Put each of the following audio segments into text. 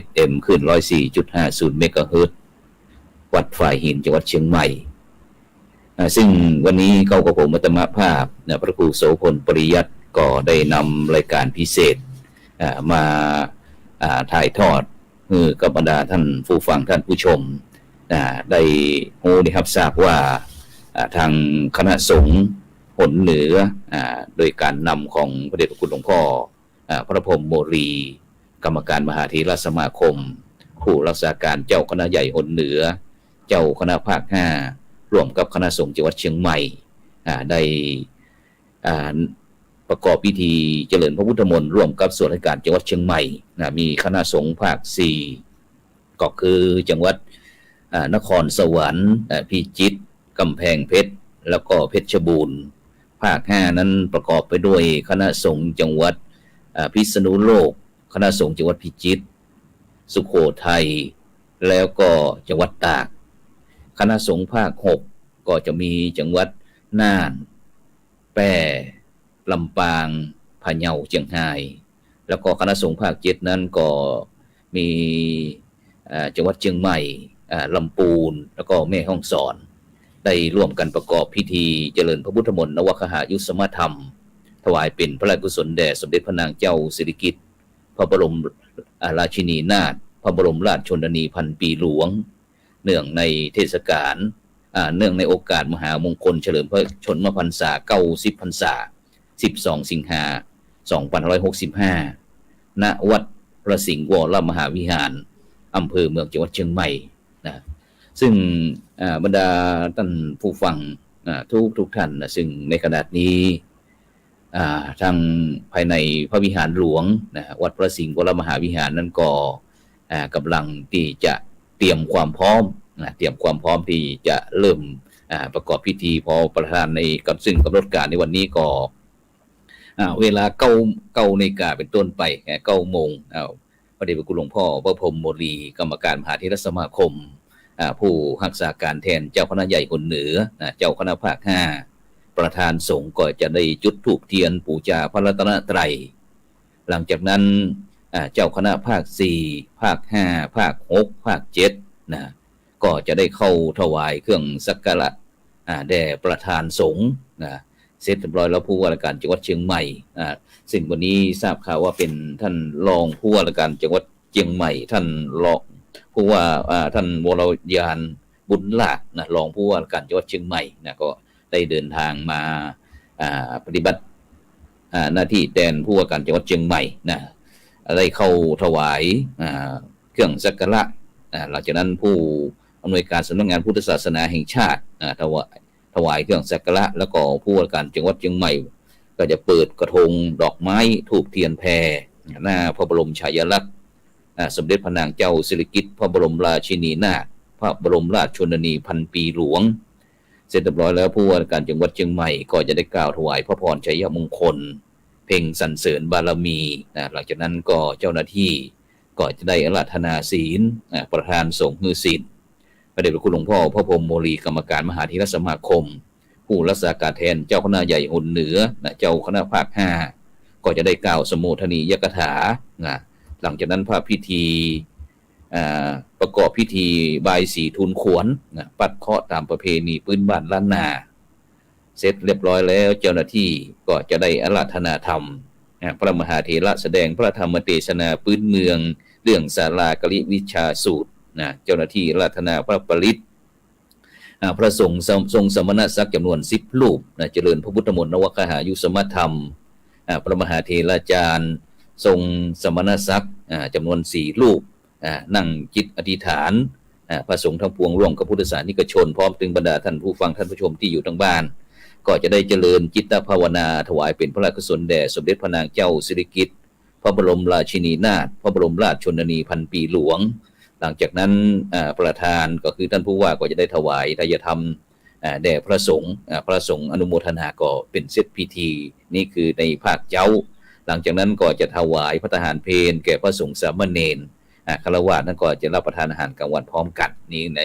FM ขึ้น 104.50 เมกะเฮิรตซ์วัดฝ่ายหินจังหวัดเชียงใหม่ซึ่งวันนี้เก้ากับผมอัตมภาพพระครูโสพลปริยัติก็ได้นำรายการพิเศษมาถ่ายทอดกับบรรดาท่านผู้ฟังท่านผู้ชมได้รับทราบว่าทางคณะสงฆ์หนเหนือโดยการนำของพระเดชพระคุณหลวงพ่อพระพรหมโมลีกรรมการมหาเถรสมาคมผู้รักษาการเจ้าคณะใหญ่หนเหนือเจ้าคณะภาค5ร่วมกับคณะสงฆ์จังหวัดเชียงใหม่ได้ประกอบพิธีเจริญพระพุทธมนต์ร่วมกับส่วนราชการจังหวัดเชียงใหม่มีคณะสงฆ์ภาค4ก็คือจังหวัดนครสวรรค์พิจิตรกำแพงเพชรแล้วก็เพชรบูรณ์ภาค5นั้นประกอบไปด้วยคณะสงฆ์จังหวัดพิษณุโลกคณะสงฆ์จังหวัดพิจิตรสุโขทัยแล้วก็จังหวัดตากคณะสงฆ์ภาค6ก็จะมีจังหวัดน่านแพร่ลำปางพะเยาเชียงรายแล้วก็คณะสงฆ์ภาค7นั้นก็มีจังหวัดเชียงใหม่ลำพูนแล้วก็แม่ฮ่องสอนได้ร่วมกันประกอบพิธีเจริญพระพุทธมนต์นวคหายุสมธรรมถวายเป็นพระราชกุศลแด่สมเด็จพระนางเจ้าสิริกิติ์พระบรมราชินีนาถพระบรมราชชนนีพันปีหลวงเนื่องในเทศกาลเนื่องในโอกาสมหามงคลเฉลิมพระชนมพรรษา90พรรษา12สิงหา2565ณวัดพระสิงห์วรมหาวิหารอำเภอเมืองจังหวัดเชียงใหม่นะซึ่งบรรดาท่านผู้ฟังทุกท่านนะซึ่งในขณะนี้ทางภายในพระวิหารหลวงนะวัดพระสิงห์วรมหาวิหารนั้นก็กำลังที่จะเตรียมความพร้อมที่จะเริ่มประกอบพิธีพอประธานในซึ่งกำหนดการในวันนี้ก็เวลา9 นาฬิกาเป็นต้นไป9 โมงพระเดชพระคุณหลวงพ่อพระพรหมโมลีกรรมการมหาเถรสมาคมผู้รักษาการแทนเจ้าคณะใหญ่หนเหนือเจ้าคณะภาค5ประธานสงฆ์ก็จะได้จุดธูปเทียนบูชาพระรัตนตรัยหลังจากนั้นเจ้าคณะภาค4ภาค5ภาค6ภาค7นะก็จะได้เข้าถวายเครื่องสักการะแด่ประธานสงฆ์นะเสร็จเรียบร้อยแล้วผู้ว่าราชการจังหวัดเชียงใหม่ซึ่งวันนี้ทราบข่าวว่าเป็นท่านรองผู้ว่าราชการจังหวัดเชียงใหม่ท่านรองผู้ว่าท่านวรยานบุญลาภนะรองผู้ว่าราชการจังหวัดเชียงใหม่นะก็ได้เดินทางมาปฏิบัติหน้าที่แทนผู้ว่าการจังหวัดเชียงใหม่นะได้เข้าถวายเครื่องสักการะหลังจากนั้นผู้อำนวยการสำนักงานพุทธศาสนาแห่งชาติถวายเครื่องสักการะแล้วก็ผู้ว่าการจังหวัดเชียงใหม่ก็จะเปิดกระทงดอกไม้ธูปเทียนแพหน้าพระบรมฉายาลักษณ์สมเด็จพระนางเจ้าสิริกิติ์พระบรมราชินีนาถพระบรมราชชนนีพันปีหลวงเสร็จเรียบร้อยแล้วผู้ว่าการจังหวัดเชียงใหม่ก็จะได้กล่าวถวายพระพรชัยมงคลเพ่งสรรเสริญบารมีหลังจากนั้นก็เจ้าหน้าที่ก็จะได้อาราธนาศีลประธานสงฆ์ฮือศีลพระเดชพระคุณหลวงพ่อพระพรหมโมลีกรรมการมหาเถรสมาคมผู้รักษาการแทนเจ้าคณะใหญ่หนเหนือเจ้าคณะภาค5ก็จะได้กล่าวสมโภชนียกถาหลังจากนั้นพระพิธีประกอบพิธีบายสีทูลขวนปัดเคราะห์ตามประเพณีพื้นบ้านล้านนาเสร็จเรียบร้อยแล้วเจ้าหน้าที่ก็จะได้อาราธนาธรรมพระมหาเถระแสดงพระธรรมเทศนาพื้นเมืองเรื่องศาลากลิวิชาสูตรเจ้าหน้าที่อาราธนาพระปริตพระสงฆ์ทรงสมณศักดิ์จำนวน10 รูปเจริญพระพุทธมนต์นวคหายุสมธรรมพระมหาเถราจารย์ทรงสมณศักดิ์จำนวน4 รูปนั่งจิตอธิษฐานพระสงฆ์ทั้งปวงร่วมกับพุทธศาสนิกชนพร้อมถึงบรรดาท่านผู้ฟังท่านผู้ชมที่อยู่ทางบ้านก็จะได้เจริญจิตภาวนาถวายเป็นพระราชกุศลแด่สมเด็จพระนางเจ้าสิริกิติ์พระบรมราชินีนาถพระบรมราชชนนีพันปีหลวงหลังจากนั้นประธานก็คือท่านผู้ว่าก็จะได้ถวายทายธรรมแด่พระสงฆ์อนุโมทนาก็เป็นเสร็จพิธีนี่คือในภาคเจ้าหลังจากนั้นก็จะถวายพระทหารเพลแก่พระสงฆ์สามเณรฆราวาสนั้นก็จะรับประทานอาหารกลางวันพร้อมกันนี้ใน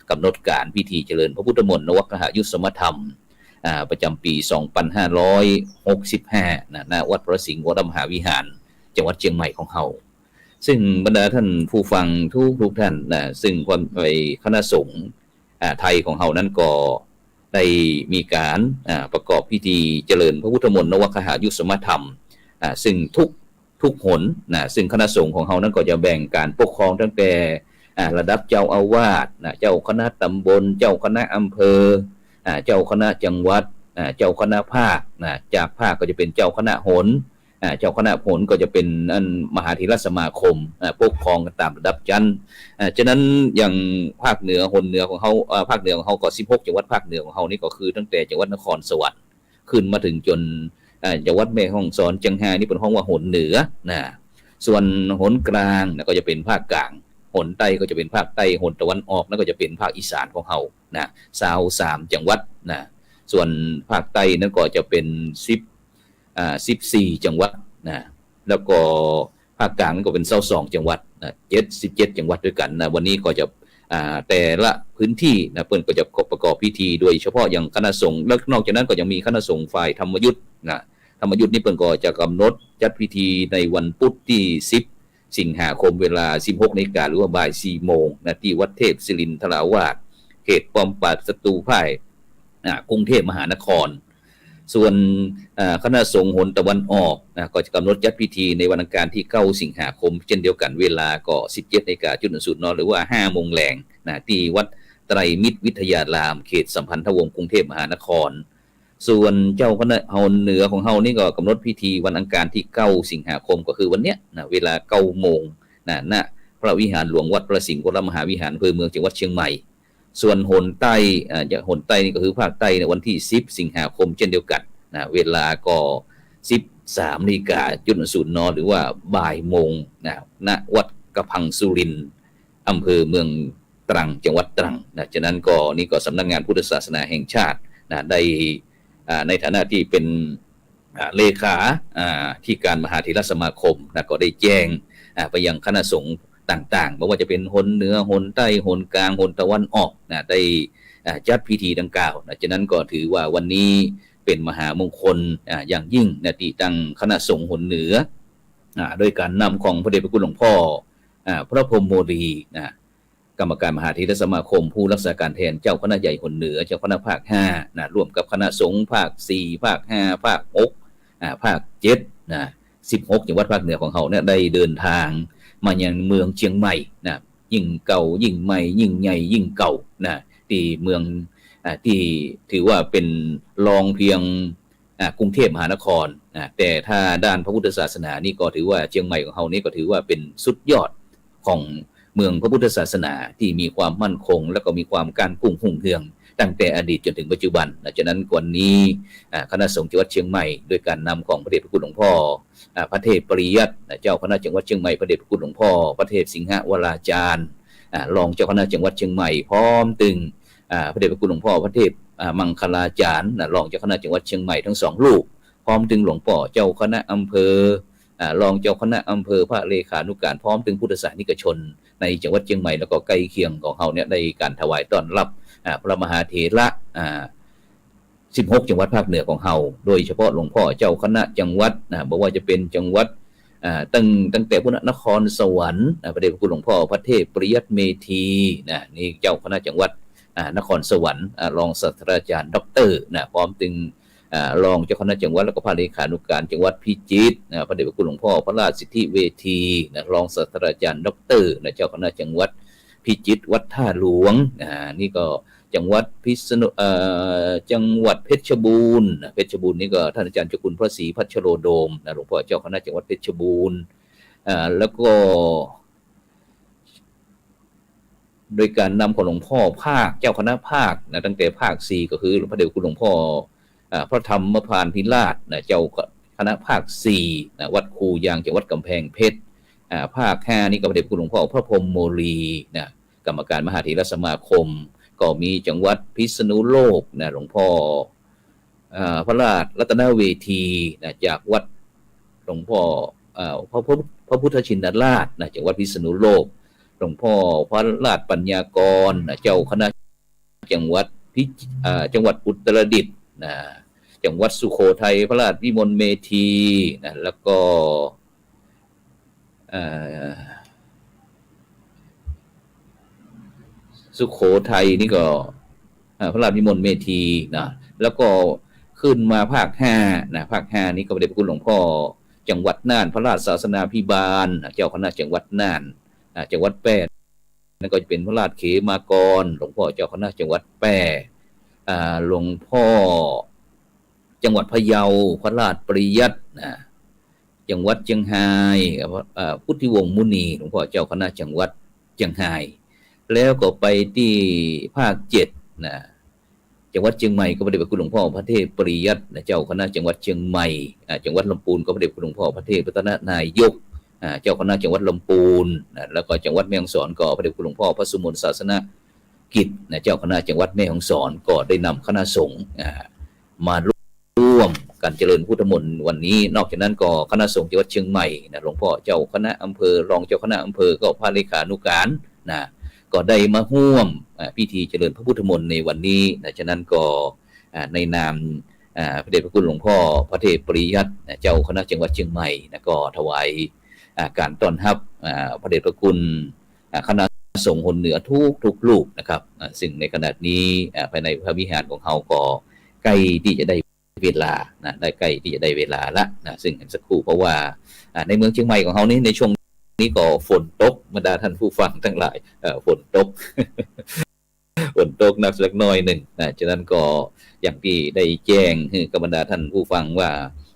กำหนดการพิธีเจริญพระพุทธมนต์นวคหายุสมธรรมประจำปี2565ณวัดพระสิงห์วรมหาวิหารจังหวัดเชียงใหม่ของเฮา ซึ่งบรรดาท่านผู้ฟังทุกท่านนะซึ่งความไปคณะสงฆ์ไทยของเฮานั้นก็ได้มีการประกอบพิธีเจริญพระพุทธมนต์นวคหายุสมธรรมซึ่งทุกหนนะซึ่งคณะสงฆ์ของเฮานั้นก็จะแบ่งการปกครองตั้งแต่ระดับเจ้าอาวาสนะเจ้าคณะตำบลเจ้าคณะอำเภอเจ้าคณะจังหวัดเจ้าคณะภาคนะจากภาคก็จะเป็นเจ้าคณะหนเจ้าคณะผลก็จะเป็นมหาเถรสมาคมปกครองกันตามระดับชั้นฉะนั้นอย่างภาคเหนือหนเหนือของเขาภาคเหนือของเขาก็16จังหวัดภาคเหนือของเขานี่ก็คือตั้งแต่จังหวัดนครสวรรค์ขึ้นมาถึงจนจังหวัดแม่ฮ่องสอนจังหานี่เป็นห้องว่าหนเหนือนะส่วนหนกลางนะก็จะเป็นภาคกลางหนใต้ก็จะเป็นภาคใต้หนตะวันออกนั่นก็จะเป็นภาคอีสานของเขานะ23จังหวัดนะส่วนภาคใต้นั้นก็จะเป็น14จังหวัดนะแล้วก็ภาคกลางก็เป็น22จังหวัดนะ77จังหวัดด้วยกันนะวันนี้ก็จะแต่ละพื้นที่นะเพิ่นก็จะประกอบพิธีโดยเฉพาะอย่างคณะสงฆ์แล้วนอกจากนั้นก็ยังมีคณะสงฆ์ฝ่ายธรรมยุทธ์นะธรรมยุทธ์นี่เพิ่นก็จะกำหนดจัดพิธีในวันพุธที่10สิงหาคมเวลา 16:00 นหรือว่าบ่าย 4 โมงนะที่วัดเทพศิรินทราวาสเขตป้อมปราบศัตรูพ่ายกรุงเทพมหานครส่วนคณะสงฆ์หนตะวันออกก็จะกำหนดจัดพิธีในวันอังคารที่9สิงหาคมเช่นเดียวกันเวลาก็ 17:00 นหรือว่า 5 โมงแลงที่วัดไตรมิตรวิทยารามเขตสัมพันธวงศ์กรุงเทพมหานครส่วนเจ้าคณะหนเหนือของเฮานี่ก็กำหนดพิธีวันอังคารที่9สิงหาคมก็คือวันเนี้ยเวลา 9 โมงณพระวิหารหลวงวัดพระสิงห์วรมหาวิหารอำเภอเมืองจังหวัดเชียงใหม่ส่วนหนใต้หนใต้นี่ก็คือภาคใต้ในวันที่10สิงหาคมเช่นเดียวกันเวลาก็ 13:00 นหรือว่าบ่ายโมงณวัดกระพังสุรินทร์อำเภอเมืองตรังจังหวัดตรังฉะนั้นก็นี่ก็สำนักงานพุทธศาสนาแห่งชาติได้ในฐานะที่เป็นเลขาที่การมหาเถรสมาคมก็ได้แจ้งไปยังคณะสงฆ์ต่างๆไม่ว่าจะเป็นหนเหนือหนใต้หนกลางหนตะวันออกได้จัดพิธีดังกล่าวฉะนั้นก็ถือว่าวันนี้เป็นมหามงคลอย่างยิ่งที่ตั้งคณะสงฆ์หนเหนือโดยการนำของพระเดชพระคุณหลวงพ่อพระพรหมโมลีกรรมการมหาเถรสมาคมผู้รักษาการแทนเจ้าคณะใหญ่หนเหนือเจ้าคณะภาค5ร่วมกับคณะสงฆ์ภาค4ภาค5ภาค6ภาค7 16จังหวัดภาคเหนือของเขาเนี่ยได้เดินทางมายังเมืองเชียงใหม่ยิ่งเก่ายิ่งใหม่ยิ่งใหญ่ยิ่งเก่าที่เมืองที่ถือว่าเป็นรองเพียงกรุงเทพมหานครแต่ถ้าด้านพระพุทธศาสนานี่ก็ถือว่าเชียงใหม่ของเรานี่ก็ถือว่าเป็นสุดยอดของเมืองพระพุทธศาสนาที่มีความมั่นคงและก็มีความการกุ้งหุ่งเฮืองตั้งแต่อดีตจนถึงปัจจุบันฉะนั้นวันนี้คณะสงฆ์จังหวัดเชียงใหม่โดยการนำของพระเดชพระคุณหลวงพ่อพระเทพปริยัติเจ้าคณะจังหวัดเชียงใหม่พระเดชพระคุณหลวงพ่อพระเทพสิงหวราจารย์รองเจ้าคณะจังหวัดเชียงใหม่พร้อมตึงพระเดชพระคุณหลวงพ่อพระเทพมังคลาจารย์รองเจ้าคณะจังหวัดเชียงใหม่ทั้ง2รูปพร้อมถึงหลวงพ่อเจ้าคณะอำเภอรองเจ้าคณะอำเภอพระเลขานุการพร้อมถึงพุทธศาสนิกชนในจังหวัดเชียงใหม่แล้วก็ใกล้เคียงของเฮาเนี่ยได้การถวายต้อนรับพระมหาเถระ16จังหวัดภาคเหนือของเฮาโดยเฉพาะหลวงพ่อเจ้าคณะจังหวัดบอกว่าจะเป็นจังหวัดตั้งแต่พระนครสวรรค์พระเดชพระคุณหลวงพ่อพระเทพปริยัติเมธีนี่เจ้าคณะจังหวัดนครสวรรค์รองศาสตราจารย์ดร.พร้อมถึงรองเจ้าคณะจังหวัดแล้วก็พระเลขานุการจังหวัดพิจิตรพระเดชพระคุณหลวงพ่อพระราชสิทธิเวทีรองศาสตราจารย์ดร.เจ้าคณะจังหวัดพิจิตรวัดท่าหลวงนี่ก็จังหวัดพิษณุจังหวัดเพชรบูรณ์นี่ก็ท่านอาจารย์เจ้าคุณพระศรีพัชโรโดมหลวงพ่อเจ้าคณะจังหวัดเพชรบูรณ์แล้วก็โดยการนำของหลวงพ่อภาคเจ้าคณะภาคตั้งแต่ภาค4ก็คือพระเดชคุณหลวงพ่อพระธรรมพานธิราชเจ้าคณะภาค4วัดคูยางจังหวัดกำแพงเพชรภาค5นี่ก็พระเดชคุณหลวงพ่อพระพรหมโมลีกรรมการมหาเถรสมาคมก็มีจังหวัดพิษณุโลกหลวงพ่อพระราชรัตนเวทีจากวัดหลวงพ่อพระพุทธชินราชจากวัดพิษณุโลกหลวงพ่อพระราชปัญญากรเจ้าคณะจังหวัดอุตรดิตถ์จังหวัดสุโขทัยพระราชวิมลเมธีแล้วก็ เอ่อสุโขทัยนี่ก็พระราชนิมนต์เมธีนะแล้วก็ขึ้นมาภาคห้านะภาคห้านี้ก็พระเดชพระคุณหลวงพ่อจังหวัดน่านพระราชศาสนาภิบาลเจ้าคณะจังหวัดน่านจังหวัดแพร่นั่นก็จะเป็นพระราชเขมากรหลวงพ่อเจ้าคณะจังหวัดแพร่หลวงพ่อจังหวัดพะเยาพระราชปริยัติจังหวัดเชียงรายพุทธิวงศ์มุนีหลวงพ่อเจ้าคณะจังหวัดเชียงรายแล้วก็ไปที่ภาค7นะจังหวัดเชียงใหม่ก็พระเดชพระคุณหลวงพ่อพระเทพปริยัติเจ้าคณะจังหวัดเชียงใหม่จังหวัดลำพูนก็พระเดชพระคุณหลวงพ่อพระเทพรัตนนายกเจ้าคณะจังหวัดลำพูนแล้วก็จังหวัดแม่ฮ่องสอนก็พระเดชพระคุณหลวงพ่อพระสุมนศาสนกิจเจ้าคณะจังหวัดแม่ฮ่องสอนก็ได้นำคณะสงฆ์มาร่วมการเจริญพุทธมนต์วันนี้นอกจากนั้นก็คณะสงฆ์จังหวัดเชียงใหม่หลวงพ่อเจ้าคณะอำเภอรองเจ้าคณะอำเภอก็พระเลขานุการก็ได้มาร่วมพิธีเจริญพระพุทธมนต์ในวันนี้ฉะนั้นก็ในนามพระเดชพระคุณหลวงพ่อพระเทพปริยัติเจ้าคณะจังหวัดเชียงใหม่ก็ถวายการต้อนรับพระเดชพระคุณคณะสงฆ์คนเหนือทุกรูปนะครับซึ่งในขณะนี้ภายในพระวิหารของเขาก็ใกล้ที่จะได้เวลาได้ใกล้ที่จะได้เวลาละซึ่งสักครู่เพราะว่าในเมืองเชียงใหม่ของเขานี้ในช่วงนี้ก็ฝนตกบรรดาท่านผู้ฟังทั้งหลายฝนตก ฝนตกนักสักน้อยหนึ่งฉะนั้นก็อย่างที่ได้แจ้งกับบรรดาท่านผู้ฟังว่า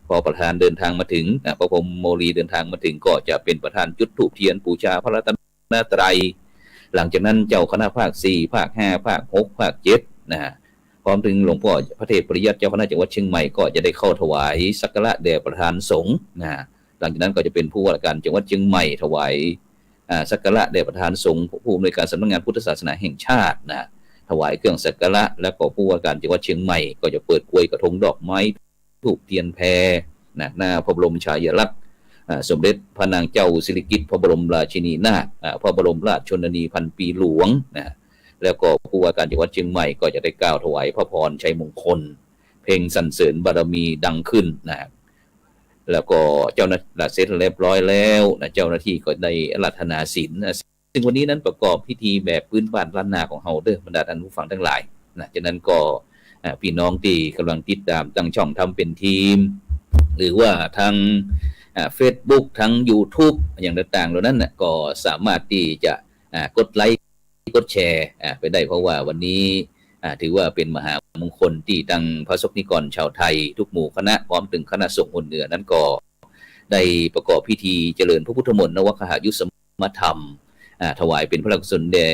พอประธานเดินทางมาถึงพระพรหมโมลีเดินทางมาถึงก็จะเป็นประธานจุดธูปเทียนบูชาพระรัตนตรัยหลังจากนั้นเจ้าคณะภาค4ภาค5ภาค6ภาค7พร้อมถึงหลวงพ่อพระเทพปริยัติเจ้าคณะจังหวัดเชียงใหม่ก็จะได้เข้าถวายสักการะแด่ประธานสงฆ์หลังจากนั้นก็จะเป็นผู้ว่าการจังหวัดเชียงใหม่ถวายสักการะแด่ประธานสงฆ์ผู้อำนวยการสำนักงานพุทธศาสนาแห่งชาติถวายเครื่องสักการะแล้วก็ผู้ว่าการจังหวัดเชียงใหม่ก็จะเปิดกล้วยกระทงดอกไม้ธูปเทียนแพหน้าพระบรมฉายาลักษณ์สมเด็จพระนางเจ้าสิริกิติ์พระบรมราชินีนาถพระบรมราชชนนีพันปีหลวงแล้วก็ผู้ว่าการจังหวัดเชียงใหม่ก็จะได้กล่าวถวายพระพรชัยมงคลเพลงสรรเสริญบารมีดังขึ้นแล้วก็เจ้าหน้าที่เสร็จเรียบร้อยแล้วเจ้าหน้าที่ก็ได้อาราธนาศีลซึ่งวันนี้นั้นประกอบพิธีแบบพื้นบ้านล้านนาของเฮาเด้อบรรดาท่านผู้ฟังทั้งหลายฉะนั้นก็พี่น้องที่กำลังติดตามตั้งช่องทำเป็นทีมหรือว่าทางFacebook ทั้ง YouTube อย่างต่างๆเหล่านั้นก็สามารถที่จะกดไลค์กดแชร์ไปได้เพราะว่าวันนี้ถือว่าเป็นมหามงคลที่ตั้งพระสงฆ์นิกรชาวไทยทุกหมู่คณะพร้อมถึงคณะสงฆ์คนเหนือนั้นก็ได้ประกอบพิธีเจริญพระพุทธมนต์นวคหยุสมธรรมถวายเป็นพระราชกุศลแด่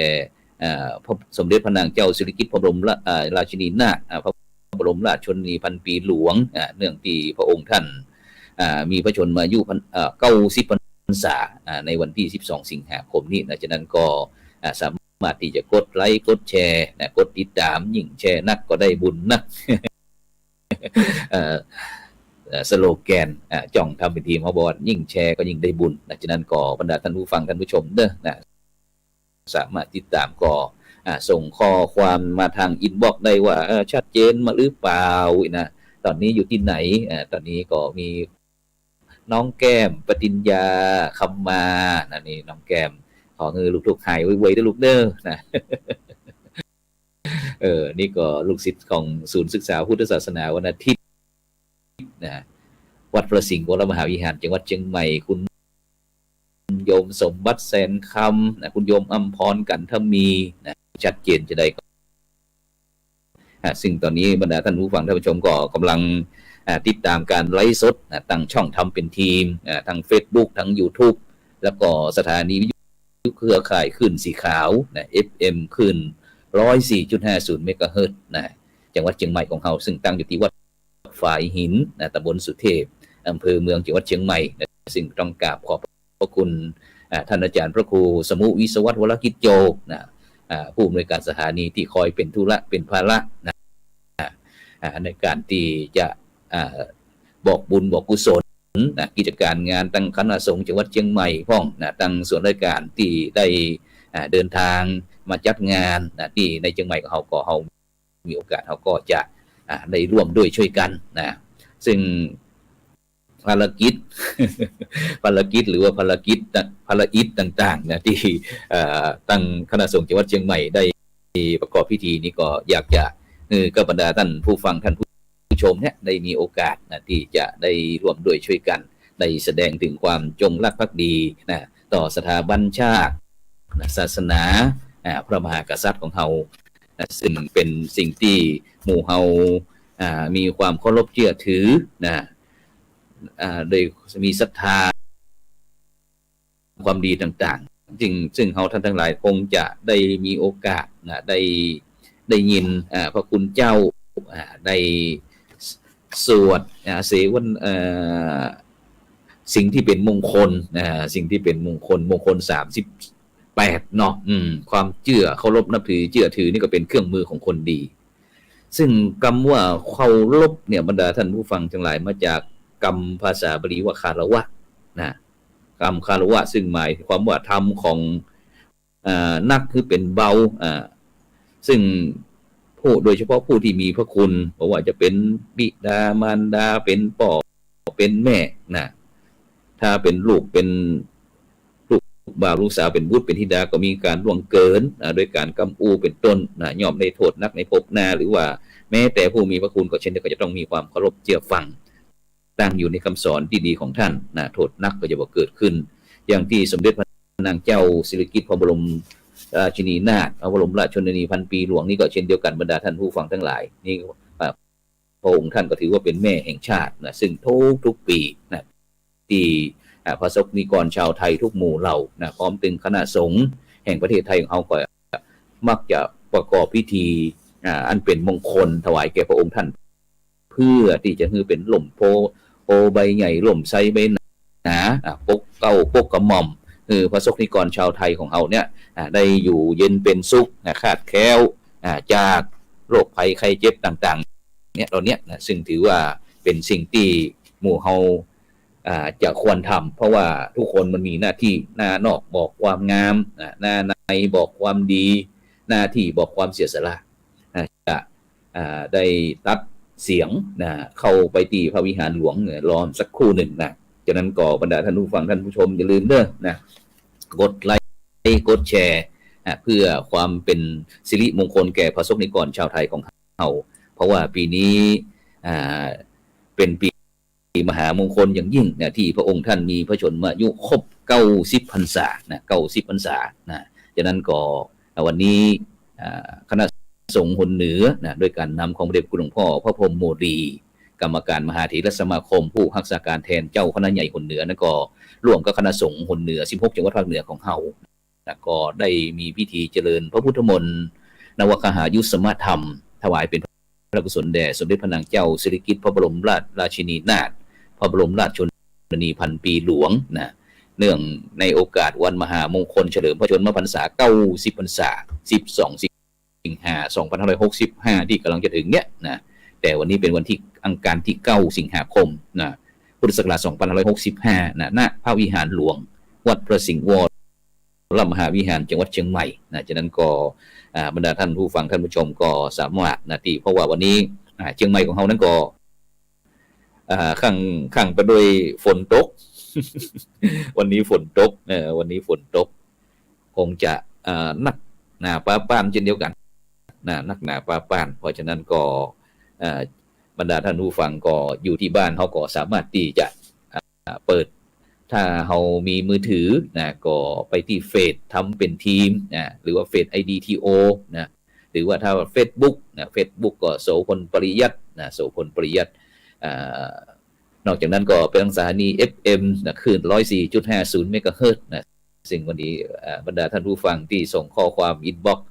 สมเด็จพระนางเจ้าสิริกิติ์พระบรมราชินีนาถพระบรมราชชนนีพันปีหลวงเนื่องที่พระองค์ท่านมีพระชนมายุ90 พรรษาในวันที่12 สิงหาคมนี้ฉะนั้นก็สามารถที่จะกดไลค์กดแชร์กดติดตามยิ่งแชร์นักก็ได้บุญนัก สโลแกนจ้องทำเป็นทีมเขาบอกยิ่งแชร์ก็ยิ่งได้บุญฉะนั้นก็บรรดาท่านผู้ฟังท่านผู้ชมเด้อสามารถติดตามก็ส่งข้อความมาทางอินบ็อกซ์ได้ว่าชัดเจนมาหรือเปล่าตอนนี้อยู่ที่ไหนตอนนี้ก็มีน้องแก้มปฏิญญาคำมานี่น้องแก้มขอเงินลูกๆหายไวๆด้วยลูกเด้อนี่ก็ลูกศิษย์ของศูนย์ศึกษาพุทธศาสนาวันอาทิตย์วัดพระสิงห์วรมหาวิหารจังหวัดเชียงใหม่คุณโยมสมบัติแสนคำคุณโยมอัมพรกันทมีชัดเจนจะได้ซึ่งตอนนี้บรรดาท่านผู้ฟังท่านผู้ชมก็กำลังติดตามการไลฟ์สดตั้งช่องทำเป็นทีมทั้ง Facebook ทั้ง YouTube แล้วก็สถานีวิทยุเครือข่ายคลื่นสีขาวFM คลื่น 104.50 เมกะเฮิรตซ์จังหวัดเชียงใหม่ของเราซึ่งตั้งอยู่ที่วัดฝายหินตำบลสุเทพอำเภอเมืองจังหวัดเชียงใหม่ซึ่งต้องกราบขอบพระคุณท่านอาจารย์พระครูสมุวิศวัตรวรกิจโยผู้อำนวยการสถานีที่คอยเป็นธุระเป็นภาระในการที่จะบอกบุญบอกกุศลกิจการงานตั้งคณะสงฆ์จังหวัดเชียงใหม่พ้องตั้งส่วนราชการที่ได้เดินทางมาจัดงานที่ในเชียงใหม่ของเขามีโอกาสเขาก็จะได้ร่วมด้วยช่วยกันซึ่ง ภารกิจ ภารกิจหรือว่าภารกิจภารกิจต่างๆนะที่ตั้งคณะสงฆ์จังหวัดเชียงใหม่ได้ประกอบพิธีนี้ก็อยากจะกับบรรดาท่านผู้ฟังท่านผู้ชมเนี่ยได้มีโอกาสนะที่จะได้ร่วมด้วยช่วยกันได้แสดงถึงความจงรักภักดีนะต่อสถาบันชาติศาสนาพระมหากษัตริย์ของเราซึ่งเป็นสิ่งที่หมู่เรามีความเคารพเชื่อถือนะโดยมีศรัทธาความดีต่างๆซึ่งเราท่านทั้งหลายคงจะได้มีโอกาสนะได้ยินพระคุณเจ้าได้สวดเสวนาสิ่งที่เป็นมงคลสิ่งที่เป็นมงคล38เนาะความเชื่อเคารพนับถือเชื่อถือนี่ก็เป็นเครื่องมือของคนดีซึ่งคำว่าเคารพเนี่ยบรรดาท่านผู้ฟังทั้งหลายมาจากคำภาษาบาลีว่าคารวะนะคำคารวะซึ่งหมายความว่าธรรมของนักคือเป็นเบาซึ่งผู้โดยเฉพาะผู้ที่มีพระคุณเพราะว่าจะเป็นบิดามารดาเป็นพ่อเป็นแม่นะถ้าเป็นลูกเป็นลูกบ่าวลูกสาวเป็นบุตรเป็นธิดาก็มีการล่วงเกินโดยการกำอูเป็นต้นย่อมได้โทษนักในภพหน้าหรือว่าแม้แต่ผู้มีพระคุณก็เช่นเดียวกันจะต้องมีความเคารพเชื่อฟังตั้งอยู่ในคำสอนที่ดีของท่านโทษนักก็จะบ่เกิดขึ้นอย่างที่สมเด็จพระนางเจ้าสิริกิติ์พระบรมราชินีนาถพระบรมราชชนนีพันปีหลวงนี่ก็เช่นเดียวกันบรรดาท่านผู้ฟังทั้งหลายนี่พระองค์ท่านก็ถือว่าเป็นแม่แห่งชาติซึ่งทุกปีที่พระสงฆ์นิกรชาวไทยทุกหมู่เหล่าพร้อมถึงคณะสงฆ์แห่งประเทศไทยของเราก็มักจะประกอบพิธีอันเป็นมงคลถวายแก่พระองค์ท่านเพื่อที่จะให้เป็นล่มโพใบใหญ่ล่มไซใบหนาปกเก้าปกกระหม่อมพระสงฆ์นิกรชาวไทยของเราเนี่ยได้อยู่เย็นเป็นสุขคาดแคล้วจากโรคภัยไข้เจ็บต่างๆเนี่ยตอนเนี้ยซึ่งถือว่าเป็นสิ่งที่หมู่เราจะควรทำเพราะว่าทุกคนมันมีหน้าที่หน้านอกบอกความงามหน้าในบอกความดีหน้าที่บอกความเสียสละจะได้ตัดเสียงเข้าไปที่พระวิหารหลวงรอสักครู่หนึ่งฉะนั้นก็บรรดาท่านผู้ฟังท่านผู้ชมอย่าลืมเด้อกดไลค์กดแชร์เพื่อความเป็นสิริมงคลแก่พระสงฆ์นิกรชาวไทยของเราเพราะว่าปีนี้เป็นปีมหามงคลอย่างยิ่งที่พระองค์ท่านมีพระชนมายุครบ90พรรษา90พรรษาฉะนั้นก็วันนี้คณะสงฆ์หนเหนือโดยการนำของพระเดชคุณหลวงพ่อพระพรหมโมลีกรรมการมหาเถรสมาคมผู้รักษาการแทนเจ้าคณะใหญ่หนเหนือนั่นก็ร่วมกับคณะสงฆ์หนเหนือ16จังหวัดภาคเหนือของเฮาก็ได้มีพิธีเจริญพระพุทธมนต์นวคหายุสมธรรมถวายเป็นพระกุศลแด่สมเด็จพระนางเจ้าสิริกิติ์พระบรมราชินีนาถพระบรมราชชนนีพันปีหลวงเนื่องในโอกาสวันมหามงคลเฉลิมพระชนมพรรษา90พรรษา12สิงหาคม2565ที่กำลังจะถึงเนี้ยแต่วันนี้เป็นวันที่อังคารที่9สิงหาคมพุทธศักราช2565ณพระวิหารหลวงวัดพระสิงห์วรมหาวิหารจังหวัดเชียงใหม่ฉะนั้นก็บรรดาท่านผู้ฟังท่านผู้ชมก็สามารถที่เพราะว่าวันนี้เชียงใหม่ของเรานั้นก็ข้างไปด้วยฝนตก วันนี้ฝนตกวันนี้ฝนตกคงจะนักหนาป้าป้านเช่นเดียวกันนักหนาป้าป้านเพราะฉะนั้นก็บรรดาท่านผู้ฟังก็อยู่ที่บ้านเขาก็สามารถที่จะเปิดถ้าเขามีมือถือก็ไปที่เฟซทำเป็นทีมหรือว่าเฟซ IDTO หรือว่าถ้า Facebook ก็โสพลปริยัติโสพลปริยัตินอกจากนั้นก็เป็นสถานี FM คลื่น 104.50 เมกะเฮิรตซ์ซึ่งวันนี้บรรดาท่านผู้ฟังที่ส่งข้อความอินบ็อกซ์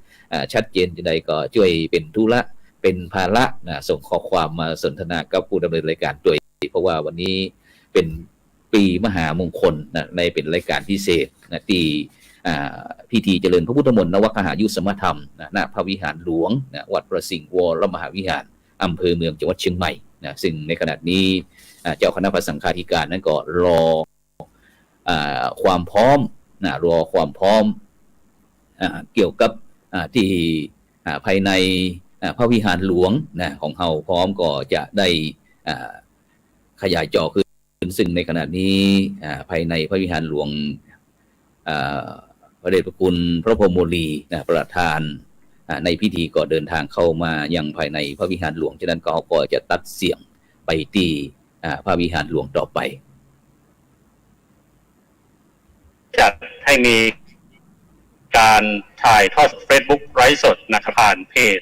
ชัดเจนจังใดก็ช่วยเป็นธุระเป็นภาระส่งข้อความมาสนทนากับผู้ดำเนินรายการด้วยเพราะว่าวันนี้เป็นปีมหามงคลในเป็นรายการพิเศษที่พิธีเจริญพระพุทธมนต์นวคหายุสมธรรมณพระวิหารหลวงวัดพระสิงห์วรมหาวิหารอำเภอเมืองจังหวัดเชียงใหม่ซึ่งในขณะนี้เจ้าคณะพระสังฆาธิการนั้นก็รอความพร้อมรอความพร้อมเกี่ยวกับที่ภายในพระวิหารหลวงของเฮาพร้อมก็จะได้ขยายจอขึ้น ซึ่งในขณะนี้ภายในพระวิหารหลวงพระเดชพระคุณพระพรหมโมลีประธานในพิธีก็เดินทางเข้ามายังภายในพระวิหารหลวงฉะนั้นเขาก็จะตัดเสียงไปที่พระวิหารหลวงต่อไปจะให้มีการถ่ายทอด Facebook ไลฟ์สดนะครับผ่านเพจ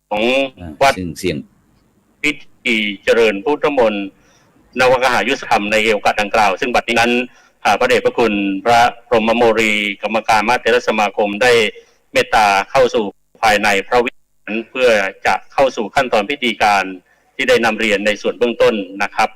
ของวัดเสียงพิธีเจริญพุทธมนต์นวกหายุทธธรรมในโอกาสดังกล่าวซึ่งบัดนี้นั้นพระเดชพระคุณพระพรหมโมลีกรรมการมหาเถรสมาคมได้เมตตาเข้าสู่ภายในพระวิหารเพื่อจะเข้าสู่ขั้นตอนพิธีการที่ได้นำเรียนในส่วนเบื้องต้นนะครับ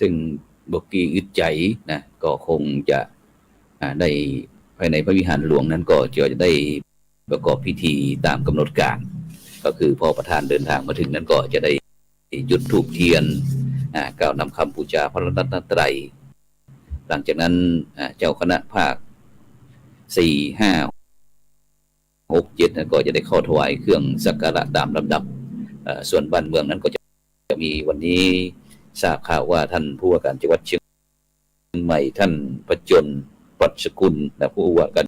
ซึ่งบกีอึดใจนะก็คงจะได้ภายในพระวิหารหลวงนั้นก็จะได้ประกอบพิธีตามกำหนดการก็คือพอประธานเดินทางมาถึงนั้นก็จะได้จุดธูปเทียนกล่าวนำคำบูชาพระรัตนตรัยหลังจากนั้นเจ้าคณะภาค4 5 6 7นั้นก็จะได้เข้าถวายเครื่องสักการะตามลำดับส่วนบ้านเมืองนั้นก็จะมีวันนี้ทราบข่าวว่าท่านผู้ว่าการจังหวัดเชียงใหม่ท่านประจนปรัชกุลและผู้ว่าการ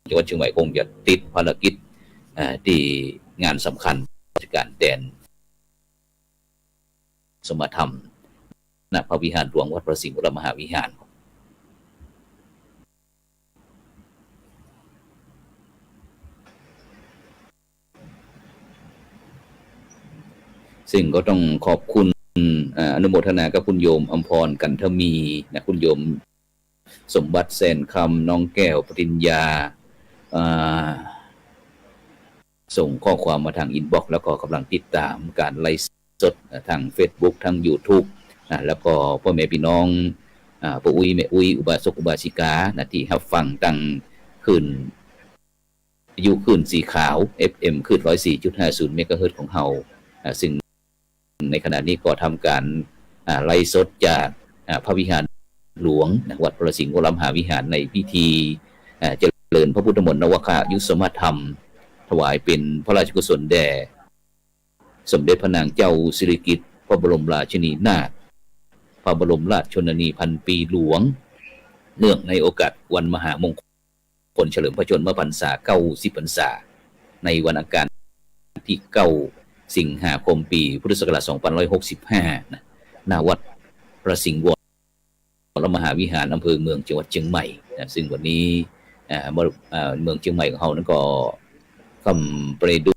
จังหวัดเชียงใหม่คงจะติดภารกิจที่งานสำคัญการแดนสมธรรมณพระวิหารหลวงวัดพระสิงห์วรมหาวิหารซึ่งก็ต้องขอบคุณอนุโมทนากับคุณโยมอมพรกันทมีนะคุณโยมสมบัติแสนคำน้องแก้วปริญญาส่งข้อความมาทางอินบ็อกซ์แล้วก็กำลังติดตามการไลฟ์สดทาง Facebook ทาง YouTube แล้วก็พ่อแม่พี่น้องปู่อุ้ยแม่อุ้ยอุบาสกอุบาสิกาที่รับฟังตั้งขึ้นอยู่ขึ้นสีขาว FM ขึ้น 104.50 เมกะเฮิรตซ์ของเฮาซึ่งในขณะนี้ก็ทำการไลฟ์สดจากพระวิหารหลวงวัดพระสิงห์วรมหาวิหารในพิธีเจริญพระพุทธมนต์นวคยุสมธรรมถวายเป็นพระราชกุศลแด่สมเด็จพระนางเจ้าสิริกิติ์พระบรมราชินีนาถพระบรมราชชนนีพันปีหลวงเนื่องในโอกาสวันมหามงคลเฉลิมพระชนมพรรษา90 พรรษาในวันอังคารที่9 สิงหาคมปีพุทธศักราช2565ณวัดพระสิงห์วรมหาวิหารอำเภอเมืองจังหวัดเชียงใหม่ซึ่งวันนี้เมืองเชียงใหม่ของเรานั้นก็คำประดุก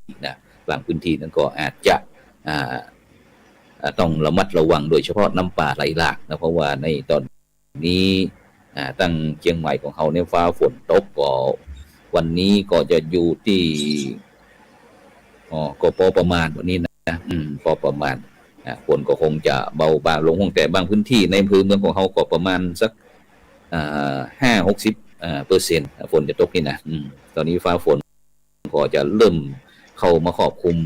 บางพื้นที่นั้นก็อาจจะต้องระมัดระวังโดยเฉพาะน้ำป่าไหลหลากนะเพราะว่าในตอนนี้ตั้งเชียงใหม่ของเราเนี่ยฟ้าฝนตกก็วันนี้ก็จะอยู่ที่ก็พอประมาณวันนี้นะพอประมาณฝนก็คงจะเบาบางลงแต่บางพื้นที่ในอำเภอเมืองของเราก็ประมาณสัก50-60%ฝนจะตกนี่นะตอนนี้ฟ้าฝนก็จะเริ่มเข้ามาครอบคลุม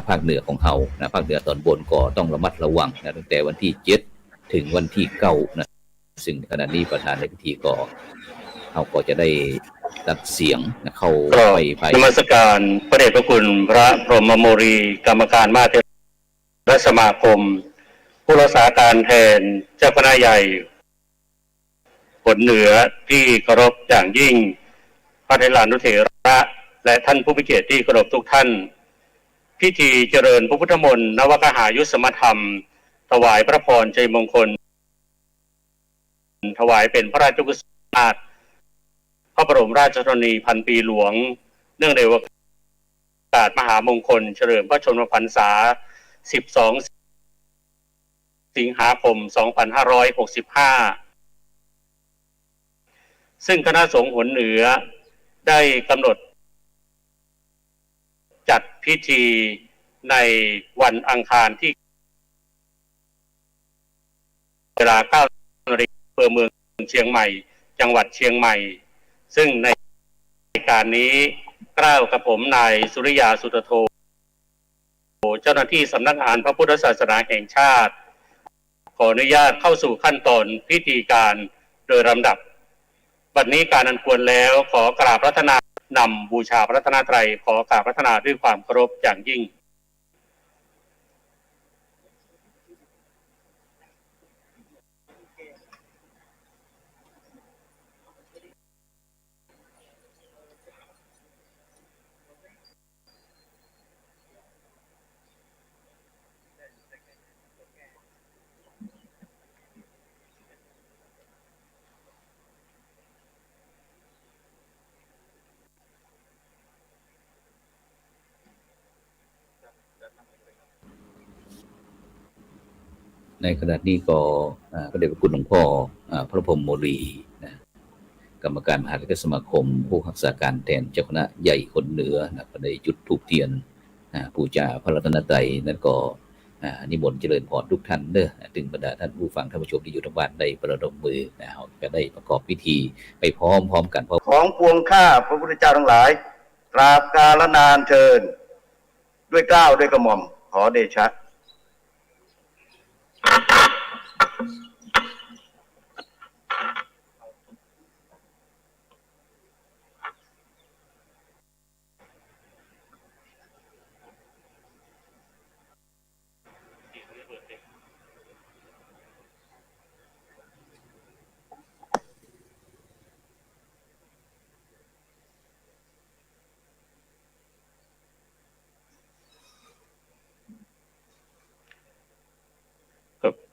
ภาคเหนือของเรานะภาคเหนือตอนบนก็ต้องระมัดระวังนะตั้งแต่วันที่7ถึงวันที่9นะซึ่งขณะนี้ประธานในพิธีก็เขาก็จะได้ตัดเสียงเข้าไปนมัสการพระเดชพระคุณพระพรหมโมลีกรรมการมหาเถรสมาคมผู้รักษาการแทนเจ้าคณะใหญ่ผลเหนือที่เคารพอย่างยิ่งพระเถรานุเถระและท่านผู้มีเกียรติที่เคารพทุกท่านพิธีเจริญพระพุทธมนต์นวกหายุสมธรรมถวายพระพรชัยมงคลถวายเป็นพระราชกุศลพระบรมราชชนนีพันปีหลวงเนื่องในโอกาสมหามงคลเฉลิมพระชนมพรรษา12 สิงหาคม 2565 ซึ่งคณะสงฆ์หนเหนือได้กำหนดจัดพิธีในวันอังคารที่เวลา 9 นาฬิกาอำเภอเมืองเชียงใหม่จังหวัดเชียงใหม่ซึ่งในการนี้กล้าวกับผมนายสุริยาสุตโธเจ้าหน้าที่สำนักงานพระพุทธศาสนาแห่งชาติขออนุญาตเข้าสู่ขั้นตอนพิธีการโดยลำดับบัดนี้การอันควรแล้วขอกราบพระรัตนานำบูชาพระรัตนตรัยขอกราบพระรัตนาด้วยความเคารพอย่างยิ่งในขณะนี้ก็พระเดชพระคุณหลวงพ่อพระพรหมโมลีนะกรรมการมหาเถรสมาคมผู้รักษาการแทนเจ้าคณะใหญ่คนเหนือนะก็ได้จุดธูปเทียนบูชาพระรัตนตรัยนั้นก็นิมนต์เจริญพรทุกท่านเด้อถึงบรรดาท่านผู้ฟังท่านผู้ชมที่อยู่ทางบ้านได้ประดมมือนะก็ได้ประกอบพิธีไปพร้อมกันของปวงข้าพระพุทธเจ้าทั้งหลายตราบกาลนานเทินด้วยเกล้าด้วยกระหม่อมขอเดชะ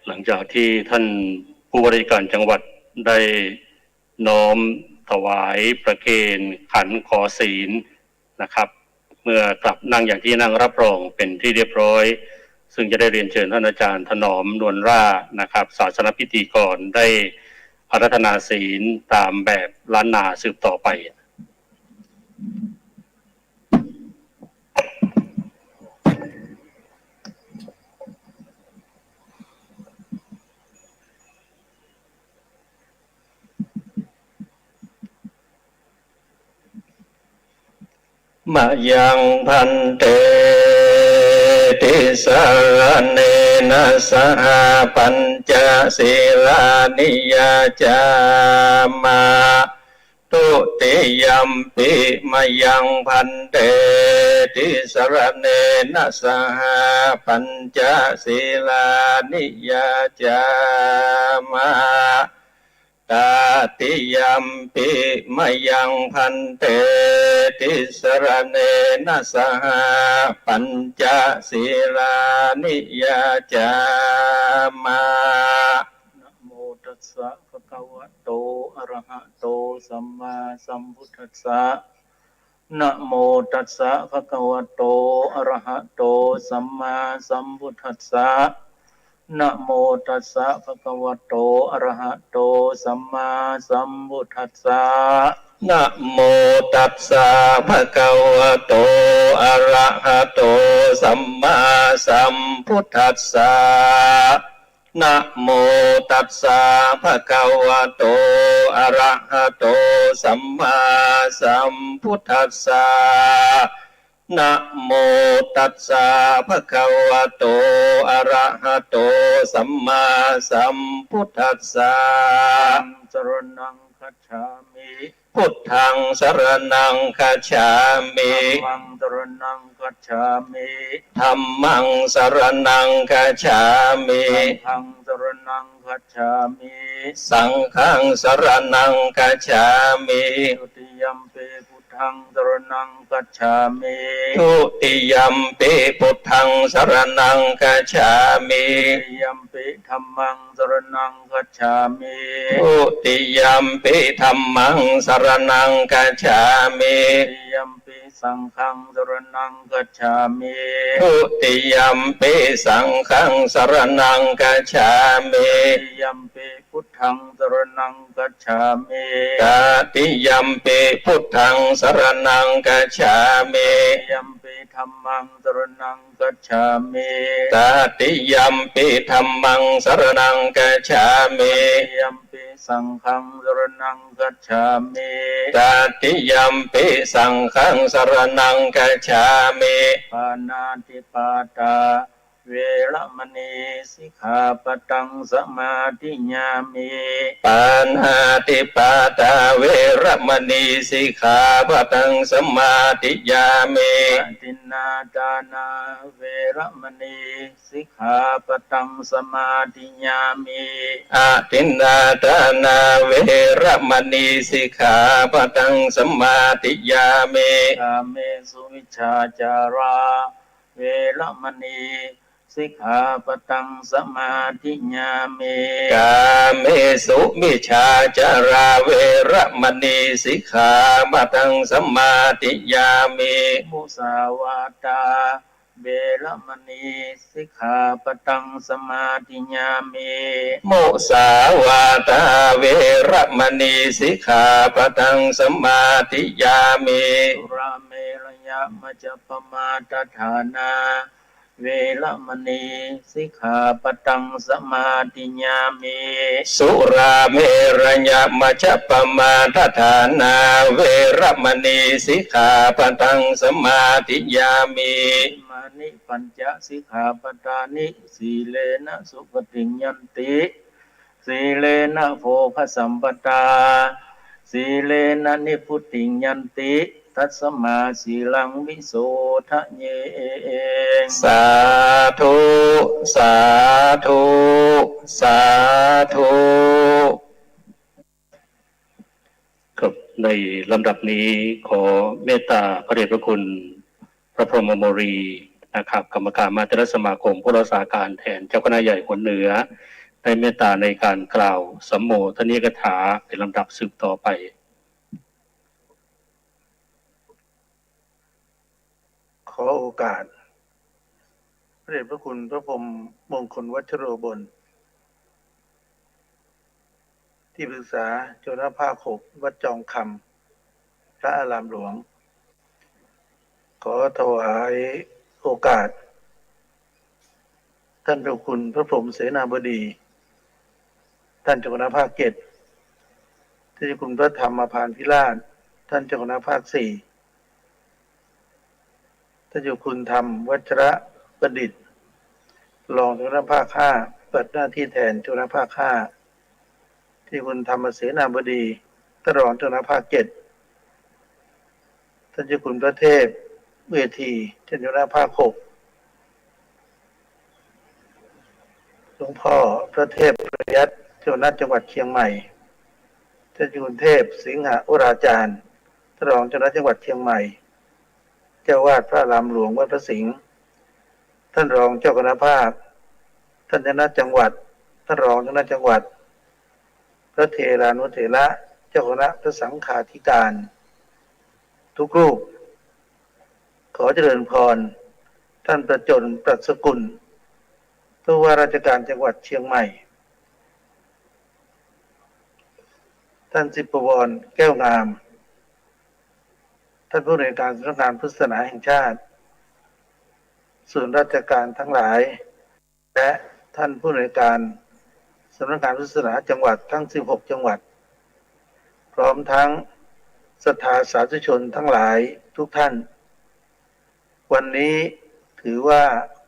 หลังจากที่ท่านผู้ว่าราชการจังหวัดได้น้อมถวายประเคนขันขอศีลนะครับเมื่อกลับนั่งอย่างที่นั่งรับรองเป็นที่เรียบร้อยซึ่งจะได้เรียนเชิญท่านอาจารย์ถนอมนวลร่านะครับศาสนพิธีกรได้อาราธนาศีลตามแบบล้านนาสืบต่อไปมายังพันเตติสารเนนะสหปัญจศีลานิยาจามาตุติยัมปิมายังพันเตติสารเนนะสหปัญจศีลานิยาจามาตาติยัมปิมายังพันเตติสรเนนะสหปัญจศีลานิยาจามานะโมตัสสะภะคะวะโตอะระหะโตสัมมาสัมพุทธัสสะนะโมตัสสะภะคะวะโตอะระหะโตสัมมาสัมพุทธัสสะนะโมตัสสะภะคะวะโตอะระหะโตสัมมาสัมพุทธัสสะนะโมตัสสะภะคะวะโตอะระหะโตสัมมาสัมพุทธัสสะนะโมตัสสะภะคะวะโตอะระหะโตสัมมาสัมพุทธัสสะนะโมตัสสะภะคะวะโตอะระหะโตสัมมาสัมพุทธัสสะสรณังคัจฉามิพุทธังสรณังคัจฉามิธัมมังสรณังคัจฉามิธัมมังสรณังคัจฉามิสังฆังสรณังคัจฉามิสังฆังสรณังคัจฉามิทุติยัมปิพุทธังสรณังคัจฉามิทุติยัมปิพุทธังสรณังคัจฉามิยัมปิ ปิธัมมังสรณังคัจฉามิ ทุติยัมปิธัมมังสรณังกัจฉามิ ทุติยัมปิสังฆังสรณังคัจฉามิ ทุติยัมปิสังฆังสรณังกัจฉามิ ทุติยัมปิพุทธังสรณังคัจฉามิ ตติยัมปิพุทธังสรณังกัจฉามิ ทุติยัมปิธัมมังสรณังคัจฉามิ ตติยัมปิธัมมังสรณังกัจฉามิ ทุติยัมปิสังฆังสรณังคัจฉามิ ตติยัมปิสังฆังสรณังกัจฉามิ ปานาติปาตาเวรมณีสิกขาปะตังสมาธิญามิ ปานาติปาตาเวรมณีสิกขาปะทังสมาธิยามิ ปฏินนาดานาเวรมณีสิกขาปะตังสมาธิญามิ อาทินนาทานาเวรมณีสิกขาปะทังสมาธิยามิ กาเมสุวิชาจาราเวรมณีสิกขาปะตังสมาธิญามิ กาเมสุมิชาจาราเวรมณีสิกขาปะทังสมาธิยามิ มุสาวาตาเวรมณีสิกขาปะตังสมาธิญามิ มุสาวาตาเวรมณีสิกขาปะทังสมาธิยามิ สุราเมรยะมัจจปมาตฐานาเวรมณีสิกขาปะตังสมาธิญามิ สุราเมรยมัจจปมาทฐานาเวรมณีสิกขาปะทังสมาธิยามิ มานิปัญจสิกขาปทานิสีเลนะสุปฏิญญันติสีเลนะโภคสัมปตาสีเลนะนิพุติญญันติทัสสมาสีลังวิโสทะเย สาธุสาธุสาธุ ครับในลำดับนี้ขอเมตตาพระเดชพระคุณพระพรหมโมรีนะครับกรรมการมาตรสมาคมผู้รักษาการแทนเจ้าคณะใหญ่คนเหนือได้เมตตาในการกล่าวสัมโมทนีกถาเป็นลำดับสืบต่อไป ขอโอกาสพระเดชพระคุณพระพรหมมงคลวัชโรบลที่ปรึกษาเจ้าหน้าภาค6วัดจองคำพระอารามหลวง ขอถวายโอกาส ท่านพระคุณพระพรหมเสนาบดี ท่านเจ้าคณะภาค7ท่านเจ้าคุณพระธรรมพานพิราชท่านเจ้าคณะภาค4ท่านเจ้าคุณธรรมวัชระประดิษฐ์รองเจ้าคณะภาค5เปิดหน้าที่แทนเจ้าคณะภาค5ที่คุณธรรมเสนาบดีท่านรองเจ้าคณะภาค7ท่านเจ้าคุณพระเทพเวทีท่านเจ้าคณะภาค6หลวงพ่อพระเทพประยัตเจ้าคณะจังหวัดเชียงใหม่ท่านเจ้าคุณเทพสิงหอุราจารย์ท่านรองเจ้าคณะจังหวัดเชียงใหม่เจ้าวาดพระอารามหลวงวัดพระสิงห์ท่านรองเจ้าคณะภาคท่านเจ้าคณะจังหวัดท่านรองเจ้าคณะจังหวัดพระเถรานุเถระเจ้าคณะพระสังฆาธิการทุกรูปขอเจริญพรท่านประจนปรัชกุลผู้ว่าราชการจังหวัดเชียงใหม่ท่านสิบปวรแก้วงามท่านผู้อำนวยการสำนักงานพุทธศาสนาแห่งชาติส่วนราชการทั้งหลายและท่านผู้อำนวยการสำนักงานพุทธศาสนาจังหวัดทั้ง16จังหวัดพร้อมทั้งศรัทธาสาธุชนทั้งหลายทุกท่านวันนี้ถือว่า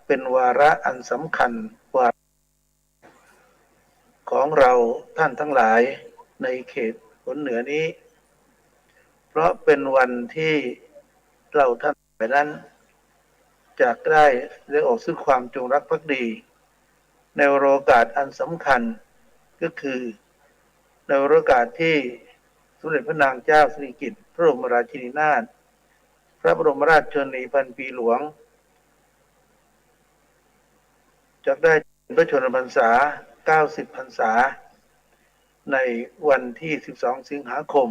เป็นวาระอันสำคัญวาระของเราท่านทั้งหลายในเขตผลเหนือนี้เพราะเป็นวันที่เราท่านหลายนั้นจะได้ออกซึ่งความจงรักภักดีในโอกาสอันสำคัญก็คือในโอกาสที่สมเด็จพระนางเจ้าสิริกิติ์พระบรมราชินีนาถพระบรมราชชนนีพันปีหลวงจะได้ พระชนมพรรษา 90 พรรษา ในวันที่ 12 สิงหาคม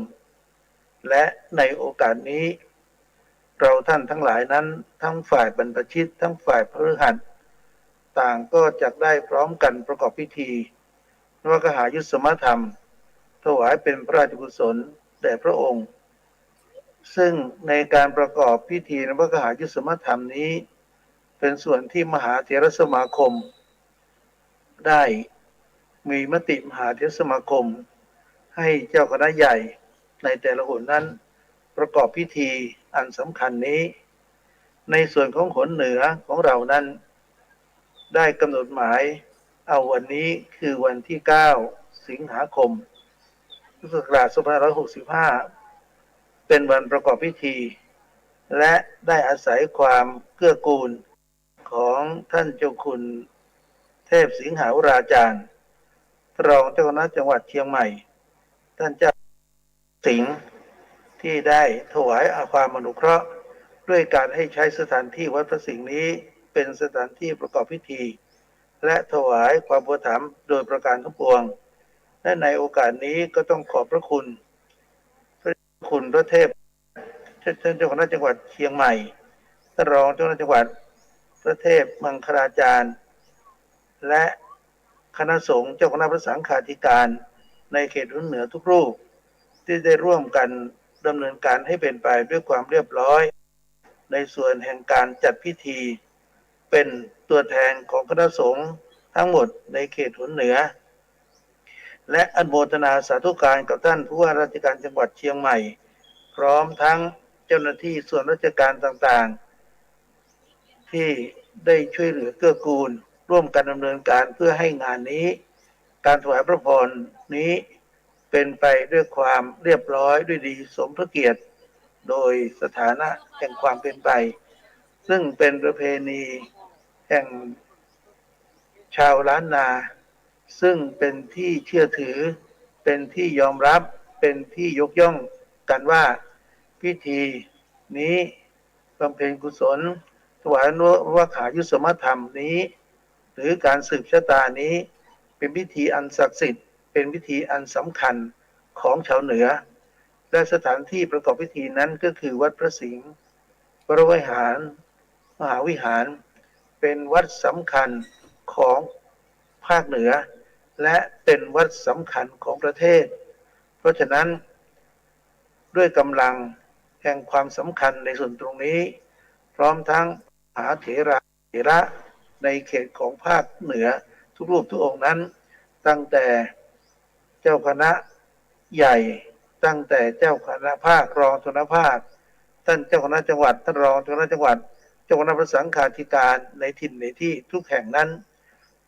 และในโอกาสนี้ เราท่านทั้งหลายนั้นทั้งฝ่ายบรรพชิตทั้งฝ่ายพฤหัสต่างก็จะได้พร้อมกันประกอบพิธีนวกหายุสมธรรมถวายเป็นพระราชกุศลแด่พระองค์ ซึ่งในการประกอบพิธีนวกหายุสมธรรมนี้เป็นส่วนที่มหาเถรสมาคมได้มีมติมหาเถรสมาคมให้เจ้าคณะใหญ่ในแต่ละหนนั้นประกอบพิธีอันสำคัญนี้ในส่วนของหนเหนือของเรานั้นได้กำหนดหมายเอาวันนี้คือวันที่ 9 สิงหาคม พุทธศักราช 2565 เป็นวันประกอบพิธีและได้อาศัยความเกื้อกูลของท่านเจ้าคุณเทพสิงหาวราจารย์รองเจ้าคณะจังหวัดเชียงใหม่ท่านเจ้าสิงห์ที่ได้ถวายอาความอนุเคราะห์ด้วยการให้ใช้สถานที่วัดพระสิงห์นี้เป็นสถานที่ประกอบพิธีและถวายความอุปถัมภ์โดยประการทั้งปวงและในโอกาสนี้ก็ต้องขอบพระคุณพระเทพท่านเจ้าคณะจังหวัดเชียงใหม่ท่านรองเจ้าคณะจังหวัดพระเทพมังคลาจารย์และคณะสงฆ์เจ้าคณะพระสังฆาธิการในเขตหนเหนือทุกรูปที่ได้ร่วมกันดำเนินการให้เป็นไปด้วยความเรียบร้อยในส่วนแห่งการจัดพิธีเป็นตัวแทนของคณะสงฆ์ทั้งหมดในเขตหนเหนือและอนุโมทนาสาธุการกับท่านผู้ว่าราชการจังหวัดเชียงใหม่พร้อมทั้งเจ้าหน้าที่ส่วนราชการต่างๆที่ได้ช่วยเหลือเกื้อกูลร่วมกันดำเนินการเพื่อให้งานนี้การถวายพระพรนี้เป็นไปด้วยความเรียบร้อยด้วยดีสมพระเกียรติโดยสถานะแห่งความเป็นไปซึ่งเป็นประเพณีแห่งชาวล้านนาซึ่งเป็นที่เชื่อถือเป็นที่ยอมรับเป็นที่ยกย่องกันว่าพิธีนี้บำเพ็ญกุศลถวายนวกหายุสมธรรมนี้หรือการสืบชะตานี้เป็นพิธีอันศักดิ์สิทธิ์เป็นพิธีอันสำคัญของชาวเหนือและสถานที่ประกอบพิธีนั้นก็คือวัดพระสิงห์วรวิหารมหาวิหารเป็นวัดสำคัญของภาคเหนือและเป็นวัดสำคัญของประเทศเพราะฉะนั้นด้วยกำลังแห่งความสำคัญในส่วนตรงนี้พร้อมทั้งมหาเถระในเขตของภาคเหนือทุกรูปทุกองค์นั้นตั้งแต่เจ้าคณะใหญ่ตั้งแต่เจ้าคณะภาครองเจ้าคณะภาคท่านเจ้าคณะจังหวัดท่านรองเจ้าคณะจังหวัดเจ้าคณะพระสังฆาธิการในถิ่นในที่ทุกแห่งนั้น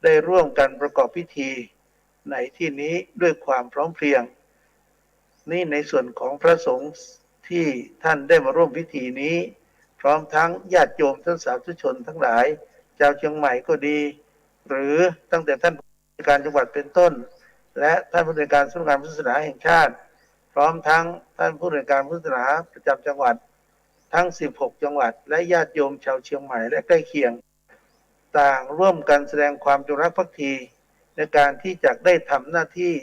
ได้ร่วมกันประกอบพิธีในที่นี้ด้วยความพร้อมเพรียงนี่ในส่วนของพระสงฆ์ที่ท่านได้มาร่วมพิธีนี้พร้อมทั้งญาติโยมท่านสาธุชนทั้งหลายชาวเชียงใหม่ก็ดีหรือตั้งแต่ท่านผู้การจังหวัดเป็นต้นและท่านผู้ในวยการสำนักงานพุทธศาสนาแห่งชาติพร้อมทั้งท่านผู้ในวยการพุทธศาสนาประจำจังหวัดทั้ง16จังหวัดและญาติโยมชาวเชียงใหม่และใกล้เคียงต่างร่วมกันแสดงความจงรักภักดีในการที่จะได้ทำหน้าที่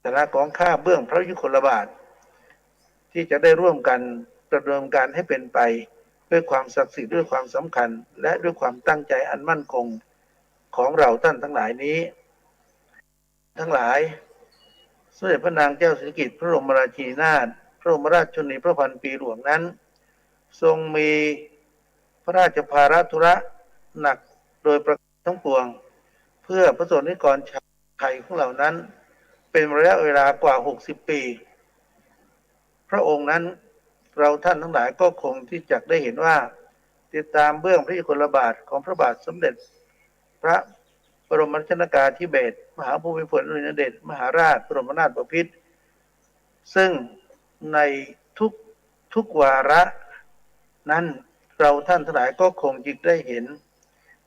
ฐานะของข้าเบื้องพระยุคลบาทที่จะได้ร่วมกันดำเนินการให้เป็นไปด้วยความศักดิ์สิทธิ์ด้วยความสำคัญและด้วยความตั้งใจอันมั่นคงของเราท่านทั้งหลายนี้ทั้งหลายสมเด็จพระนางเจ้าสิริกิติ์พระบรมราชินีนาถพระบรมราชชนนีพระพันปีหลวงนั้นทรงมีพระราชภาระธุระหนักโดยประการทั้งปวงเพื่อพระสงฆ์นิกรชาวไทยของเรานั้นเป็นระยะเวลากว่า60ปีพระองค์นั้นเราท่านทั้งหลายก็คงที่จะได้เห็นว่าติดตามเบื้องพระยุคลบาทของพระบาทสมเด็จพระบรมราชชนกาธิเบศรมหาภูมิพลอดุลยเดชมหาราชบรมนาถบพิตรซึ่งในทุกวาระนั้นเราท่านทั้งหลายก็คงจิตได้เห็น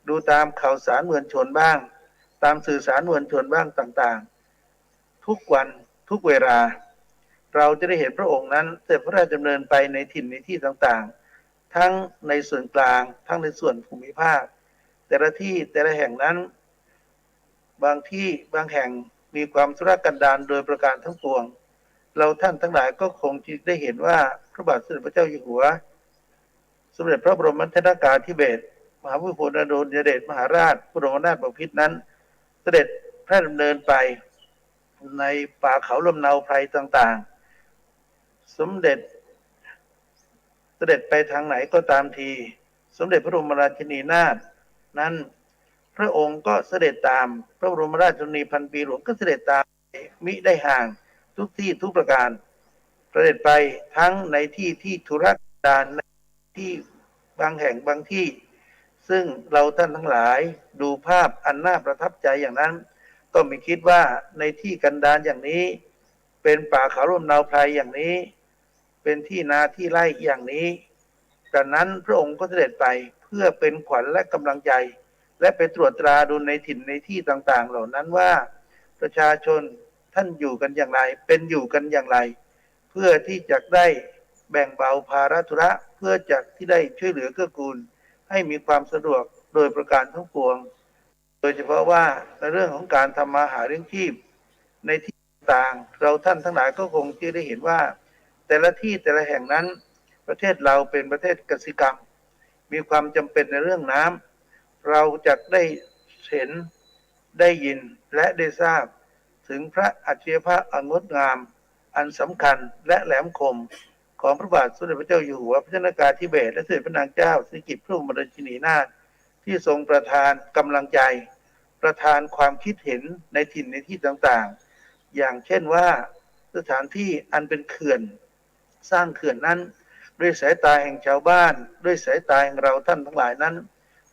ดูตามข่าวสารมวลชนบ้างตามสื่อสารมวลชนบ้างต่างๆทุกวันทุกเวลาเราจะได้เห็นพระองค์นั้นเสด็จพระราชดำเนินไปในถิ่นในที่ต่างๆทั้งในส่วนกลางทั้งในส่วนภูมิภาคแต่ละที่แต่ละแห่งนั้น บางที่บางแห่งมีความทุรกันดารโดยประการทั้งปวงเราท่านทั้งหลายก็คงจะได้เห็นว่าพระบาทสมเด็จพระเจ้าอยู่หัวสมเด็จพระบรมชนกาธิเบศรมหาภูมิพลอดุลยเดชมหาราชบรมนาถบพิตรนั้นเสด็จพระดำเนินไปในป่าเขาลำเนาไพรต่างๆสมเด็จไปทางไหนก็ตามทีสมเด็จพระบรมราชินีนาถนั้นพระองค์ก็เสด็จตามพระบรมราชชนนีพันปีหลวงก็เสด็จตามมิได้ห่างทุกที่ทุกประการเสด็จไปทั้งในที่ที่ธุรกันดารในที่บางแห่งบางที่ซึ่งเราท่านทั้งหลายดูภาพอันน่าประทับใจอย่างนั้นก็ไม่คิดว่าในที่กันดารอย่างนี้เป็นป่าเขาลำเนาไพรอย่างนี้เป็นที่นาที่ไร่อย่างนี้ดังนั้นพระองค์ก็เสด็จไปเพื่อเป็นขวัญและกำลังใจและไปตรวจตราดูในถิ่นในที่ต่างๆเหล่านั้นว่าประชาชนท่านอยู่กันอย่างไรเป็นอยู่กันอย่างไรเพื่อที่จะได้แบ่งเบาภาระธุระเพื่อจะที่ได้ช่วยเหลือเกื้อกูลให้มีความสะดวกโดยประการทั้งปวงโดยเฉพาะว่าในเรื่องของการทำมาหาเลี้ยงชีพในที่ต่างๆเราท่านทั้งหลายก็คงจะได้เห็นว่าแต่ละที่แต่ละแห่งนั้นประเทศเราเป็นประเทศกสิกรรมมีความจำเป็นในเรื่องน้ำเราจะได้เห็นได้ยินและได้ทราบถึงพระอัจฉริยภาพอันงดงามอันสำคัญและแหลมคมของพระบาทสมเด็จพระเจ้าอยู่หัวพระชนกาธิเบศรและสมเด็จพระนางเจ้าสิริกิติ์พระบรมราชินีนาถที่ทรงประทานกำลังใจประทานความคิดเห็นในถิ่นในที่ต่างๆอย่างเช่นว่าสถานที่อันเป็นเขื่อนสร้างเขื่อนนั้นด้วยสายตาแห่งชาวบ้านด้วยสายตาแห่งเราท่านทั้งหลายนั้น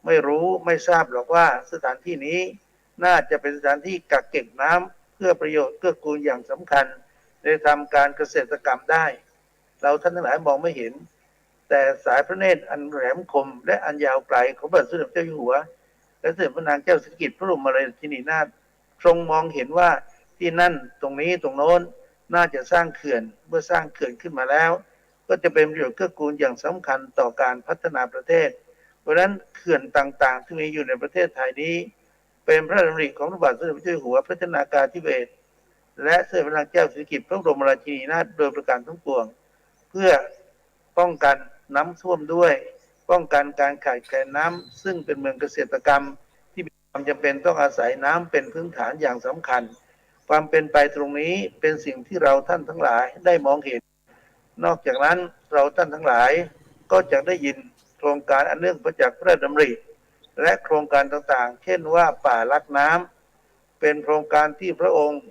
ไม่รู้ไม่ทราบหรอกว่าสถานที่นี้น่าจะเป็นสถานที่กักเก็บน้ำเพื่อประโยชน์เกื้อกูลอย่างสำคัญในทำการเกษตรกรรมได้เราท่านทั้งหลายมองไม่เห็นแต่สายพระเนตรอันแหลมคมและอันยาวไกลของพระบาทสมเด็จพระเจ้าอยู่หัวและสมเด็จพระนางเจ้าสิริกิติ์พระบรมราชินีนาถทรงมองเห็นว่าที่นั่นตรงนี้ตรงโน้นน่าจะสร้างเขื่อนเมื่อสร้างเขื่อนขึ้นมาแล้วก็จะเป็นประโยชน์เกื้อกูลอย่างสำคัญต่อการพัฒนาประเทศเพราะฉะนั้นเขื่อนต่างๆที่มีอยู่ในประเทศไทยนี้เป็นพระราชดำริของพระบาทสมเด็จพระเจ้าอยู่หัวพระชนกาธิเบศรและสมเด็จพระนางเจ้าสิริกิติ์พระบรมราชินีนาถโดยประการทั้งปวงเพื่อป้องกันน้ำท่วมด้วยป้องกันการขาดแคลนน้ำซึ่งเป็นเมืองเกษตรกรรมที่มีความจำเป็นต้องอาศัยน้ำเป็นพื้นฐานอย่างสำคัญความเป็นไปตรงนี้เป็นสิ่งที่เราท่านทั้งหลายได้มองเห็นนอกจากนั้นเราท่านทั้งหลายก็จะได้ยินโครงการอันเนื่องมาจากพระราชดำริและโครงการต่างๆเช่นว่าป่ารักน้ำเป็นโครงการที่พระองค์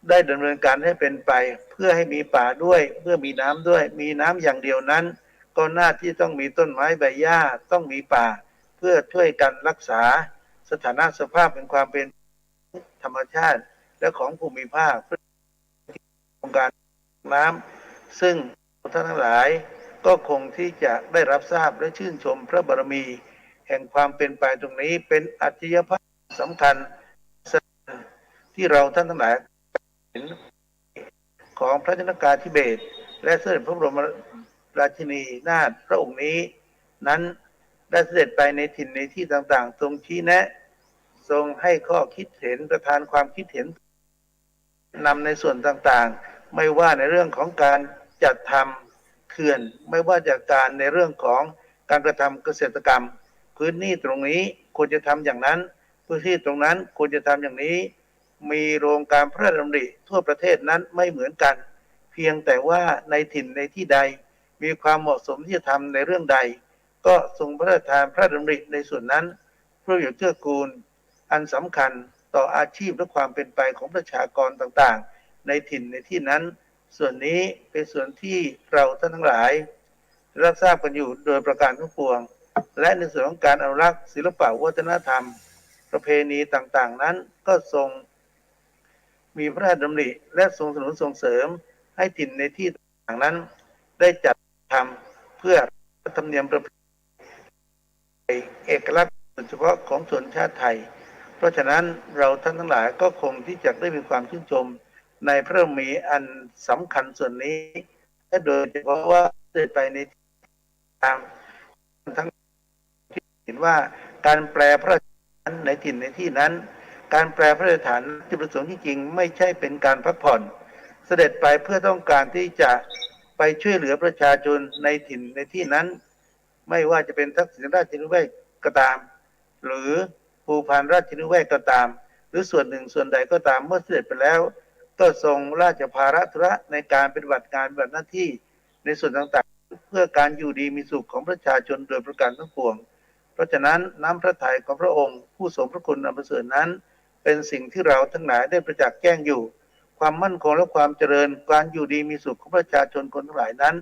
ได้ดำเนินการให้เป็นไปเพื่อให้มีป่าด้วยเพื่อมีน้ำด้วยมีน้ำอย่างเดียวนั้นก็น่าที่ต้องมีต้นไม้ใบหญ้าต้องมีป่าเพื่อช่วยกันรักษาสถานะสภาพเป็นความเป็นธรรมชาติและของภูมิภาคโครงการน้ำซึ่งท่านทั้งหลายก็คงที่จะได้รับทราบและชื่นชมพระบารมีแห่งความเป็นไปตรงนี้เป็นอัจฉริยภาพสำคัญที่เราท่านทั้งหลายเห็นของพระชนกาธิเบศรและสมเด็จพระบรมราชินีนาถพระองค์นี้นั้นได้เสด็จไปในถิ่นในที่ต่างๆทรงชี้แนะทรงให้ข้อคิดเห็นประทานความคิดเห็นนำในส่วนต่างๆไม่ว่าในเรื่องของการจัดทำเขื่อนไม่ว่าจากการในเรื่องของการกระทำเกษตรกรรมพื้นที่ตรงนี้ควรจะทำอย่างนั้นพื้นที่ตรงนั้นควรจะทำอย่างนี้มีโรงการพระราชดำริทั่วประเทศนั้นไม่เหมือนกันเพียงแต่ว่าในถิ่นในที่ใดมีความเหมาะสมที่จะทำในเรื่องใดก็ทรงพระราชทานพระราชดำริในส่วนนั้นเพื่อประโยชน์เกื้อกูลอันสำคัญต่ออาชีพและความเป็นไปของประชากรต่างๆในถิ่นในที่นั้นส่วนนี้เป็นส่วนที่เราท่านทั้งหลายรับทราบกันอยู่โดยประการทั้งปวงและในส่วนของการอนุรักษ์ศิลปวัฒนธรรมประเพณีต่างๆนั้นก็ทรงมีพระราชดำริและทรงสนับสนุนส่งเสริมให้ถิ่นในที่ต่างๆนั้นได้จัดทำเพื่อธรรมเนียมประเพณีเอกลักษณ์เฉพาะของชนชาติไทยเพราะฉะนั้นเราท่านทั้งหลายก็คงที่จะได้มีความชื่นชมในพระบารมีอันสำคัญส่วนนี้และโดยเฉพาะว่าเดินไปในทางทั้งที่เห็นว่าการแปลพระราช ในถิ่นในที่นั้นการแปลพระราชฐานจุดประสงค์ที่จริงไม่ใช่เป็นการพักผ่อนเสด็จไปเพื่อต้องการที่จะไปช่วยเหลือประชาชนในถิ่นในที่นั้นไม่ว่าจะเป็นทักษิณราชนิเวศก็ตามหรือภูพานราชนิเวศก็ตามหรือส่วนหนึ่งส่วนใดก็ตามเมื่อเสด็จไปแล้วก็ทรงราชภาระธุระในการปฏิบัติงานปฏิบัติหน้าที่ในส่วนต่างๆเพื่อการอยู่ดีมีสุขของประชาชนโดยประการทั้งปวงเพราะฉะนั้นน้ำพระทัยของพระองค์ผู้ทรงพระคุณอันประเสริฐนั้นเป็นสิ่งที่เราทั้งหลายได้ประจักษ์แจ้งอยู่ความมั่นคงและความเจริญการอยู่ดีมีสุขของประชาชนคนทั้งหลายนั้น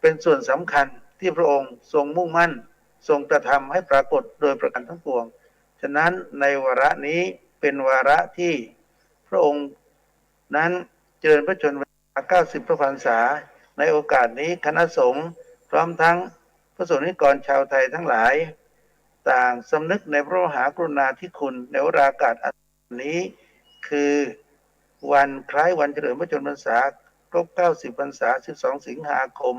เป็นส่วนสำคัญที่พระองค์ทรงมุ่งมั่นทรงกระทำให้ปรากฏโดยประการทั้งปวงฉะนั้นในวาระนี้เป็นวาระที่พระองค์นั้นเจริญพระชนม์90 พระพรรษาในโอกาสนี้คณะสงฆ์พร้อมทั้งพระสงฆ์นิกรชาวไทยทั้งหลายต่างสำนึกในพระมหากรุณาธิคุณในโอกาสนี้คือวันคล้ายวันเฉลิมพระชนมพรรษาครบ90 พรรษา12 สิงหาคม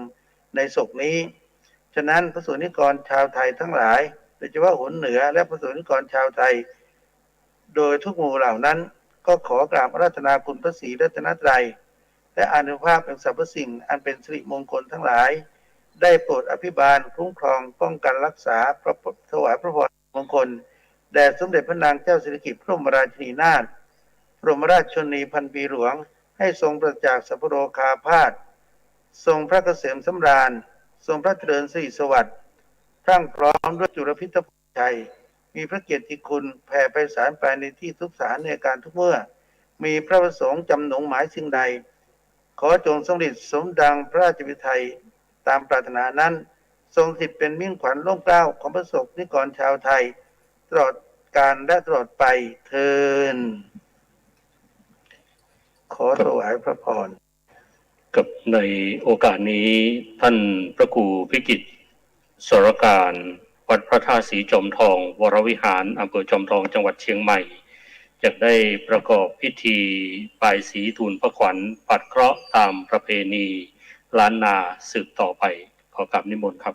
ในศกนี้ฉะนั้นพระสงฆ์นิกรชาวไทยทั้งหลายโดยเฉพาะหนเหนือและพระสงฆ์นิกรชาวไทยโดยทุกหมู่เหล่านั้นก็ขอกราบอาราธนาคุณพระศรีรัตนตรัยและอานุภาพแห่งสรรพสิ่งอันเป็นสิริมงคลทั้งหลายได้โปรดอภิบาลคุ้มครองป้องกันรักษาถวายพระพรมงคลแด่สมเด็จพระนางเจ้าสิริกิติ์พระบรมราชินีนาถบรมราชชนนีพันปีหลวงให้ทรงประจักษ์สัพพโรคาพาสทรงพระเกษมสำราญทรงพระเจริญสิริสวัสดิ์พรั่งพร้อมด้วยจุลพิทพชัยมีพระเกียรติคุณแผ่ไพศาลไปในที่ทุกสารในการทุกเมื่อมีพระประสงค์จำหนงหมายสิ่งใดขอจงสำเร็จสมดังพระราชวิทัยตามปรารถนานั้นทรงสิทธิ์เป็นมิ่งขวัญร่มเกล้าของพระสงฆ์นิกรชาวไทยตลอดกาลและตลอดไปเทอญขอถวายพระพรกับในโอกาสนี้ท่านพระครูพิกิตรสรการวัดพระธาตุศรีจอมทองวรวิหารอำเภอจอมทองจังหวัดเชียงใหม่จะได้ประกอบพิธีปลายสีทูลพระขวัญปัดเคราะห์ตามประเพณีล้านนาสืบต่อไปขอกราบนิมนต์ครับ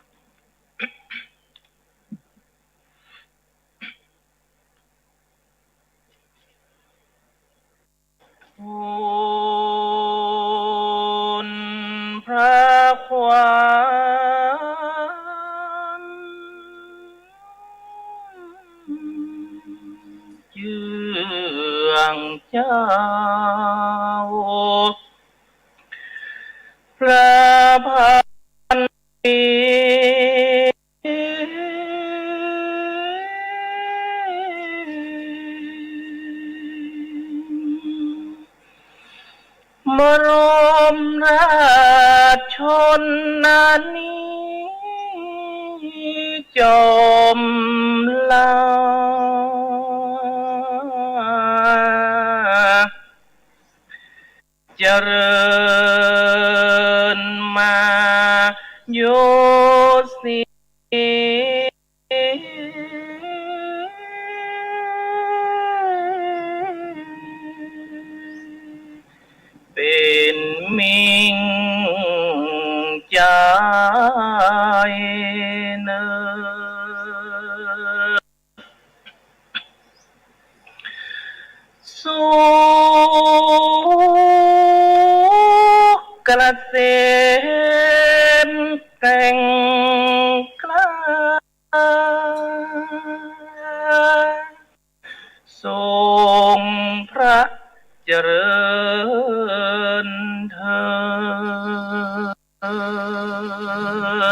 ทูลพระขวัญเจืองเจ้าพระพันปีมรมราชชนนานี้จอมลาเจริญมาโยสีเป็นมิ่งใจเนอสุขเกษมแกร่งกล้าทรงพระเจริญเถิ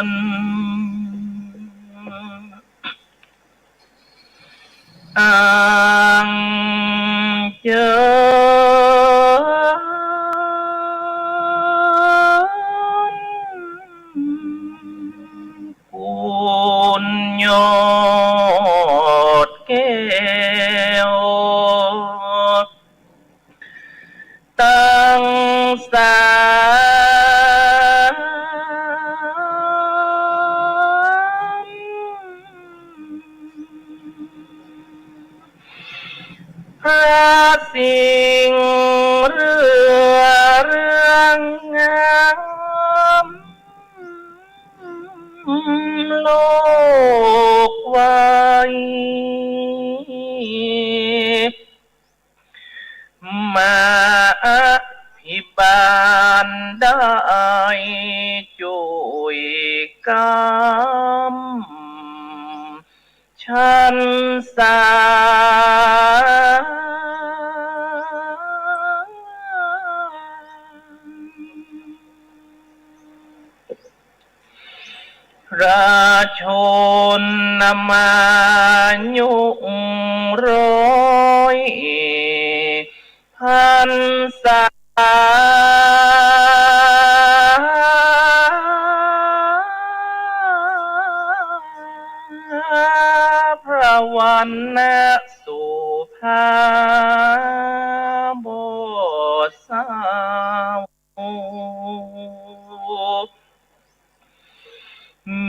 ดอังเจคุณยอดแก้วตั้งสามพระสิ่งเรื่องงามโลกไว้ มาพิบาลได้จุยกรรมฉันสาราชนนมายุร้อยพันษาพระวันนะสุภาบทสาว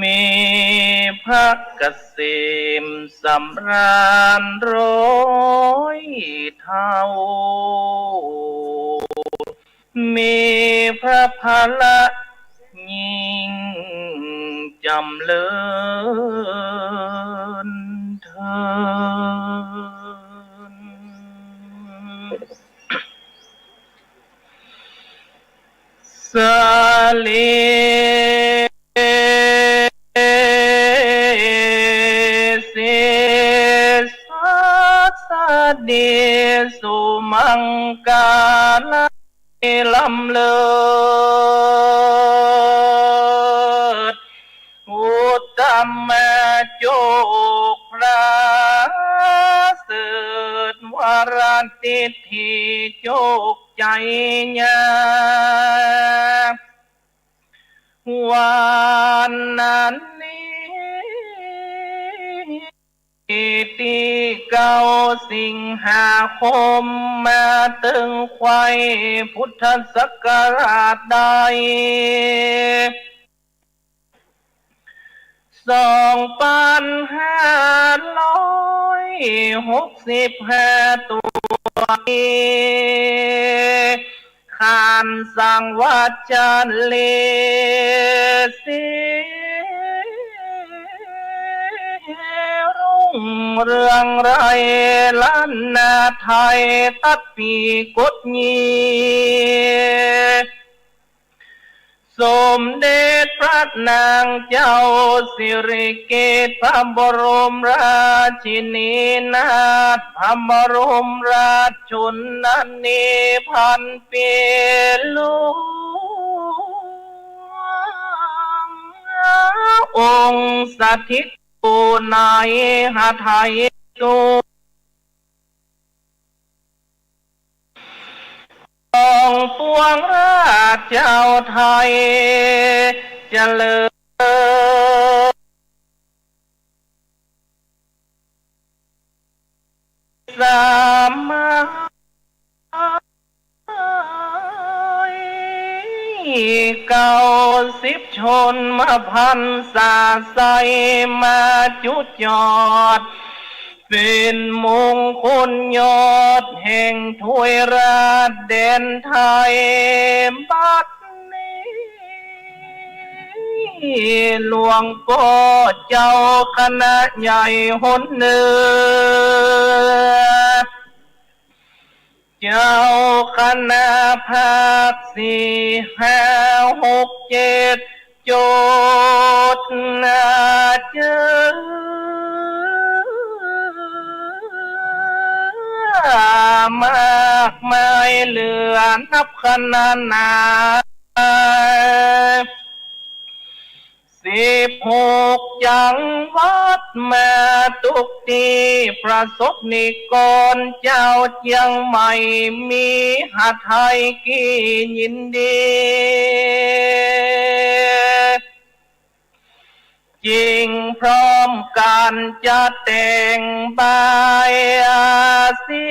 มีพระเกษมสำราญร้อยเท่ามีพระพละยิ่งจำเริญเถิดสาลีเดสุมังกาลลำเลิศอุตตมโจกพระเสดวรติทิโจกใจญาวันนั้นที่9 สิงหาคมมาถึงไขว้พุทธศักราชใด2565ตัวขานสังวาจันเลสีเรื่องไรล้านนาไทยตัดปีกดยีสมเด็จพระนางเจ้าสิริกิติ์พระบรมราชินีนาถพระบรมราชชนนีพันปีหลวงองค์สถิตในหาไทยตูองปวงราชเจ้าไทยเจริญสาม90 ชนมาพันษาใสมาจุดยอดเป็นมงคลยอดแห่งถวยราชแดนไทยบัดนี้หลวงพ่อเจ้าคณะใหญ่หนเหนือเจ้าคณะภาค4 5 6 7โจทย์นาเจอมากมายเหลือนับขนานา16 จังหวัดมาทุกที่ประสบนิกรเจ้าเชียงใหม่มีหาไทยกี่ยินดีจริงพร้อมการจะแต่งบายสี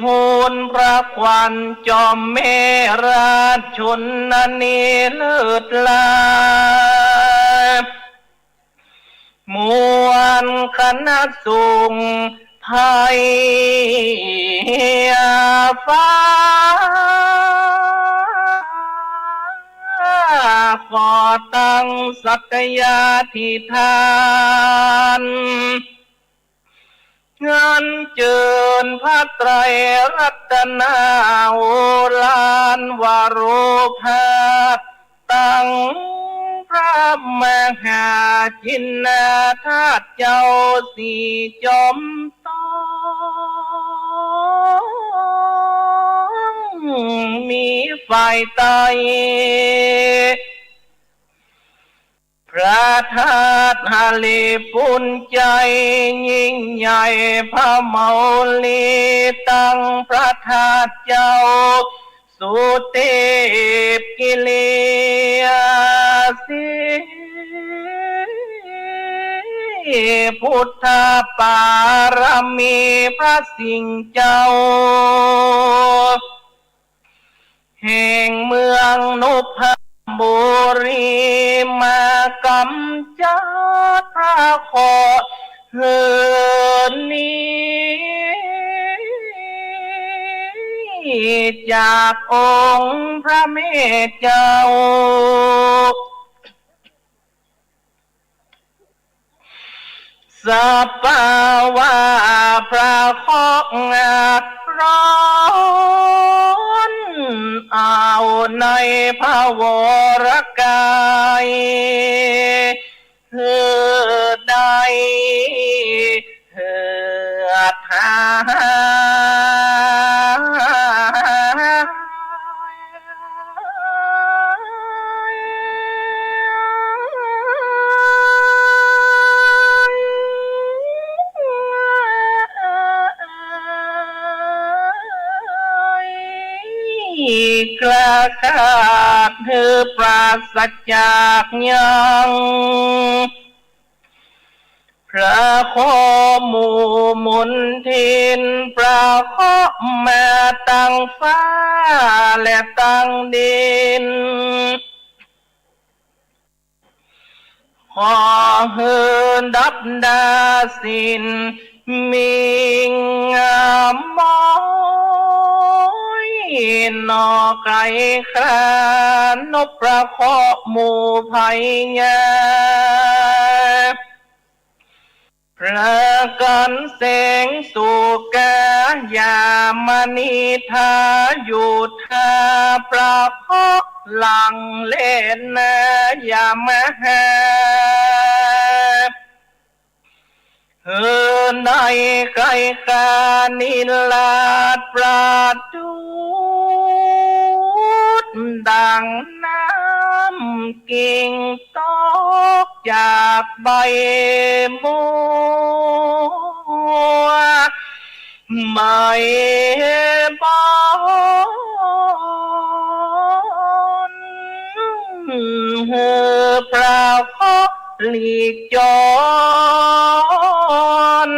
ทูลพระควันจอมเมราชชนนีเลิศลามวลคณะสงฆ์ไทยฟ้า ขอตั้งสัตยาธิฐานเงินเจิญพระไตรรัตนาโอฬารวโรภาสตั้งพระมหาจินนาธาตุเจ้าสีจอมต้องมีฝ่ายไตพระธาตุหาลีปุญใจยิ่งใหญ่พระเมาลีตั้งพระธาตุเจ้าสุเทพกิเลสีพุทธปารมีพระสิงห์เจ้าแห่งเมืองนุพบุรีมากำจัดพระขอเหินนี้จากองค์พระเมตเจ้าสัปปาวาพระเคราะห์งัดร้อนเอาในพระวรกายเหือใดเหือดหากระขาดเธอปราศจากยังพระโคหมู่มนทินพระโคมาตั้งฟ้าและตั้งดินขอเหินดับดาสินมิงงามมนอไก่ขานนกประเคาะหมู่ภัยญาพระกันแสงสุกายามณีทายุทาประเคาะหลังเล่นนายามหาเฮือในไก่กานิลาดปราดูดังน้ำกิ่งตกจากใบบัวไม่บอนเฮือพระเคาะหลีกจร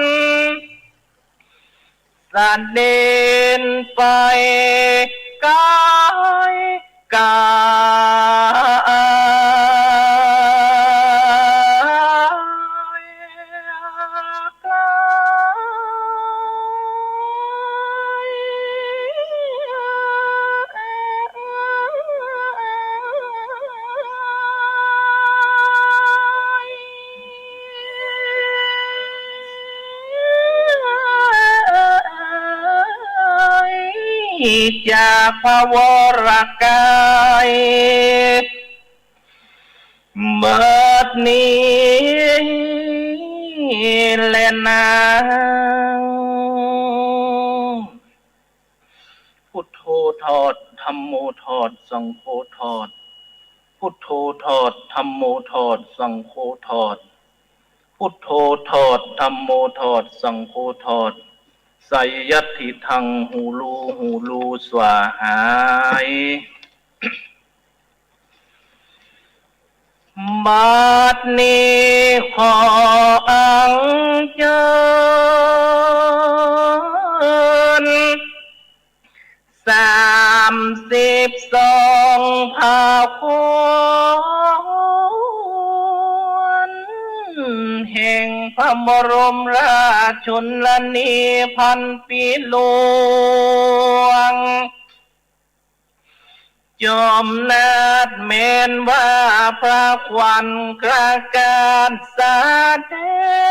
สเด็นไปกายกจากพระวรกายเบิดนี้และนางพุทโธทอดธัมโมทอดสังโฆทอดพุทโธทอดธัมโมทอดสังโฆทอดพุทโธทอดธัมโมทอดสังโฆทอดไสยัตถิทังหูลูสวาหายบัดนี้ขออังเชิญ32 ภาควรแห่งพระบรมราชชนนีพันปีหลวง จอมนาฏเมนว่าพระควันกระการสาเด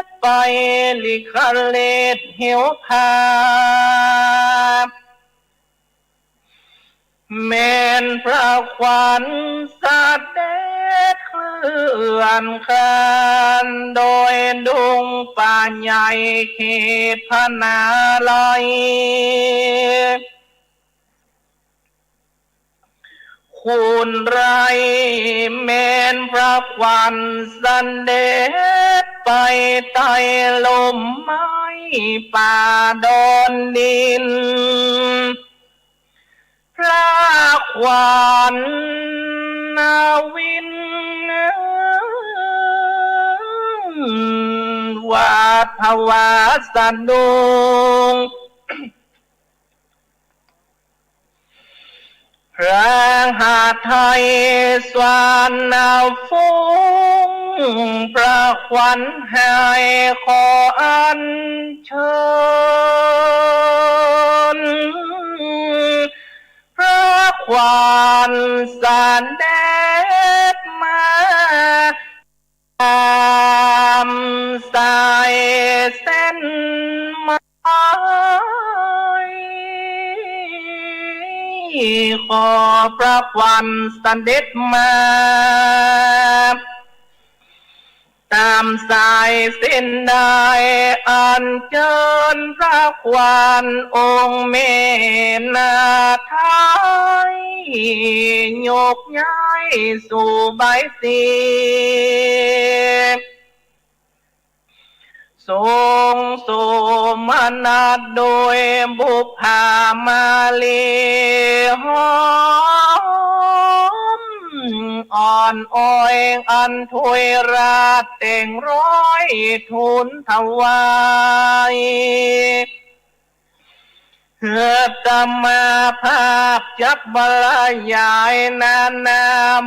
ชไปลิคเลศเหี่ยวพาเมนพระควันสาเดชเคลื่อนคานโดยดุงป่าใหญ่เขตพนาลอยคุณไรเมนพระควันสันเดชไปไต่ลมไม้ป่าดอนดินพระควันนาวินวาดภาวาสะดุงพระหาไทยสวานนาฟุ้งพระควันให้ขออัญเชิญพระควันสานเดชมาตามสายเส้นไม้ขอพระควันเสด็จมาตามสายเส้นได้อัญเชิญพระควันองค์เมนาไทยยกย้ายสู่ใบสีทรงโสมนัสโดยบุพามาลีหอมอ่อนอ้อยอันถวยราชแต่งร้อยทูลถวายเหือกรรมาภาพจับบรรยายนานา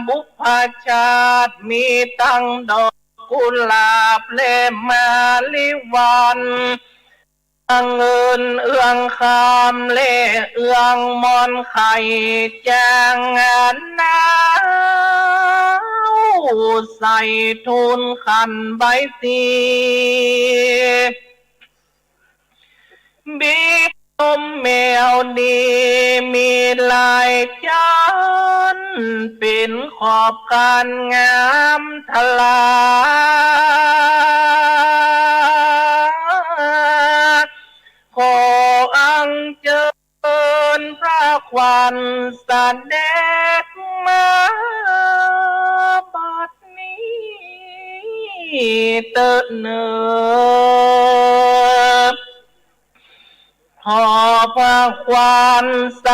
บุพชาติมีตั้งดอกกุหลาบเล่มมาลิวันเงินเอื้องคำเล่เอื้องมอนไข่จางงานนาวใส่ทุนขันใบสีบีนมแมวดีมีลายจันเป็นขอบการงามทลาขออัญเชิญพระควันเสด็จมาบัดนี้เติดเนิบพอพระควันเส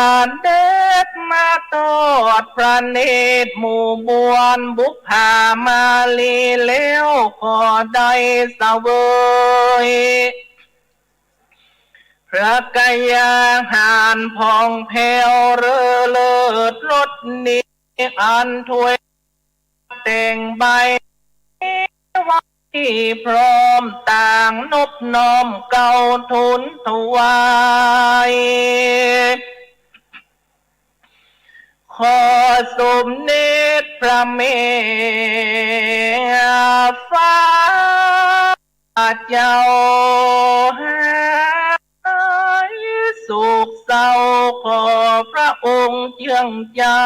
ด็จมาตอดพระเนตรหมู่บวนบุพามาลีแล้วขอได้เสวยพระกายาหารพองแผ้วเรอเลิศรถนี้อันถวยแต่งใบไว้พร้อมต่างนบน้อมเก่าทุนถวายขอสมเด็จพระเมฟ้าเจ้าสุขเศร้าขอพระองค์เจืองเจ้า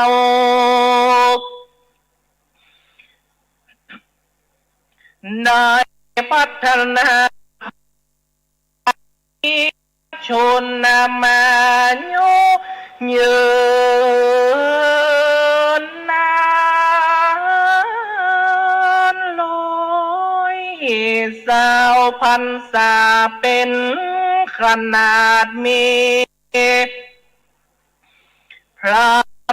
นายพัฒนาชนนามายุยืนนานลอยสาวพันษาเป็นขนาดมีพระ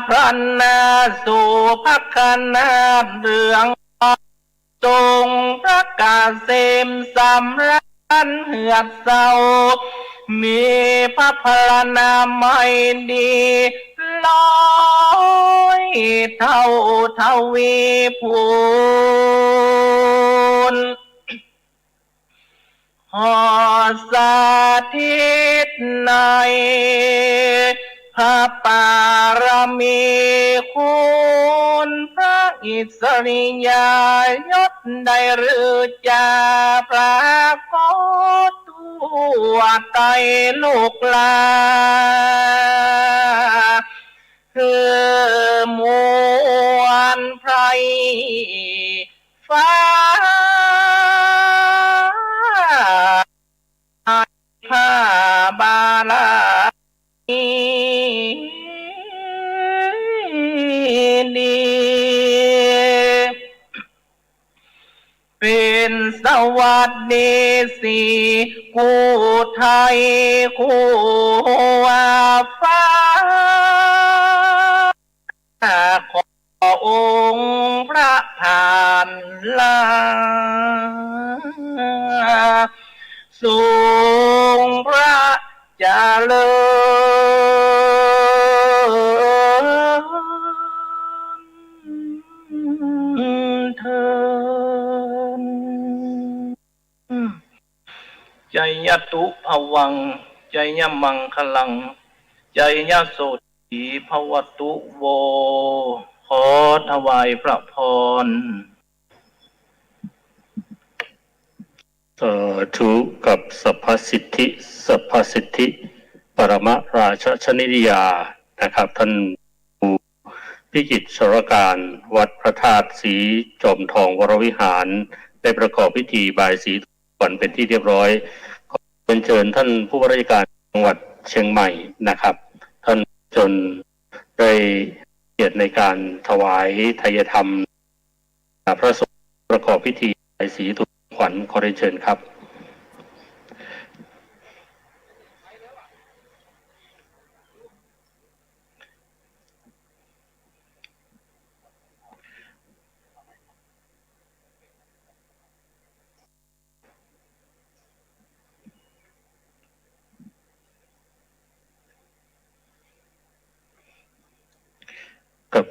พรรณาสู่พระขนาดเรืองทรงพระกาเสมสำราญเหือดเศร้ามีพระพรณาไม่ดีลอยเท่าทวีพูนหอสาธิตใน พระปารมีคุณพระอิสริยยศได้หรือจะปรากฏตัวไตรลูกลาคือมวลไพรฟ้าผ้าบาลาดีเป็นสวัสดีสีคู่ไทยคู่ฟ้าขอองค์พระผ่านลาสูงพระเจริญเถิดใจยตุภวังใจยมังคลังใจยโสติภวตุโวขอถวายพระพรสาธุกับสัพพสิทธิสัพพสิทธิปรมราชชนิยานะครับท่านพิจิตรสรการวัดพระธาตุศรีจอมทองวรวิหารได้ประกอบพิธีบายศรีก่อนเป็นที่เรียบร้อยขอเชิญท่านผู้ว่าราชการจังหวัดเชียงใหม่นะครับท่านจนได้เกียรติในการถวายไทยธรรมพระสงฆ์ประกอบพิธีบายศรีทุกขวัญขอได้เชิญครับ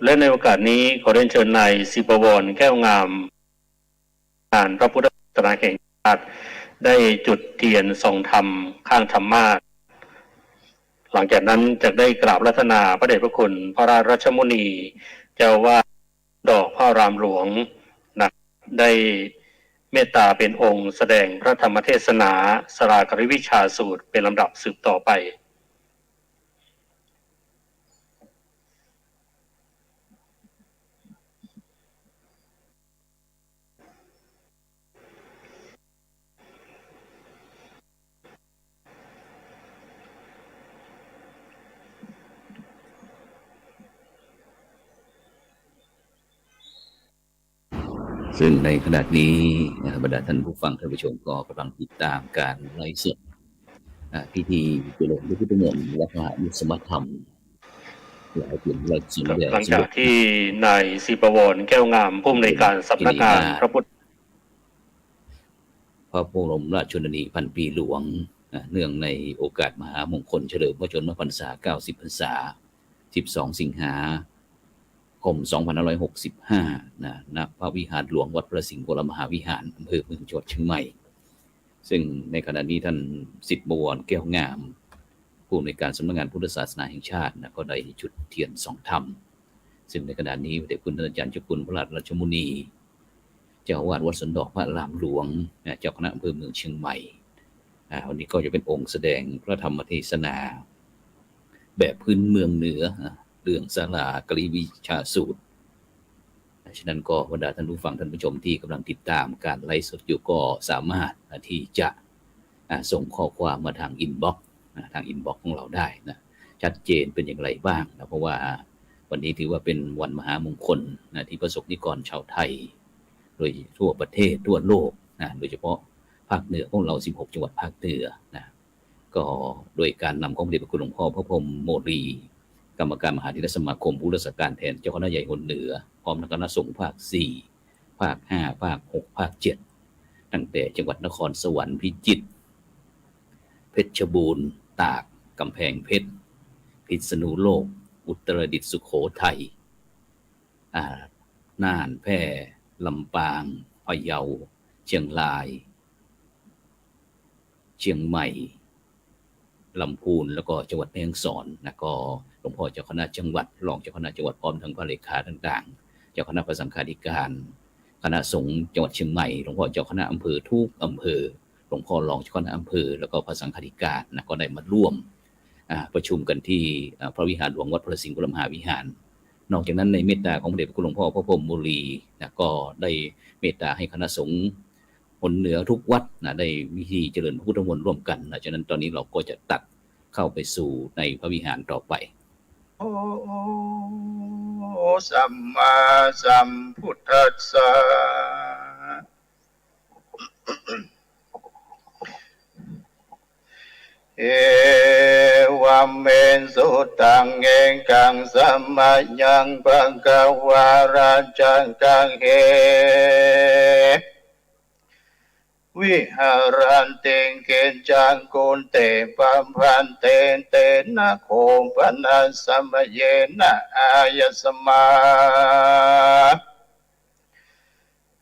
และในโอกาสนี้ขอเรียนเชิญนายศิบวรแก้วงามงานพระพุทธศาสนาแห่งชาติได้จุดเทียนทรงธรรมข้างธรรมาสน์หลังจากนั้นจะได้กราบรัตนาพระเดชพระคุณพระราชมุนีเจ้าว่าดอกพระรามหลวงนะได้เมตตาเป็นองค์แสดงพระธรรมเทศนาสรากริวิชาสูตรเป็นลำดับสืบต่อไปซึ่งในขณะนี้บรรดาท่านผู้ฟังท่านผู้ชมก็กำลังติดตามการไลฟ์สดพิธีเจริญพระพุทธมนต์และพระมุสมธรรมหลายเปลี่ยนหลายสิ่งหลังจากที่นายศิบวรแก้วงามผู้อำนวยการสำนักงานพระพุทธพระบรมราชชนนีพันปีหลวงเนื่องในโอกาสมหามงคลเฉลิมพระชนมพรรษา90พรรษา12สิงหาคม2565ณพระวิหารหลวงวัดพระสิงห์วรมหาวิหารอำเภอเมืองจังหวัดเชียงใหม่ซึ่งในขณะนี้ท่านศิษย์บวรแก้วงามผู้อำนวยการสำนักงานพุทธศาสนาแห่งชาติก็ได้จุดเทียนส่องธรรมซึ่งในขณะนี้พระเดชคุณท่านอาจารย์เจ้าคุณพระราชมุนีเจ้าอาวาสวัดสันดอกพระอารามหลวงเจ้าคณะอำเภอเมืองเชียงใหม่วันนี้ก็จะเป็นองค์แสดงพระธรรมเทศนาแบบพื้นเมืองเหนือเรื่องสารากริวิชาสูตรฉะนั้นก็บรรดาท่านผู้ฟังท่านผู้ชมที่กำลังติดตามการไลฟ์สดอยู่ก็สามารถที่จะส่งข้อความมาทางอินบ็อกซ์ของเราได้นะชัดเจนเป็นอย่างไรบ้างนะเพราะว่าวันนี้ถือว่าเป็นวันมหามงคลที่ประสบนิกรชาวไทยโดยทั่วประเทศทั่วโลกนะโดยเฉพาะภาคเหนือของเรา16จังหวัดภาคเหนือนะก็โดยการนำของพระเดชพระคุณหลวงพ่อพระพรหมโมลีกรรมการมหาเถรสมาคมผู้รักษาการแทนเจ้าคณะใหญ่คนเหนือพร้อมทั้งคณะสงฆ์ภาค4ภาค5ภาค6ภาค7ตั้งแต่จังหวัดนครสวรรค์พิจิตรเพชรบูรณ์ตากกำแพงเพชรพิษณุโลกอุตรดิตถ์สุโขทัยน่านแพร่ลำปางพะเยาเชียงรายเชียงใหม่ ลำพูนแล้วก็จังหวัดแม่ฮ่องสอนนะก็หลวงพ่อเจ้าคณะจังหวัดรองเจ้าคณะจังหวัดพร้อมทั้งพระเลขาต่างๆเจ้าคณะพระสังฆาธิการคณะสงฆ์จังหวัดเชียงใหม่หลวงพ่อเจ้าคณะอำเภอทุกอำเภอหลวงพ่อรองเจ้าคณะอำเภอแล้วก็พระสังฆาธิการนะก็ได้มาร่วมประชุมกันที่พระวิหารหลวงวัดพระสิงห์บุรมหาวิหารนอกจากนั้นในเมตตาของพระเดชพระคุณหลวงพ่อพระพรหมมุนีนะก็ได้เมตตาให้คณะสงฆ์หนเหนือทุกวัดนะได้วิธีเจริญพระพุทธมนต์ร่วมกันนะฉะนั้นตอนนี้เราก็จะตัดเข้าไปสู่ในพระวิหารต่อไปโอสัมมาสัมพุทธัสสะเอวัมเมสุตังเองกังสัมมายังปังกวาราจังกังเฮวิหารันเตงเกณจังโกนเตปัมพันเตเตนะโคปนัสสมเยนะอายสมา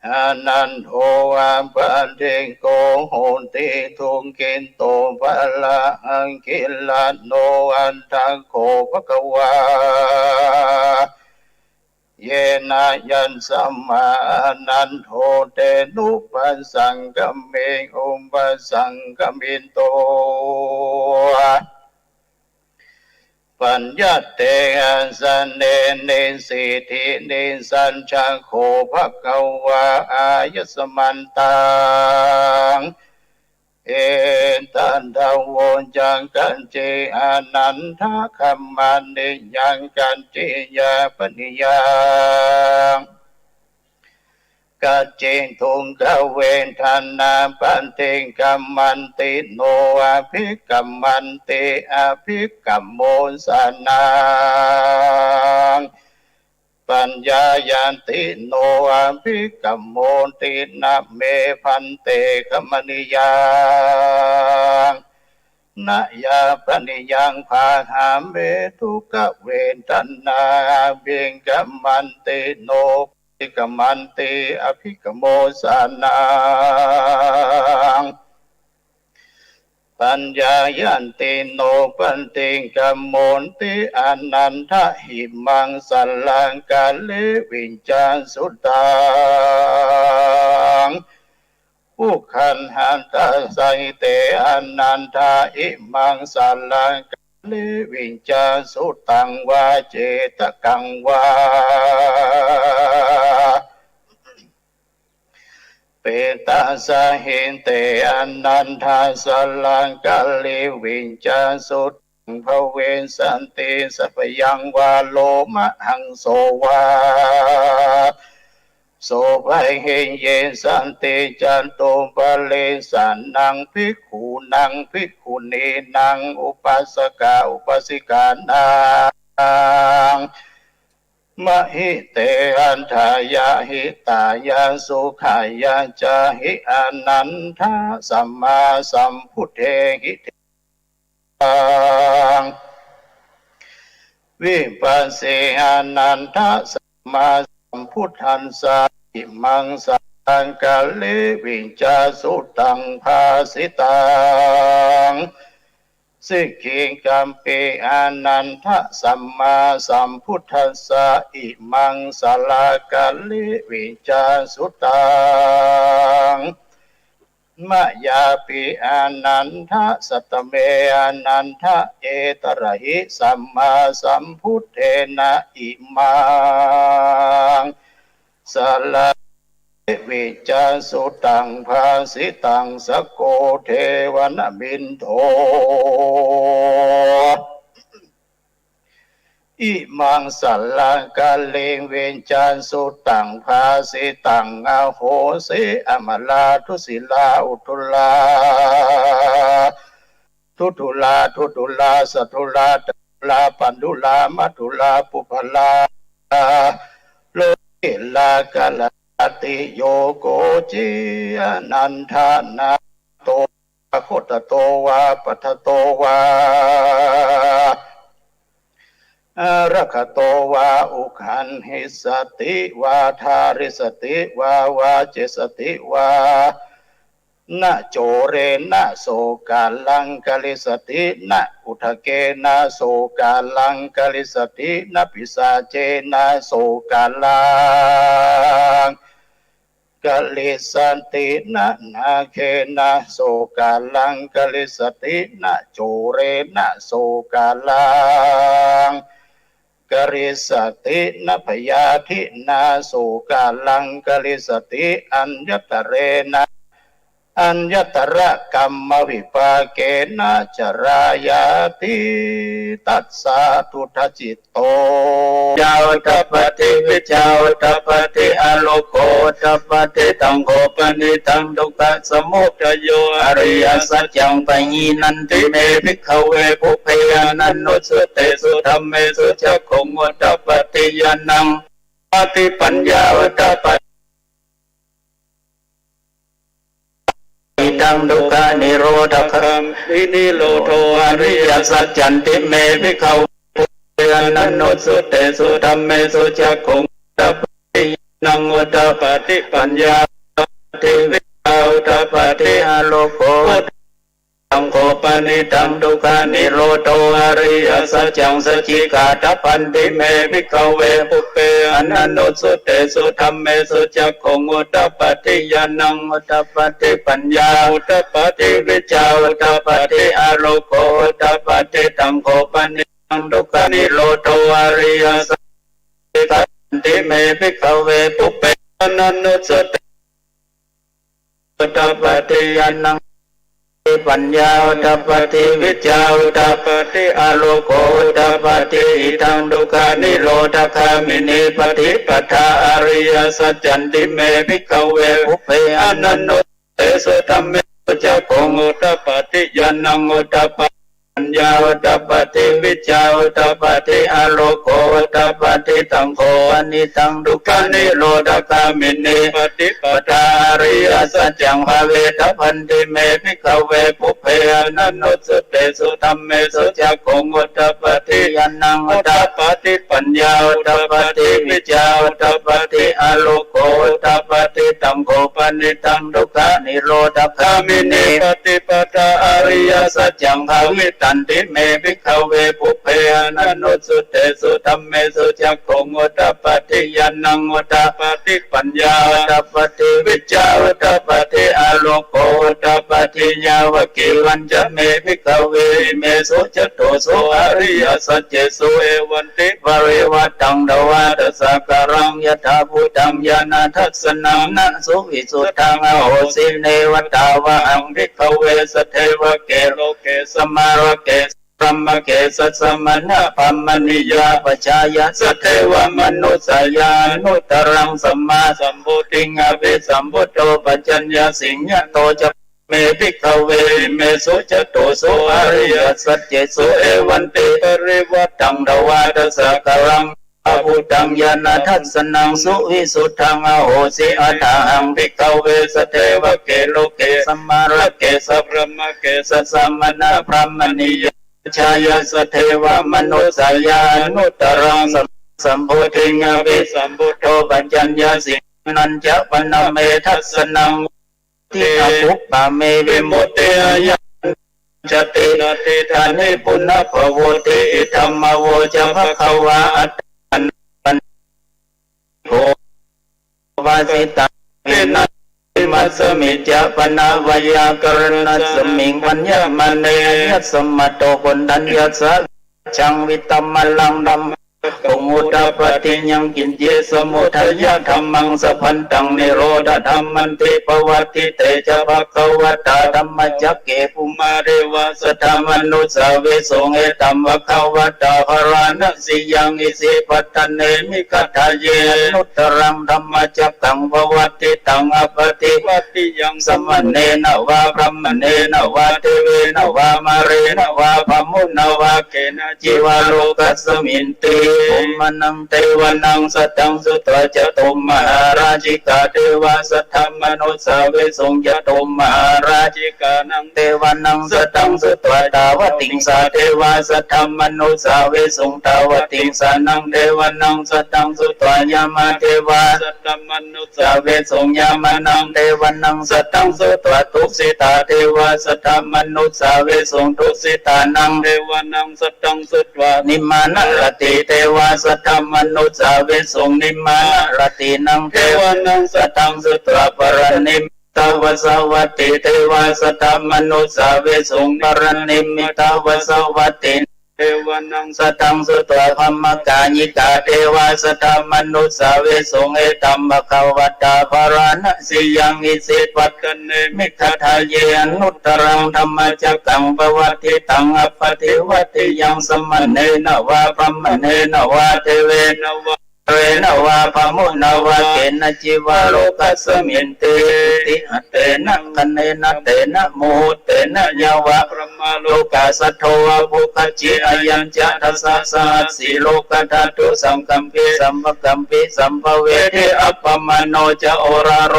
อานันโทอัมปันเทงโกโหติทุงกินโตภะละหังกิลาโนอันทังโคภะคะวาเยนะยันสัมมานันโทเตนุปัสสังกัมเมงอุมปัสสังกัมมินโตปัญญาเตอันสันเนเนสิทิเนสัญชังโคภะคะวาอายสมันตังเอตันทาวจังกันเจอนันทะคัมมันเนยังกันเจยาปนิยังกัจเจงทุงกเวนทันนาปันเตกัมมันติโนอภิกัมมันติอภิกัมโมสนังปัญญายันติโนอภิกัมโมตินะเมพันเตกัมมนิยังนะยาปนิยังภาหามเวทุกเวนทันนาเบงกัมมันติโนกัมมันติอภิกัมโมสนังปัญญายันติโนปันติกัมโมนติอนันทหิมังสัลลังกาเลวิญจารสุตังผู้ขันหันตไสเตอนันทหิมังสัลลังกาเลวิญจารสุตังวาเจตกังวาเปตาสาหินเตอนันทาสลังกัลลิวิญจาสุตภเวสันติสัพยังวาโลมะหังโสวาโสภะเฮเยสันติจันโตปะเลสันนังภิกขุนังภิกขุณีนังอุปัสสกาอุปัสสิกานังมหิเตอันทายาหิตายาสุขายาจาหิอนันทาสัมมาสัมพุทเทหิตังวิปัสสิอนันทาสัมมาสัมพุทธัสสะอิมังสังกัลเลวิญจาสุตังภาสิตังสิกิกัมปิอนันทะสัมมาสัมพุทธัสสะอิมังสลากัลลิวิจาสุตังมะยาปิอนันทะสัตเมอนันทะเอตระหิสัมมาสัมพุทเทนะอิมังสลาวิจาสุตังภาสิตังสโกเทวนมินโทอิมังสัลลังกัลเลงเวนจานสุตังภาสิตังอโหสิอมลาทุศิลาอุทุลาทุตุลาทุตุลาสัตุลาตุลาปันดุลามัตุลาปุพลาโลกิลากาลติโยโกจิอนันทานาโตโคตโตวาปัทโตวารักโตวาอุคันหิสติวาทาริสติวาวาเจสติวา นะโจเรนะโสกาลังกลิสตินะอุทเกนะโสกาลังกลิสตินะปิสาเจนะโสกาลังกลิสันตินะนาเคนะโสกาลังกลิสตินะโจเรนะโสกาลังกริสตินะพยาธินะโสกาลังกลิสติอัญญตเรนะอัญญตระกัมมวิปาเกนะจรายาติตัสสะทุทจิตโตยาวทัปปติวิจาวทัปปติอโลโกทัปปติตังโกปนิตังทุกขสมุทัยโยอริยสัจจังปญินันติเมภิกขเวภุเพยานันโนสุเตสุธัมเมสุจักขุงวัฏปฏิยานังปฏิปัญญาวัฏปตังทุกขานิโรธคัมวินิโรโทอริยสัจจันติเมภิกขเวนันโนสุเตสุธัมเมสุจักขุงวัฏปฏิยานังวัฏปฏิปัญญาวัฏวิจาวัฏปฏิอโลโกตังโกปนิตังทุกขานิโรโทอริยสัจจังสัจจิกาตัพันติเมภิกขเวภุเปอนันโนสุเตสุธัมเมสุจักขุงวัฏปฏิยานังวัฏปฏิปัญญาวัฏปฏิวิจาวัฏปฏิอโลโกวัฏปฏิตังโกปนิตังทุกขานิโรโทอริยสัจจิกาตัพันติเมภิกขเวภุเปอนันโนสุเตวัฏปฏิยานังปัญญาวัฏปฏิวิจาวัฏปฏิอโลโกวัฏปฏิอิทังทุกขานิโรธคามินีปฏิปทาอริยสัจจันติเมภิกขเวภุเพอนันโนเตสุธัมเมสุจักขุงวัฏปฏิยานังวัฏปปัญญาวัฏปฏิวิจาวัฏปฏิอโลโกวัฏปฏิตังโกอนิตังทุกขานิโรธคามินีปฏิปทาอริยสัจจังภเวทัพพันติเมภิกขเวภุเพอนันโนสุเตสุธัมเมสุจักขุงวัฏปฏิยานังวัฏปฏิปัญญาวัฏปฏิวิจาวัฏปฏิอโลโกวัฏปฏิตังโกปนิตังทุกขานิโรธคามินีปฏิปทาอริยสัจจังภเวตันติเมภิกขเวภุเพอนันโนสุเตสุธัมเมสุจักขุงวัฏปฏิยานังวัฏปฏิปัญญาวัฏปฏิวิจาวัฏปฏิอโลโกวัฏปฏิญาวกิลัญจเมภิกขเวเมสุจโตโสอริยสัจเจสุเอวันติภริวัตังดวาตสักการังยถาภูตังญาณทัสสนังนะสุวิสุทธังอโหสิเนวตาวะอังภิกขเวสเทวะเกโลเกสมารเกพรหมเกสัสสมณะพัมมณิยาปชายะสเทวมนุสยานุตรังสัมมาสัมพุทธิงอภิสัมพุทโธปัจจัญญาสิงหโตจะเมภิกขเวเมสุจโตโสอริยสัจเจสุเอวันติปริวัตังดวาตสักการังอภูตังญาณทัสสนังสุวิสุทธังอโหสิอัฏฐังภิกขเวสเทวะเกโลเกสัมมาระเกสัพพมเกสัสสมณะพรหมณิยชายาสเทวมนุสยานุตรังสัมพุทธิงอภิสัมพุทโธปัญญญาสินัญจะปนเมทัสสนังทิอภุปปะเมวิมุตติยะจตินาติธานิปุณภโวติธรรมโวจะภควาอัตตันโภวาสิตาวินัมัสมิจปนาวยากรณัสมิงปัญญามเนยัสมะโตปุณัญญาสะชังวิตัมมลังดัมโอมุตตปฏิยังกินเจสมุทัยธรรมังสัพพันตังนิโรธธรรมันติปวัตติเตจะภควตาธรรมจักเกปุมาเรวะสธรรมนุสาเวสงเอตัมภควตาภราณสิยังอิสิปัตตเนมิกัตเยนุตรังธรรมจักตังภวัตติตังอปฏิวัติยังสมณเนนวะพรหมเนนวะเทเวนวะมาเรนวะพมุนวะเกนะจิวาโลกัสมินติ ตุมมนังเทวนังสัตตังสุตวะจะตุมมหาราชิกาเทวาสัทธมนุสาเวสงจะตุมมหาราชิกานังเทวนังสัตตังสุตวะตาวติงสาเทวาสัทธมนุสาเวสงตาวติงสานังเทวนังสัตตังสุตวะยามาเทวาสัทธมนุสาเวสงยามานังเทวนังสัตตังสุตวะทุสิตาเทวาสัทธมนุสาเวสงทุสิตานังเทวนังสัตตังสุตวะนิมานรติเทวาสัทธมนุสาเวสงนิมานรตินังเทวนังสัตตังสุตวะปรณิมตาวสวัตติเทวาสัทธมนุสาเวสงปรณิมิตาวสวัตติเทวนังสัตตังสุตวะธรรมกายิกาเทวาสัทธมนุสาเวสงเอตัมมะขวัตตาภรณะสิยังอิสิปัตกันเนมิขทาเยอนุตตรังธรรมจักกังปวัตติตังอปปติวัตติยังสมณเณนะวะพรหมเณนะวะเทเวนะวะเวนวะพมุนวะเกณจิวะโลกัสมินติติหเตนะคันเนนะเตนะโมเตนะยาวะพระมโลกัสโทวะภุคจิอายัญจะทัสสะสัสสิโลกทัตตุสังกัมปิสัมภกัมปิสัมภเวทิอัปปมโนจะโอราโร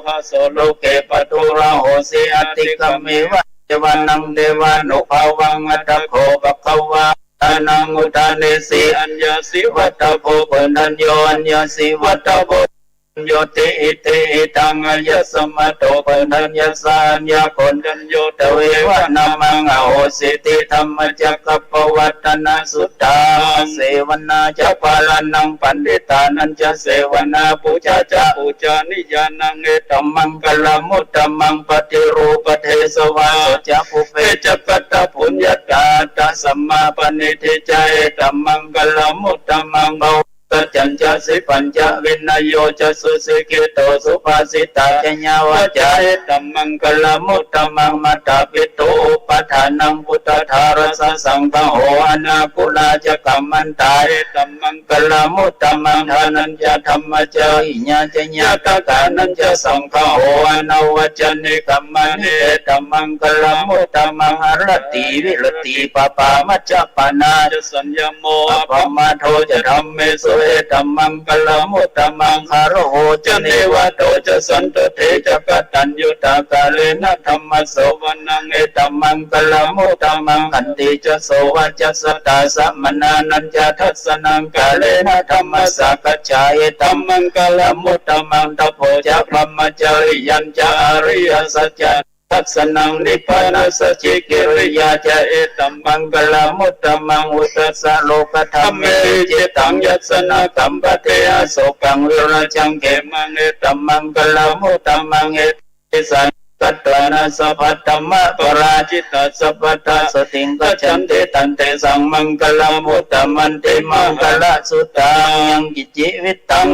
ภะโสโลเกปตุระโหสิอติกัมเมวะเทวานังเดวานุภาวังอัตถโคปะคะวะอนังอุตาเนสีอัญญาสิวัตตโพปนัญโยอัญญาสิวัตตโพโยติอิติอิตังอัญญสมัตโตปนัญญสัญญาคนจัญโยตเววะนามังอโหสิติธรรมจักขปวัตตนะสุตตาเสวนาจะปาลานังปันติตานัญจะเสวนาปูจาจะปูจานิยานังเอตัมมังกลมุตตมังปฏิรูปเทสวาสจะปุเปจะกัตตะปุญญาตาตะสัมมาปณิทิจเอตัมมังกลมุตตมังเบาสัจจัญจะสิปัญจะวินโยจะสุสิกิโตสุภาสิตาจะญาวะจะเอตัมมังกลมุตตมังมัตตาปิโตอุปทานังพุทธทารสสังฆโหอนาคุลาจะกัมมันตาเอตัมมังกลมุตตมังทานัญจะธรรมจะอิญญาจะญาตกานัญจะสังฆโหอนาวจนิกัมมันเอตัมมังกลมุตตมังหรติวิรติปปามัจจปนาจะสัญญโมอภมาโทจะธรรมเมสุเอตัมมังกลมุตตมังคารโหจะเนวะโตจะสันตเทจะกตัญญูตากาเลนะธรรมโสวนังเอตัมมังกลมุตตมังขันติจะโสวะจะสตาสัมมนานัญจะทัสนังกาเลนะธรรมสักจจายเอตัมมังกลมุตตมังตโพจะพรหมจริยัญจะอริยสัจจะทัสนังนิพพานัสจิกิริยาจะเอตัมมังกลมุตตมังอุตสะโลกธรรมเมจิตังยัสสนะกัมปเทอโสกังวิราชังเขมังเอตัมมังกลมุตตมังเอติสันกัตตนาสัพพธรรมะปราจิตตัสสัพพทาสติงกัจฉันเตตันเตสังมังกลมุตตมันเตมังกลสุตังยังกิจิวิตัง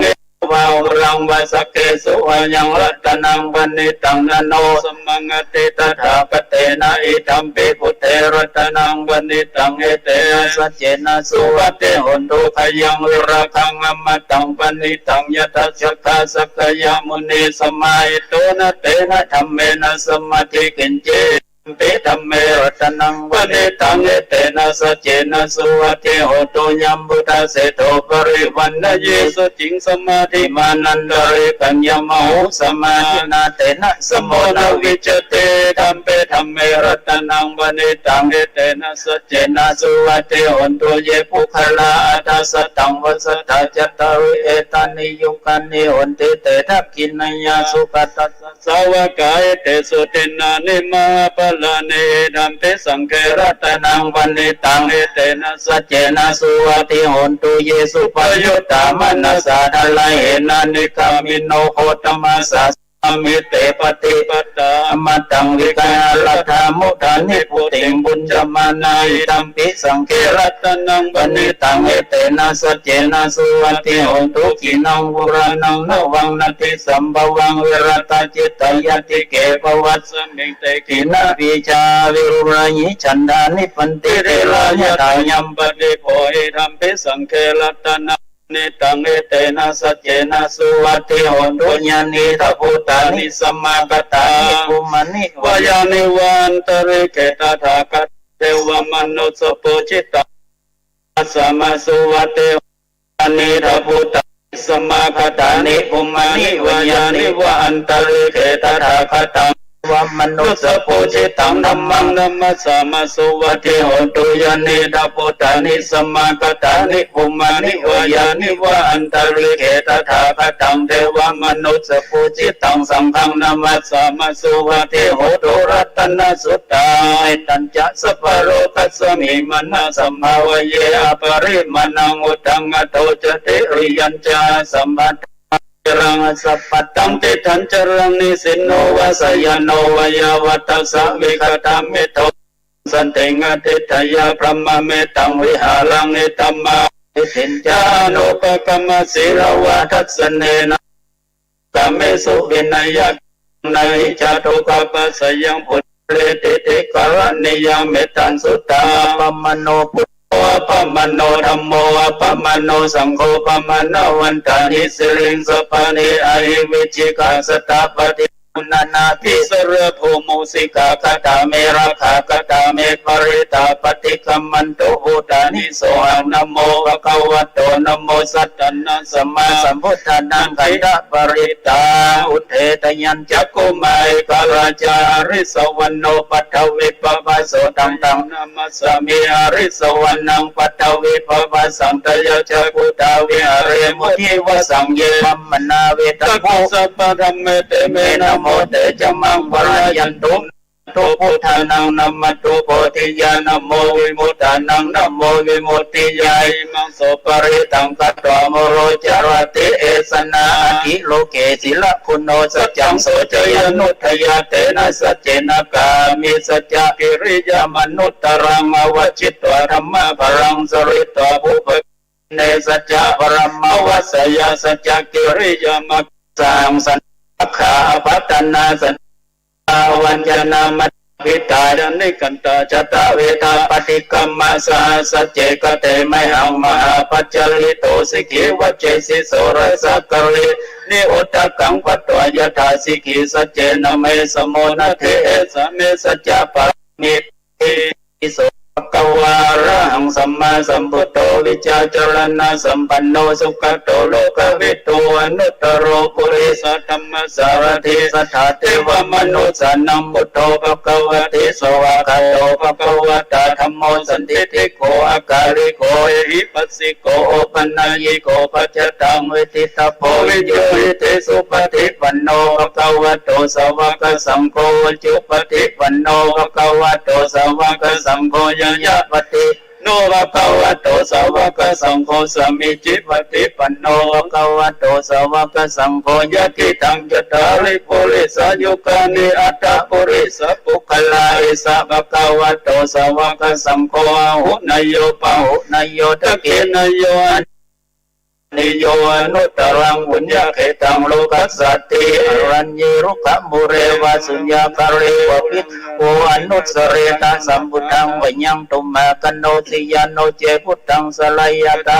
วาลังวาสเกสุวายังรัตนังวันนิตังนโนสมังเตตถาคเตนะอิธัมปิพุทเทรัตนังวันนิตังเอเตสัจเจนะสุวัตเตหนตุขยังวิราคังอมตังวันนิตังยตัสสะคาสักยามุนีสมัยโตนะเตนะธัมเมนะสมาธิกินเจเปธัมเมรัตนังวันนิตังเอเตนะสัจเจนะสุวัตเตโหตุยัมบุตาเสโตปริวันนะเยสุจิงสมาธิมานันดาริกัญญมโหสมาธินาเตนะสมโมนาวิจเตธัมเปธัมเมรัตนังวันนิตังเอเตนะสัจเจนะสุวัตเตโหตุเยปุคลาอัตสตังวัสตาจตาริเอตานิยุกันนิโหติเตทักขินยาสุขตัสสาวกายเตสุตินานิมาปลาเนดัมเปสังเกรัตนังวันนิตังเอเตนะสัจเจนะสุวัตติโหตุเยสุปยุตตามนัสสะทัลลเหนะนิกามิโนโคตมัสสะมิเตปฏิปตามัตตังวิกาลธามุทานิพุติงบุญจมานาอิตัมปิสังเกรัตนังวันนิตังเอเตนะสัจเจนะสุวัตติโหตุขินังวุรานังนวังนาทิสัมภวังวิรัตจิตตยติเกปวัสสมิงเตขินาวิชาวิรุรายิฉันดานิปันติเรลายะทายัมปฏิโพหิธัมปิสังเกรัตนังนิตังเอเตนะสัจเจนะสุวัตติโหตุญาณิทัพพุตานิสัมมากัตตานิภูมานิวายานิวันตริเกตถาคตเทวมนุสสปุจิตตาสัมมาสุวัตติ นิทพุทธสมาคตานิภุมานิวายานิวะอันตริเขตถาคตังวมนุสโพจิตังธัมมังนัมมะสามาสุวัติโหตุยานิทพุทธานิสมาคตานิภุมานิวายานิวะอันตริเขตถาคตังเทวมนุสโพจิตังสังฆังนัมมะสามาสุวัติโหตุรัตนสุตตาตัญจะสัพพโรกัสสมิมนะสัมภาวเยอปริมาณังอุตังอโตจติริยัญจาสัมปัตรังสัพพตังติทันจรังนิสินโนวาสยโนวายาวัตสะวิคตาเมโตสันเตงะติทยาพระมเมตังวิหารังเอตัมมาสินจานุปกรรมศิรวาทัสเนนะกามเมสุวินัยในจตุกปัสสยังพุทธเลติติกรณียเมตันสุตตาปมโนพุทโธปมโนธัมโมปมโนสังโฆปมโนวันตานิสิริงสปานิอหิวิจิกาสตาปฏินานาภิสรโภมุสิกาคตาเมราคาคตาเมปริตาปฏิกัมมันโตอุตานิโสนะโมภะคะวะโตนะโมสัตตนะสัมมาสัมพุทธานังขันธปริตาอุเทตยัญจักกุมายกาลาจาริสวรรณโนปัทวิปปะโสตังตังนามัสสามิอริสวรรณังปัทวิปปะสังตยจักขุตาวิหาเรมุทิวสังเยมัมมนาเวตะโพสัพพะธัมเมเตเมนะโมเตจมังปะรายันตุตุพุทธานังนัมมตุโพธิญาณโมวิมุตตานังนัมโมวิมุตติยาอิมังโสปริตังกัตตโมโรจารติเอสนาทิโลเกศิลคุณโนสัจจังโสจยนุทยาเตนะสัจเจนะกามิสัจจกิริยามนุตตรังอวชิตตวธรรมะพรังสริตตวภูปเนสัจจะปรมวัสยาสัจจกิริยามะสังสันขาปัตตนาสันวัญญนามัตวิตาดนิกันตาจตเวทาปฏิกัมมาสาสัจเจกเตไมหังมหาปัจจลิโตสิกิวัจเจสิโสรสักกรินิอุตตะกังปัตตวยถาสิกิสัจเจนะเมสโมนะเทสเมสัจจะปะมิติโสกวาระหังสัมมาสัมพุทโธวิจาจรณะสัมปันโนสุขโตโลกวิทูอนุตตโรปุริสธรรมสารถิสัทธาเทวมนุสานังพุทโธภควติสวากาโตภควตาธัมโมสันติติโกอาการิโกเอหิปัสสิโกโอปัญญิโกปัจจตังเวทิตาโพวิโยหิเตสุปฏิปันโนภควโตสวากสังโฆจุปฏิปันโนภควโตสวากสังโฆยะปฏิโนภควโตสาวกสังโฆสมิจิปฏิปันโนภควโตสาวกสังโฆยะติตังจตาริปุริสายุคานิอัตตปุริสปุคลาอิสะภควโตสาวกสังโฆอาหุนโยปะหุนโยทะเกนโยนิโยอนุตตรังบุญญาเขตังโลกัสสติอรัญญิรุขมุเรวะสุญญาคาเรวะพิโออนุสเรตาสัมพุทธังวิญญังตุมะกันโนติยานโนเจพุทธังสลายตา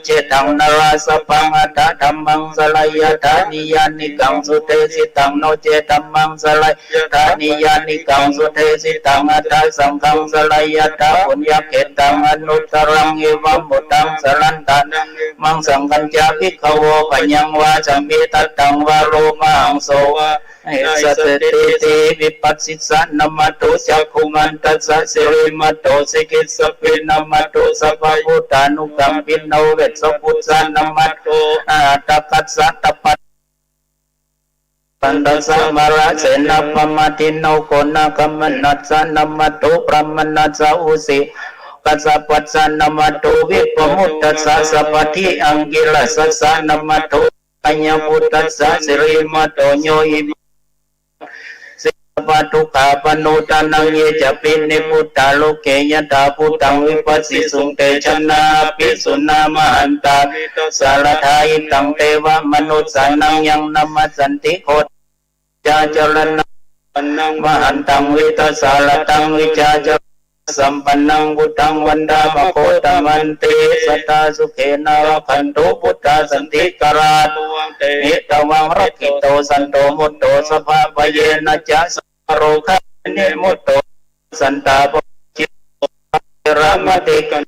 เจตังนาราสปังอัตถธัมมังสลายตานิยานิกังสุเตสิตังโนเจธัมมังสลายตานิยานิกังสุเตสิตังอัตถสังฆังสลายตาบุญญาเขตังอนุตตรังเอวัมพุทธังสลันตันมังสังกัญจาภิกขโวปัญญังวาจามิตัตตังวาโรมังโสวะสัตติติวิปัสสิสะนัมมตุจักขุมันตัสสะสิริมัตโตสิกิสสปินัมมตุสัพพุทธานุกัมปิโนเวสพุทธานัมมตุอาตคัสสะตปัตปันตัสสะมาระเสนาปมาติโนโกนาคัมมนัสสะนัมมตุพรหมนัสสะอุสิกัสสะปัสสะนัมมตุวิปมุตตัสสะสัพพทิอังกิลสัสสะนัมมตุปัญญพุทธัสสะสิริมัตโตโยหิปัตุขาปนุตานังเยจะปินิพุทธาโลเกยตาพุทธังวิปัสสิสุงเตชนะปิสุนามหันตาสารทายิตังเทวมนุสานังยังนัมมสันติโคจาจรณังมหันตังวิตสารตังวิจาจสัมปันนังพุทธังวันดามโคตมันติสัตตาสุเขนะขันโตพุทธาสันติกราตุนิตวังรักขิโตสันโตมุตโตสภาพเยนะจะสโรคะเนมุตโตสันตาปจิรามติกัน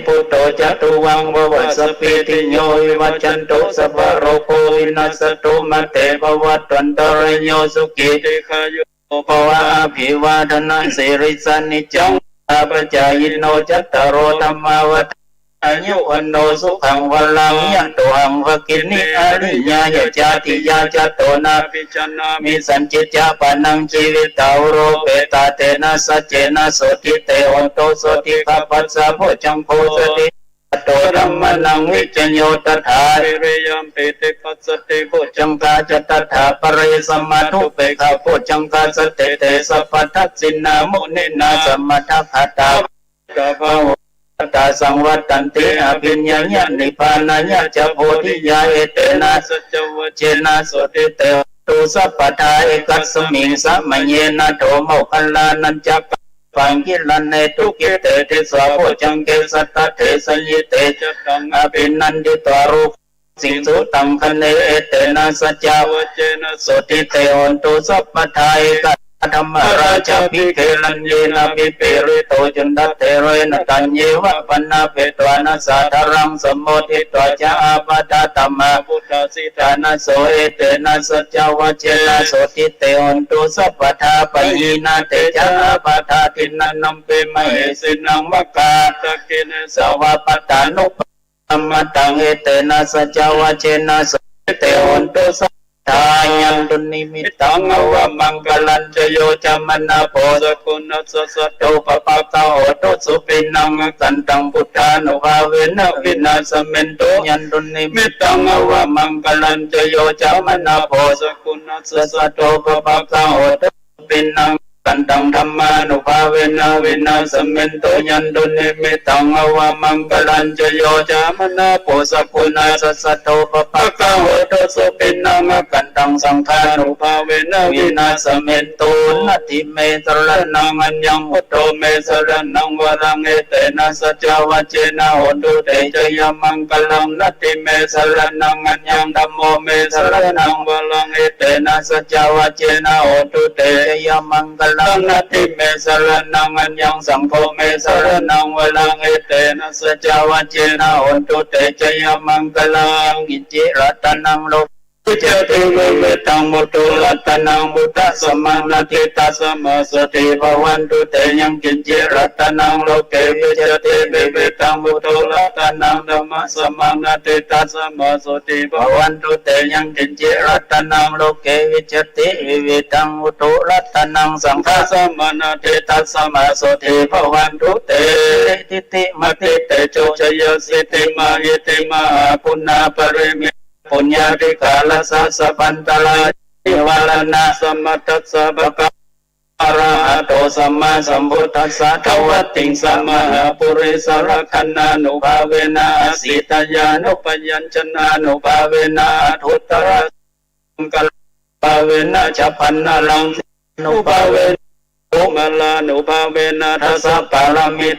พุทโธจตุวังววัสสปิติโยวิวัจจันตุสัพพะโรโควินัสตุมะเตภวัตวันตรายโยสุขิติขายุภวะอภิวาทนาสิริสนิจังอาปจายโนจัตตารโอธัมมาวัฏอายุวันโนสุขังวลังยะโตหังวกินิอาริยายะจาติยาจโตนาปิจนามิสัญจิตจาปานังชีวิตาวโรเปตาเตนะสัจเจนะโสติเตโหนโตโสติขัปปัสสะโพจังโพสติโตธัมมนังวิจโยตถาเรยัมเปติปัสสติโพจังกาจตถาปริสัมมาทุเปขะโพจังกาสเตเตสัพพทัสสินามุนินาสัมมาทัพพตาตาภวตาสังวัตตันติอภิญญาญาณิพพานัญญาจะโพธิญาเอเตนะสัจวเจนะโสติเตตุสัพพทาเอกัสสมิงสัมมเยนะโตโมคคัลลานัญจักปังกิลันเนตุกิเตเทสวะโพจังเกสัตตะเทสยิเตจตังอภินันติตวารุสิงสุตังคเนเอเตนะสัจวเจนะโสติเตโหนตุสัพพทาเอกัสธรรมราชาภิเขลัญเยนะภิเปริโตจุนดัตเทเรนะตัญเยวะปันนาเปตวานะสัทธรังสมโมทิตวะจาอาปตตัมมาพุทธสิทานะโสเอเตนะสัจวะเจนะโสติเตโหนตุสัพพทาปยีนาเตจาอาปทาทินันนัมเปมเหสินังมกาตะกินสวะปตานุปธัมมตังเอเตนะสัจวะเจนะโสติเตโหนตุสัพทายังตุนิมิตังอวมังกลัญจโยจามนาโพสกุณสสะโตปะปะกะโหตุสุปินังกันตังพุทธานุภาเวนะวินาสเมนโตยันตุนิมิตังอวมังกลัญจโยจามนาโพสกุณสสะโตปะปะกะโหตุสุปินังกันตังธรรมานุภาเวนะวินาสเมนโตยันตุนิมิตังอวมังกลัญจโยจามนาโพสกุณสสะโตปะปะกะโหตุสุปินังกันตังสังฆานุภาเวนะวินาสเมนโตนัตถิเมสรณังอัญญังพุทโธเมสรณังวรังเอเตนะสัจวะเจนะโหนตุเตจยมังกลังนัตถิเมสรณังอัญญังธัมโมเมสรณังวรังเอเตนะสัจวะเจนะโหนตุเตจยมังกลังนัตถิเมสรณังอัญญังสังโฆเมสรณังวรังเอเตนะสัจวะเจนะโหนตุเตจยมังกลังกิจจิรัตนังโลวิจติเวเวตังมุตุรัตนังมุตตะสมานาทิตัสมาสติภวันตุเตยังกินจิรัตนังโลเกวิจติเวเวตังมุตุรัตนังธัมมะสมานาทิตัสมาสติภวันตุเตยังกินจิรัตนังโลเกวิจติเวเวตังมุตุรัตนังสังฆะสมานาทิตัสมาสติภวันตุเตติติมติเตโชชยสิติมาเยติมาปุณาปริมิปุญญาติกาลสัสสะปันตลาจิวาลนาสัมมัตตัสสะภะคะอะระหะโตสัมมาสัมพุทธัสสะทวัตติงสัมมาปุริสรคันนานุภาเวนะสิตยานุปยัญชนะนุภาเวนะทุตตระกัลภาเวนะฉัพพันนาลังนุภาเวนะโอมลานุภาเวนะทัสสะปารามิต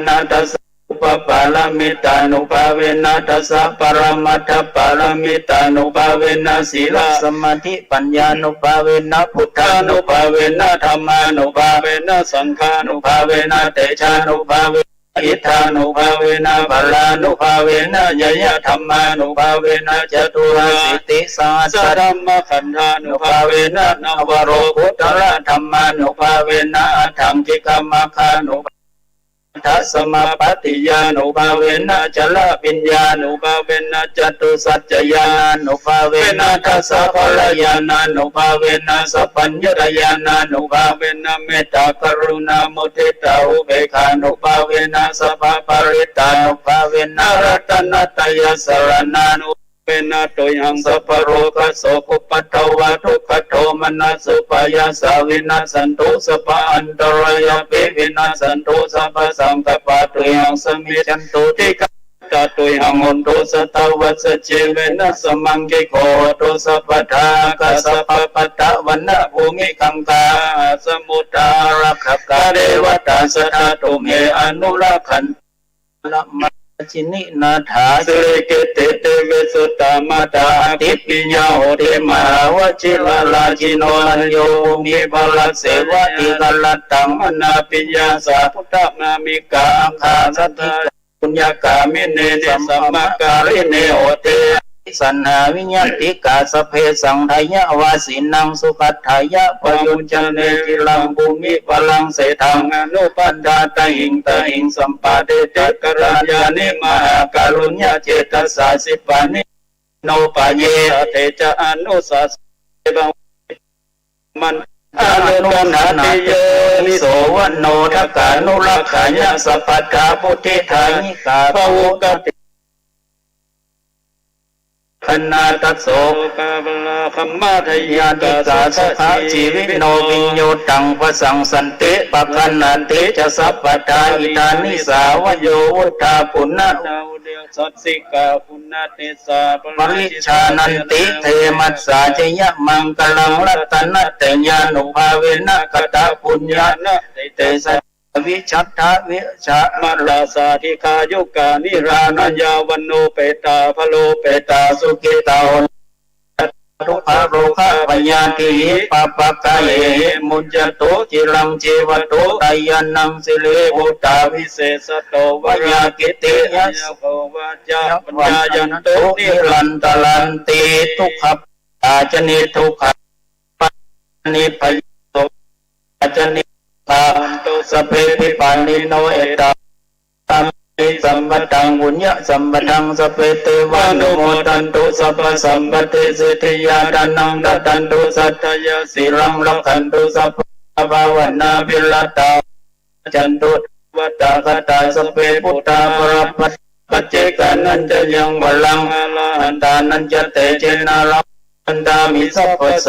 นาทัสสะอุปปารามิตานุภาเวนะทัสสะปรมัตถปารามิตานุภาเวนะศีลสมาธิปัญญานุภาเวนะพุทธานุภาเวนะธรรมานุภาเวนะสังฆานุภาเวนะเตชานุภาเวนะอิทธานุภาเวนะพลานุภาเวนะยยะธรรมานุภาเวนะจตุราสิติสาสรัมมขันธานุภาเวนะนวโรกุตระธรรมานุภาเวนะอัฏฐังกิกามคานุทัสมาปฏิญานุภาเวนะจละปิญญานุภาเวนะจตุสัจจญานุภาเวนะทัสสะพลญาณานุภาเวนะสัพพัญญรญาณานุภาเวนะเมตตากรุณามุทิตาอุเบกขานุภาเวนะสัพพปริตานุภาเวนะรัตนัตยสรณานุเวนะโตยังสัพพโรคโสภุปัตถวะทุกขโทมนัสสุปายาสาวินัสสันตุสัพพอันตรายปิวินัสสันตุสัพพสังฆปะตุยังสมิจันตุติกะตาตุยังหุนตุสตวัสสเจเวนะสมังกิโกตุสัพพทาคัสสะปัตตะวันนะภูมิคังคาสมุตตารักขกาเดวตาสทาตุเมอนุรักขันละมะ ชินินาถา สิริกิติเตวิสุตตมาตา ติปิญญาโหติมหาวชิลาลาชิโนอัญโยมีบาลเสวะติกัลลตัง มนาปิญญาสาพุทธนามิกา อังคาสัทธิปุญญากามิเน สัมมาการิเนโหติ สันหาวิญญาติกาสเพสังทายะวาสินังสุขัตถายะปยุญจเนจิลังภูมิพลังเสถัง อนุปันดาตหิงตหิงสัมปาเดเตกรัญญานิมหาการุญญาเจตสาสิปานิโนปะเยเตจะอนุสาสบังมันอนุนาติเยนิโสวันโนทักขานุรักขายะสัพพทาพุทธิทานิกาภวุกติคณาตัสโสกาบลาคัมมาทยาติกาสภาชีวิโนวิญโยตังปสังสันติปะคันนันติจะสัพพทาอิทานิสาวโยวุฒาปุณณะสัตสิกาปุณณเตสาป ปริชานันติเทมัสสาจยะมังกลังรัตนะเตญานุภาเวนะกตาปุญญานะเตสะวิชัตถะวิชะ มัลลาสาธิคายุกานิรานัญญาวันโนเปตาพโลเปตาสุขิตา ทุกขโรคะปยาติปะปะกายมุจจโตจิรังเจวโตตายานังสิเลโอตาวิ วิเศษโตวยากิติยัสโภวาจาปัญญายันโต ตุ นิ นิรันตลันติทุกขอาจนิทุกขปานิพยโตอาจนิตาสเพปิปานิโนเอตาสัมปตังบุญญะสัมปตังสเปเตวานุโมทันตุสัพพสัมปติสิทธิยาดันังดัตันตุสัตตยาสิรังรักขันตุสัพพะภาวนาวิลตาจันตุวัตตาคตาสเปพุทธาปรปัจเจกานันจะยังบาลังอันตานันจะเตเจนารัอันตามิสัพพโส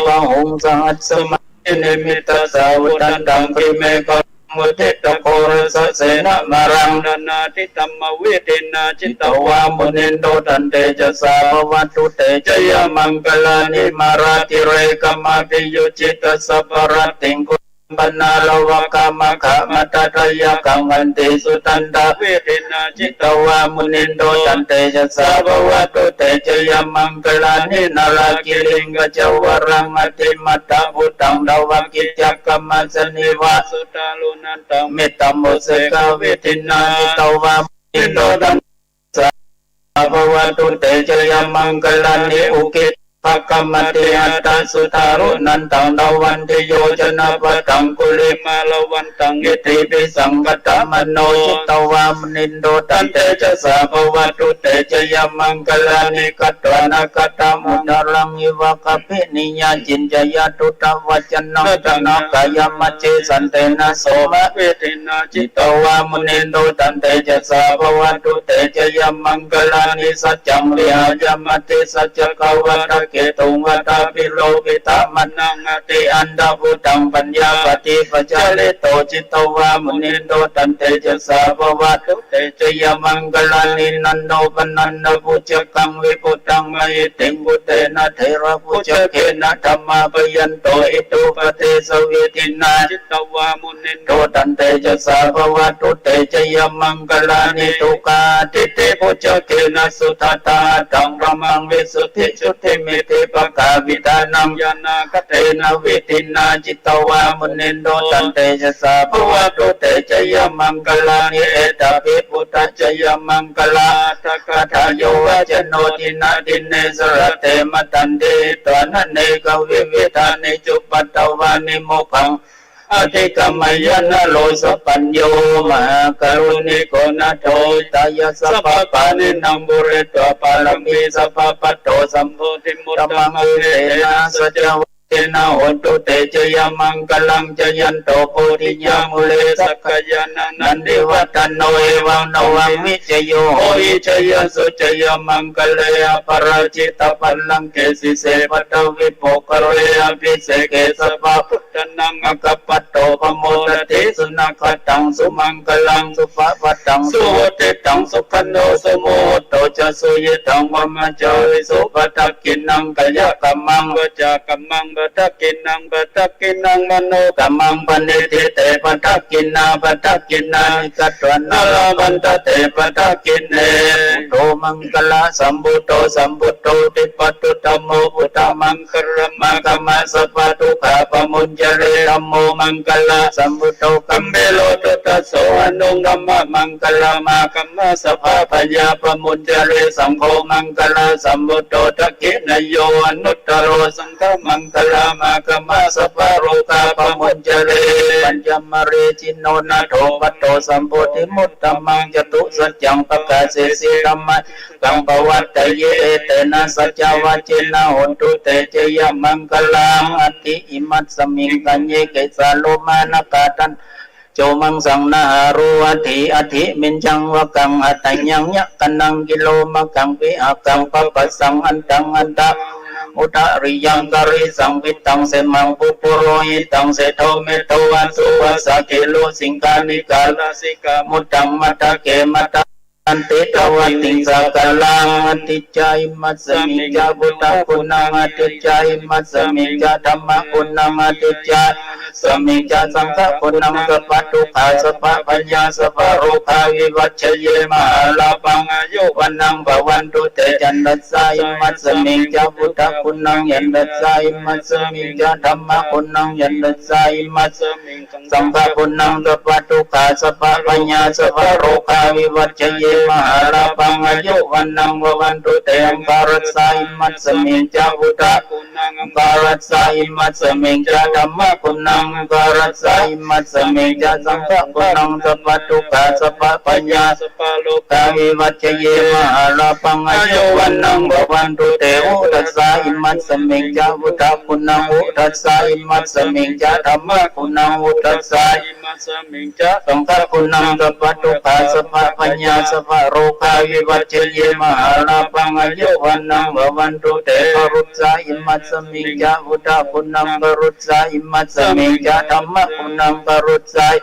ปะหงสังอัสสมาเนมิตาสาวุตันตังคิเมกมุติตะโครสเสนมารัง นานาทิตัมมเวเทนาจิ จิ ต ต ว วามุนินโตตันเตจะสาภวัตุเตจยมังคลานิมาราติเรกมาติโยจิตสัพพรติงคุปนาลวะกามะขะมัตตยะกังวันติสุตันตา เวเทนาจิ จิ ต ตวามุนินโตตันเตจะสาภวัตุเตจยมังคลานินารากิลิงกจวรังอติมัตตาพุตังดาวกิจกรรมสนิวา สุตาลุนันตัง เมตตาโมเสกาเวทินาตวามิโนดันสาภวตุเตจยมังคลานิอุกิภกรรมติอัตตสุทารุนันตังดาวันติโยจนะปะตังกุลิมา มาลวันตัง กิติปิสังกตมโนจิตวามนินโดตันเตจะสาภวตุเตจยมังคลานิกัตตวนกตมุดารังอิวะกภินิยาจินจยตุตวัจนังตนกายมัจเจสันเตนะโสมะ เวเทนาจิ จิ ต ตวามุนินโดตันเตจะสาภวตุเตจยมังคลานิสัจจังวิหายมัตติสัจจกวัตเกตุงวัตปิโลปิตามนังอติอันดาพุตังปัญญาปฏิปัจจเลโตจิตวามุนินโดตันเตจะสาภวตุเตจยมังคลานินันโนปนันนปุจกังวิปุตังมหิติงพุเตนะเทระปุจเกนะธรรมาปยันโตอิตุปเตสวิทินา จิตวามุนิน โตตันเตจะสาภวตุเตจยมังคลานิทุกาติเตปุจเกนะสุทัตตาตังประมังวิสุทธิชุติมิติปกาวิตานัง ยานาคเต เตนะวิตินาจิตวามุนินโดตันเตจะสาภวตุเตจยมังคลานิเอตปิพุทธจยมังคลาทักขะโยวะจโนทินาทินเนสรเตมตันเดตวนันเนกวิวิธานิจุปัตตวานิโมขังอธิกรรมยนะโลสปัญโยมหากรุณิโกนะโทตายะสัพพปานินังบุเรตวปารมีสัพพปัตโตสัมโพธิมุต ธร ต ร มั มั ง ง เต เต นะ นะ สัจเตนะโหตุเตจยมังคลังจยันโตโพธิยามุเลสั สั ก กกยานั นั นั น น เด เด ว วะ ตันโนเอวังนวังวิจโยโหอิจยสุจยมังคเลอปราจิตปัลลังเกสิเสปัตวิโปกเรอภิเสเกสปะพุทธนังอกัปปตโตปโมทติสุนัขตังสุมังคลังสุภะปัตตังสุโหติตังสุขันโนสุโมโตจะสุยตังวมจาวิสุปตกินังกยกัมมัง วจากัมมังบ ปัทกินังปัทกินังมโนกัมมังปณิทิเตปัทกินาปัทกินานิกัตตวันนาลาวันตเตปัทกินเนพุทโธมังคลาสัมพุทโธสัมพุทโธติปัตตุธัมโมพุทธมังคลมะกัมมะสัพพะทุกขาปมุญจเรธัมโมมังคลาสัมพุทโธกัมเมโลตุตัสโสอนุธัมมะมังคลามะกัมมะสัพพะพยาปมุญจเรสังโฆมังคลาสัมพุทโธทักขินโยอนุตตโรสังฆมังคลามะกัมมะสัพพะโรคาปมุญจเรปัญจมเรจินโนนาโถปัตโตสัมโพธิมุตตมังจตุสัจจังปะกาเสสิธัมมะกัมปวัตตเยเตนะสัจจวาเจนะโหนตุเตเจยมังคลังอติอิมัตสมิงกัญเยเกสาโลมานกาตันโจมังสังนาหารุอธิมินจังวะกังอัตยังยะกันังกิโลมะกังปิอากังปะปัสสังอันตังอันตะอุตริยังกริสังวิตังเสมังปุปุโรหิตังเสโทเมโตอันสุวะสะเกโลสิงคานิกาลาสิกามุตตังมัตตะเกมัตตะอันติตวันติสักลังอติจายมัสมิจาบุตตะคุณังอติจายมัสมิจาธรรมะคุณังอติจายสมิจาสังฆคุณังสัพพะทุกขาสัพพะปัญญาสัพพะโรคาวิวัชเชเยมหาลาภังอายุวันนังภวันตุเตจันตัสสายมัสมิจาบุตตะคุณังยันตัสสายมัสมิจาธรรมะคุณังยันตัสสายมัสมิสังฆคุณังสัพพะทุกขาสัพพะปัญญาสัพพะโรคาวิวัชเชเยมหาลาภังอายุวันนังภวันตุเตอังคารัสสายมัสมิจาบุตตะคุณังอังคารัสสายมัสมิจาธรรมะคุณังอังคารัสสายมัสมิจาสังฆคุณังสัพพะทุกขาสัพพะปัญญาสัพพะโลกาวิวัชเชเยมหาลาภังอายุวันนังภวันตุเตอุทัสสายมัสมิจาบุตตะคุณังอุทัสสายมัสมิจาธรรมะคุณังอุทัสสายมัสมิจาสังฆคุณังสัพพะทุกขาสัพพะปัญญาสัพพะโรคาวิวัชเชเยมหาลาภังอายุวันนังภวันตุเตปรุตสายมัสมิจาบุตตะคุณังปรุตสายมัสมิจาธรรมะคุณังปรุตสาย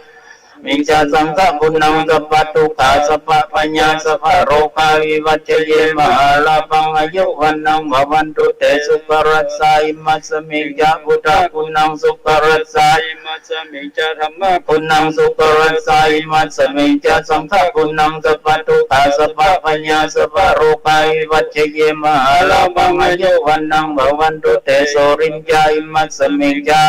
มิจาสังฆคุณังสัพพะทุกขาสัพพะปัญญาสัพพะโรคาวิวัชเชเยมหาลาภังอายุวันนังภวันตุเตสุปรัสสายมัสมิจาบุตตะคุณังสุปรัสสายมัสมิจาธรรมะคุณังสุปรัสสายมัสมิจาสังฆคุณังสัพพะทุกขาสัพพะปัญญาสัพพะโรคาวิวัชเชเยมหาลาภังอายุวันนังภวันตุเตโสรินจายมัสมิจา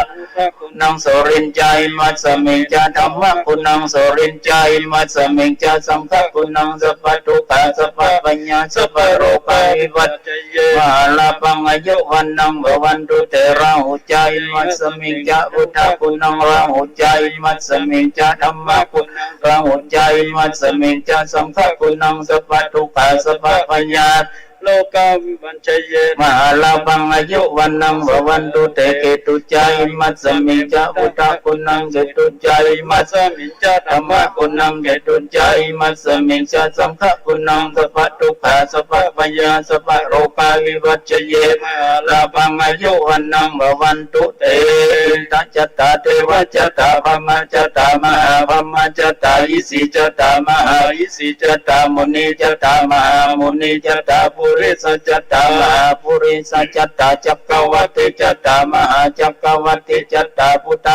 คุณังโสรินจายมัสมิจาธรรมะคุณนังโสรินจายมัสมิงจาสังฆคุณังสัพพะทุกขาสัพพะปัญญาสัพพะโรคาวิวัชเชเยมหาลาภังอายุวันนังภวันตุเตราหุจายมัสมิงจาพุทธคุณังราหุจายมัสมิงจาธรรมะคุณังราหุจายมัสมิงจาสังฆคุณังสัพพะทุกขาสัพพะปัญญาโลกาวิวัชเชเยมหาลาภังอายุวันนังภวันตุเตเกตุจายมัสมิจาพุทธคุณังเกตุจายมัสมิจาธรรมะคุณังเกตุจายมัสมิจาสังฆคุณังสัพพะทุกขาสัพพะปัญญาสัพพะโรคาวิวัชเชเยมหาลาภังอายุวันนังภวันตุเตตัจจตาเทวจตาพมจตามหาพมจตาอิสิจตามหาอิสิจตามุนีจตามหามุนีจตาปุริสจัตตามหาปุริสจัตตาจักรวัติจัตตามหาจักรวัติจัตตาพุทธ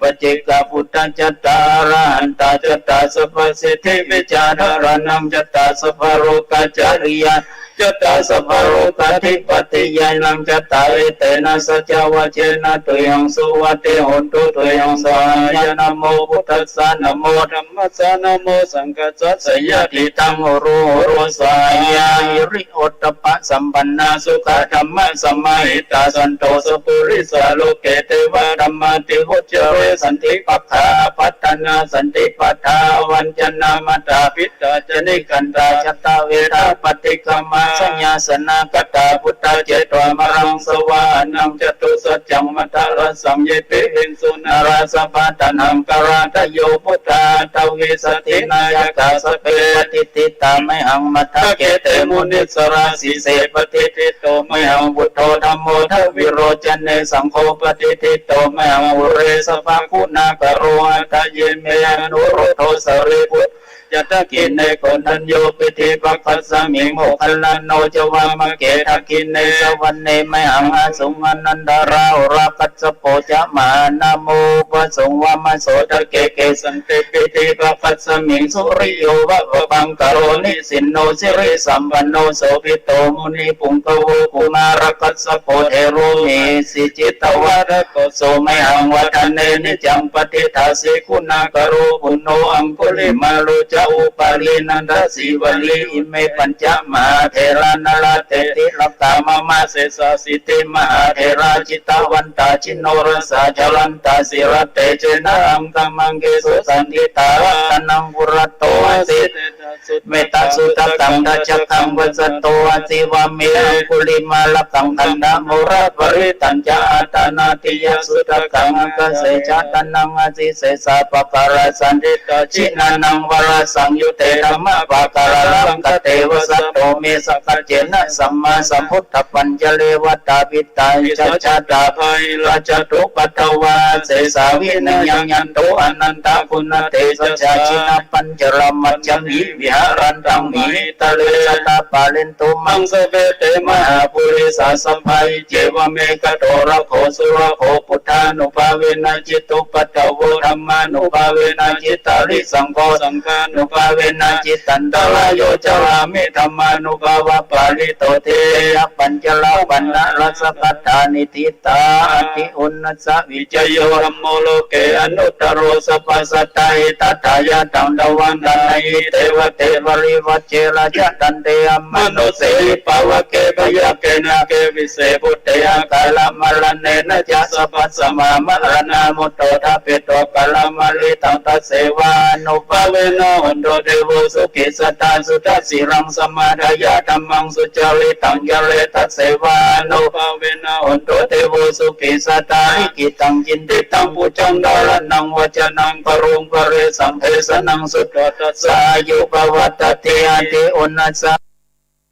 ปัจเจกพุทธจัตตาระหันตาจัตตาสัพพสิทธิวิจารณานังจัตตาสัพพโรกจริยาจัตตาสัพพโรกธิปติยานังจัตตาเอเตนะสัจจวะเจนะตุยังสุวัติโหนตุตุยังสหายนะโมพุทธัสสะนะโมธัมมัสสะนะโมสังฆัสสะสยติตังโอโรโรสายาหิริโอตตปะสัมปันนาสุขธรรมะสัมมาหิตาสันโตสปุริสาโลเกเทวะธัมมาติโหจเรสันติปัฏฐาปัฏฐานาสันติปัฏฐาวันจนามัตตาปิตาจนิกันตาชัตตาเวทาปฏิกรรมาสัญญาสนากตาพุทธเจตวมรังสวานังจตุสัจจังมัทธะสัมเยติหินสุนาราสภาตนังกราตโยพุทธาตวิสตินายกาสเปปฏิติตาไมหังมัทธะเกเตมุนิสราสีเสปฏิทิโตไมหังพุทโธธัมโมทวิโรจเนสังโฆปฏิทิโตไมหังอุเรสภาคุณากโรหะทะเยเมอนุโรโทสริพุทธ จัตตกินในโกนัญโยปิธิปัพพสมิงโมคัลลโนจวามะเกทักขินในสวรรค์ในไมหังอาสุงอนันดาราราคัสสโปจะมานาโมปะสงวามโสตเกเกสันติปิธิปัพพสมิงสุริโยวะปังกโรนิสินโนสิริสัมปันโนโสภิโตมุนีปุงกโวกุมารคัสสโปเทโรเมสิจิตวะระโกโสไมหังวัฏเนนิจังปฏิทาสิคุณากโรปุณโนอังคุลิมาโลจะอุปาลีนันทสีวลีอิเมปัญจมหาเทรานาลาเตติลักตามะมาเสสสิติมหาเทราจิตวันตาชินโนรสาจลันตาสิรเตเจนะอังกัมังเกสุสันติตาตนังปุระโตสิเมตสุตตังดัจจังวัสโตสิวะเมอังคุลิมาลกังคันดามุระปริตัญจอาตานาติยสุตตังกเสจตนังอสิเสสะปะการสันติตาชินานังวรสังยุเตธรรมะปะการลังกเตวสัตโตเมสักเจนะสัมมาสัมพุทธปัญจเลวตาปิตายจัจจตาภัยราชตุปัตวาเสสาวินยังยันโตอนันตาคุณเตสัจจินาปัญจรมัจจมิวิหารันตังมิตะเลสตาปาเลนตุมังสเวเตมหาปุริสาสัมภัยเจวเมกโตระโคสุระโคพุทธานุภาเวนะจิตุปัตตวธรรมานุภาเวนะจิตตาริสังโฆสังฆานุภาเวนะจิตตันตรายโยจารามิธรรมานุภาวะปาลิโตเทปัญจลาปันนะรัสปัฏฐานิทิตาอติอุณสวิจโยธรรมโมโลเกอนุตตโรสัพพสัตตาหิตัตถายะตังดวันตันในเทวเทวริวัจเจราจตันเตอมโนเสหิปาวะเกปยะเกนะเกวิเศพุทเตยะกาลมรณเนนะจัสสปัสสมามรณามุตโตทัพเปโตกาลมลิตังตัสเสวานุภาเวนะหุนโตเทโวสุขิสัตตาสุทัสสิรังสมาดายะธัมมังสุจริตังยะเลตัสเสวานุภาเวนะหุนโตเทโวสุขิสัตตาหิกิตังจินติตังปุจังดารนังวจนังปรุงปเรสัมเพสนังสุตตัสสายุปวัตติอาติอุณสสะ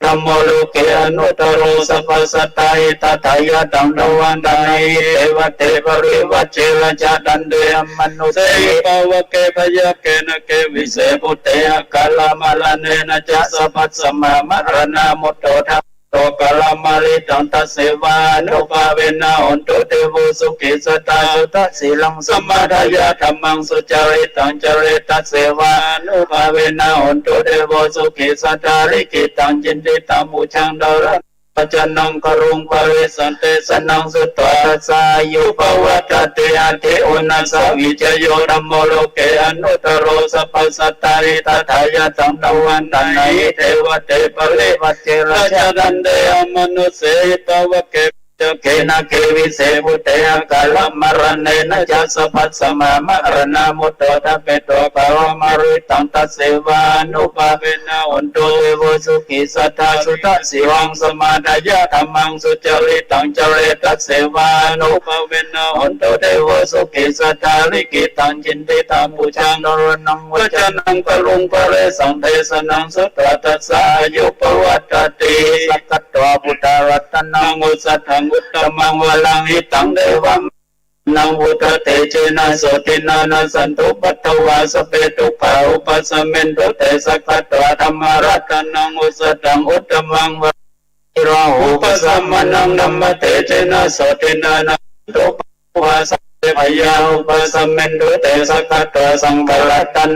ธัมโมโลเกอนุตตโรสัพพสัตตาหิตัตถายะตังดวันตันในเทวเทวริวัจเจราจตันเตมนุเสหิปาวะเกพยะเกนะเกวิเศพุทเตยะกาลมรณเนนะจัสสปัสสมามรณามุตโตทัพโตกาลมาลิตังตัสเสวานุภาเวนะหุนโตเทโวสุขิสัตตาสุทัสสิลังสมาดายะธัมมังสุจริตังจริตัสเสวานุภาเวนะหุนโตเทโวสุขิสัตตาริกิตังจินติตังบูชังดารปัจจนังกรุงปริสันเตสนังสุตตัสสายุปวัตติอาติอุณสวิจโยธัมโมโลเกอนุตตโรสัพพสัตตาริตัตถายะตังดวันตันในเทวเทปริวัจเจราจตันเตมนุเสหิปวะเกเกนะเกวิเศพุเตยะกาลมรณเนนะจัสสปัสสมามรณามุตโตทัพเปโตกาลมริตังตัสเสวานุภาเวนะหุนโตเทโวสุขิสัตตาสุทัสสิวังสมาดายะธัมมังสุจริตังจริตัสเสวานุภาเวนะหุนโตเทโวสุขิสัตตาริกิตังจินติตังบูชังนรนังวจนังปรุงปเรสังเทสนังสุตตัสสายุปวัตติสักขตวพุทธรัตนังอุสัทธังอุตตมังวลังหิตังเดวัมนังวุตเตเจนะโสตินานัสันตุปัตถวาสเปตุภาอุปสมเมนตุเตสักขตวธรรมรัตนังอุสัทธังอุตตมังวะราหุปสัมมนังธัมมเตเจนะโสตินานันตุปัตถวาสเปพยาอุปสมเมนตุเตสักขตวสังฆรัตัน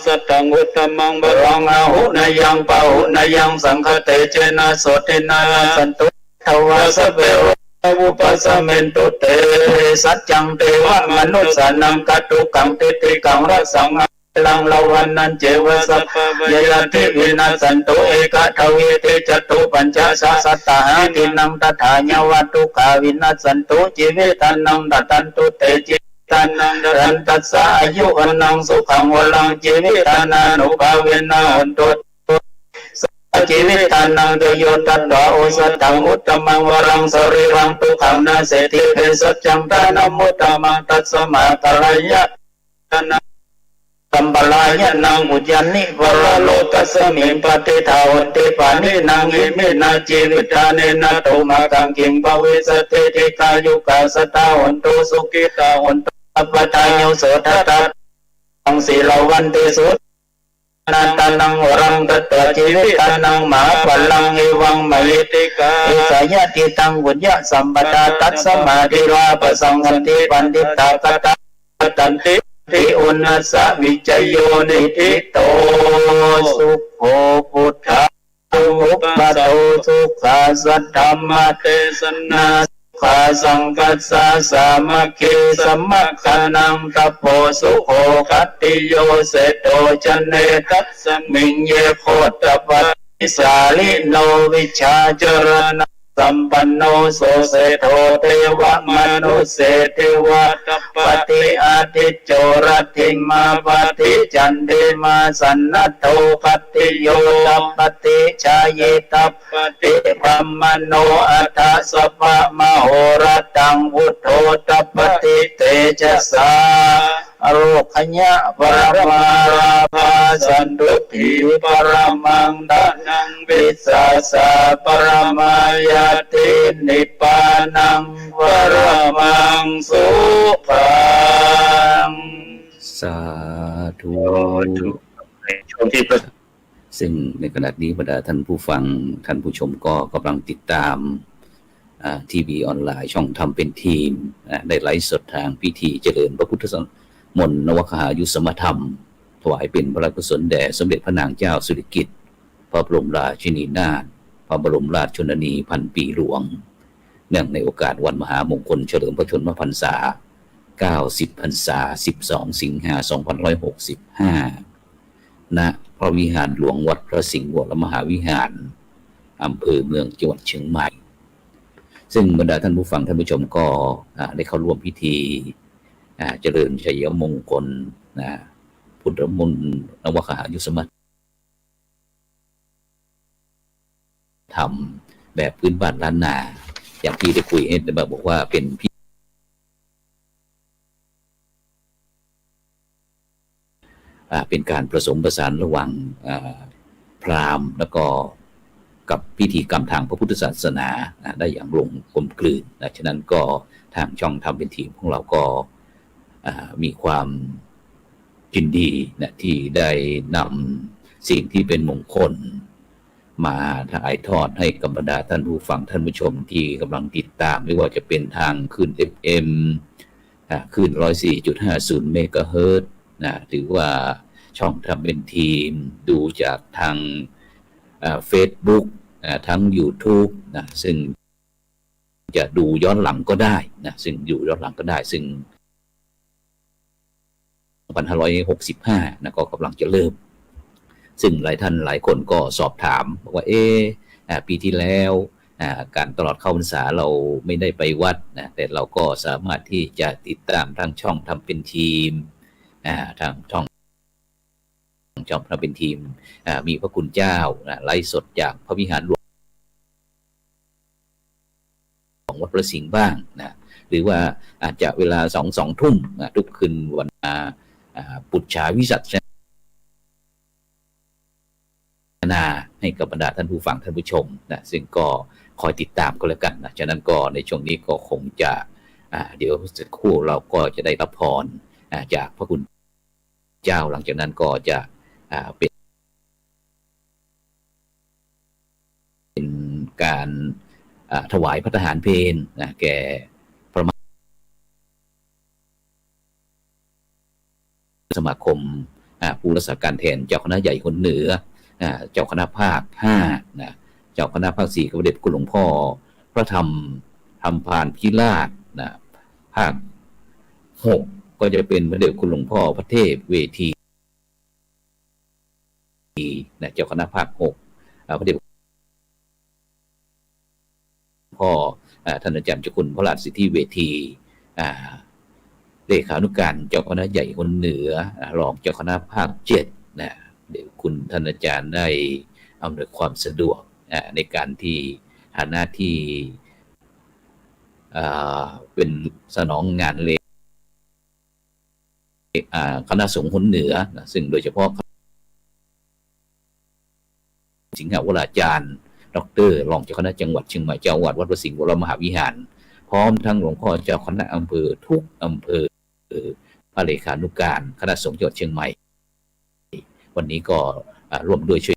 สัตตังอุตตมังบรังอาหุนายังปาหุนายังสังฆเตเจนะโสตินาสันตุทวาสเปอุปสมเมนตุเตสัจจังเทวมนุสสานังกัตตุกังติติกังรัสสังลังลาวันนันเจวสัพพะยะติวินัสสันตุเอกทวีติจตุปัญจสัตตาตินังตถาญวัตตุกาวินัสสันตุจิวิตานังตตันตุเตจิตานังดันตัสสะอายุอนังสุขังวลังจิวิตานานุภาเวนะหุนตุชีวิตานังโดยโยตัตถะโอสัตถังอุตตมังวรังสริรังตุขังนาเสติเพสัจจังตานัมมุตตมังตัสสมาตรายะนะกัมปลายะนางอุจานิวรโลกัสมิปฏิทาวันติปานินางอิมินาจีวิตาเนนะโตมากังกิงภเวสติติกายุกาสตาวันตุสุกิตาวันตุอัปปทายโยโสทัตตังสีลาวันติสุ นาตานังวรังตตะชีวิตานังมหาพลังเอวังมหิติกาอิสายะติตังวุญญะสัมปทาตัสสมาธิวาปสังกันติปันติตากตาตันติทิอุณสสะวิจโยนิทิโตสุโขพุทธาอุปปโตสุขาสัทธัมมะเทศนาขาสังกัสสะสามัคคีสัมมัคคนังตโพสุโขคัตติโยเสโตชเนตัสสมิงเยโคตปัสสาลิโนวิชาจรณะสัมปันโนโสเสโทเทวมนุเสเทวตัปฏิอาทิจโจรทิมาปฏิจันเทมาสันนัตโตปฏิโยตัปฏิชายตัปฏิปัมมโนอัฏฐสัพพะมโหรตังพุทโธตัปฏิเตจสาโรคญะปรมาราภาสันตุถีปรมังดานังวิสัสสะปรมายตินิพพานังปรมังสุขัง สาธุ ในช่วงที่ประ ซึ่งในขณะนี้บรรดาท่านผู้ฟังท่านผู้ชมก็กำลังติดตามทีวีออนไลน์ช่องทำเป็นทีมได้ไลฟ์สดทางพิธีเจริญพระพุทธมนต์นวคหายุสมธรรมถวายเป็นพระราชกุศลแด่สมเด็จพระนางเจ้าสิริกิติ์พระบรมราชินีนาถพระบรมราชชนนีพันปีหลวงเนื่องในโอกาสวันมหามงคลเฉลิมพระชนมพรรษา90 พรรษา12 สิงหาคม 2565 ณ พระวิหารหลวงวัดพระสิงห์วรมหาวิหารอำเภอเมืองจังหวัดเชียงใหม่ซึ่งบรรดาท่านผู้ฟังท่านผู้ชมก็ได้เข้าร่วมพิธีเจริญชัยมงคลพุทธมนต์นวคหายุสมธรรมแบบพื้นบ้านล้านนาอย่างที่ได้คุยให้บอกว่าเป็นเป็นการผสมผสานระหว่างพราหมณ์แล้วก็กับพิธีกรรมทางพระพุทธศาสนาได้อย่างลงกลมกลืนฉะนั้นก็ทางช่องทำเป็นทีมของเราก็มีความยินดีที่ได้นำสิ่งที่เป็นมงคลมาถ่ายทอดให้กับบรรดาท่านผู้ฟังท่านผู้ชมที่กำลังติดตามไม่ว่าจะเป็นทางคลื่น FM คลื่น 104.50 เมกะเฮิรตซ์หรือว่าช่องทำเป็นทีมดูจากทางFacebook ทั้ง YouTube ซึ่งจะดูย้อนหลังก็ได้ซึ่งอยู่ย้อนหลังก็ได้ซึ่ง2565ก็กำลังจะเริ่มซึ่งหลายท่านหลายคนก็สอบถามว่าปีที่แล้วการตลอดเข้าพรรษาเราไม่ได้ไปวัดแต่เราก็สามารถที่จะติดตามทางช่องทำเป็นทีมทางช่องทำเป็นทีมมีพระคุณเจ้าไลฟ์สดจากพระวิหารหลวงของวัดพระสิงห์บ้างหรือว่าอาจจะเวลา2 ทุ่มทุกคืนวันปุจฉาวิสัชนาให้กับบรรดาท่านผู้ฟังท่านผู้ชมซึ่งก็คอยติดตามก็แล้วกันฉะนั้นก็ในช่วงนี้ก็คงจะเดี๋ยวสักครู่เราก็จะได้รับพรจากพระคุณเจ้าหลังจากนั้นก็จะเป็นการถวายพระทหารเพลแก่พระสมาคมผู้รักษาการแทนเจ้าคณะใหญ่คนเหนือเจ้าคณะภาค5เจ้าคณะภาค4พระเดชคุณหลวงพ่อพระธรรมพานพิราชภาค6ก็จะเป็นพระเดชคุณหลวงพ่อพระเทพเวทีเจ้าคณะภาค6พระเดชพ่อท่านอาจารย์เจ้าคุณพระราชสิทธิเวทีเลขานุการเจ้าคณะใหญ่คนเหนือรองเจ้าคณะภาค7เดี๋ยวคุณท่านอาจารย์ได้อำนวยความสะดวกในการที่หน้าที่เป็นสนองงานคณะสงฆ์คนเหนือซึ่งโดยเฉพาะสิงหวราจารย์ดร.รองเจ้าคณะจังหวัดเชียงใหม่เจ้าอาวาสวัดพระสิงห์วรมหาวิหารพร้อมทั้งหลวงพ่อเจ้าคณะอำเภอทุกอำเภอพระเลขานุการคณะสงฆ์จังหวัดเชียงใหม่ วันนี้ก็ร่วมด้วยช่วย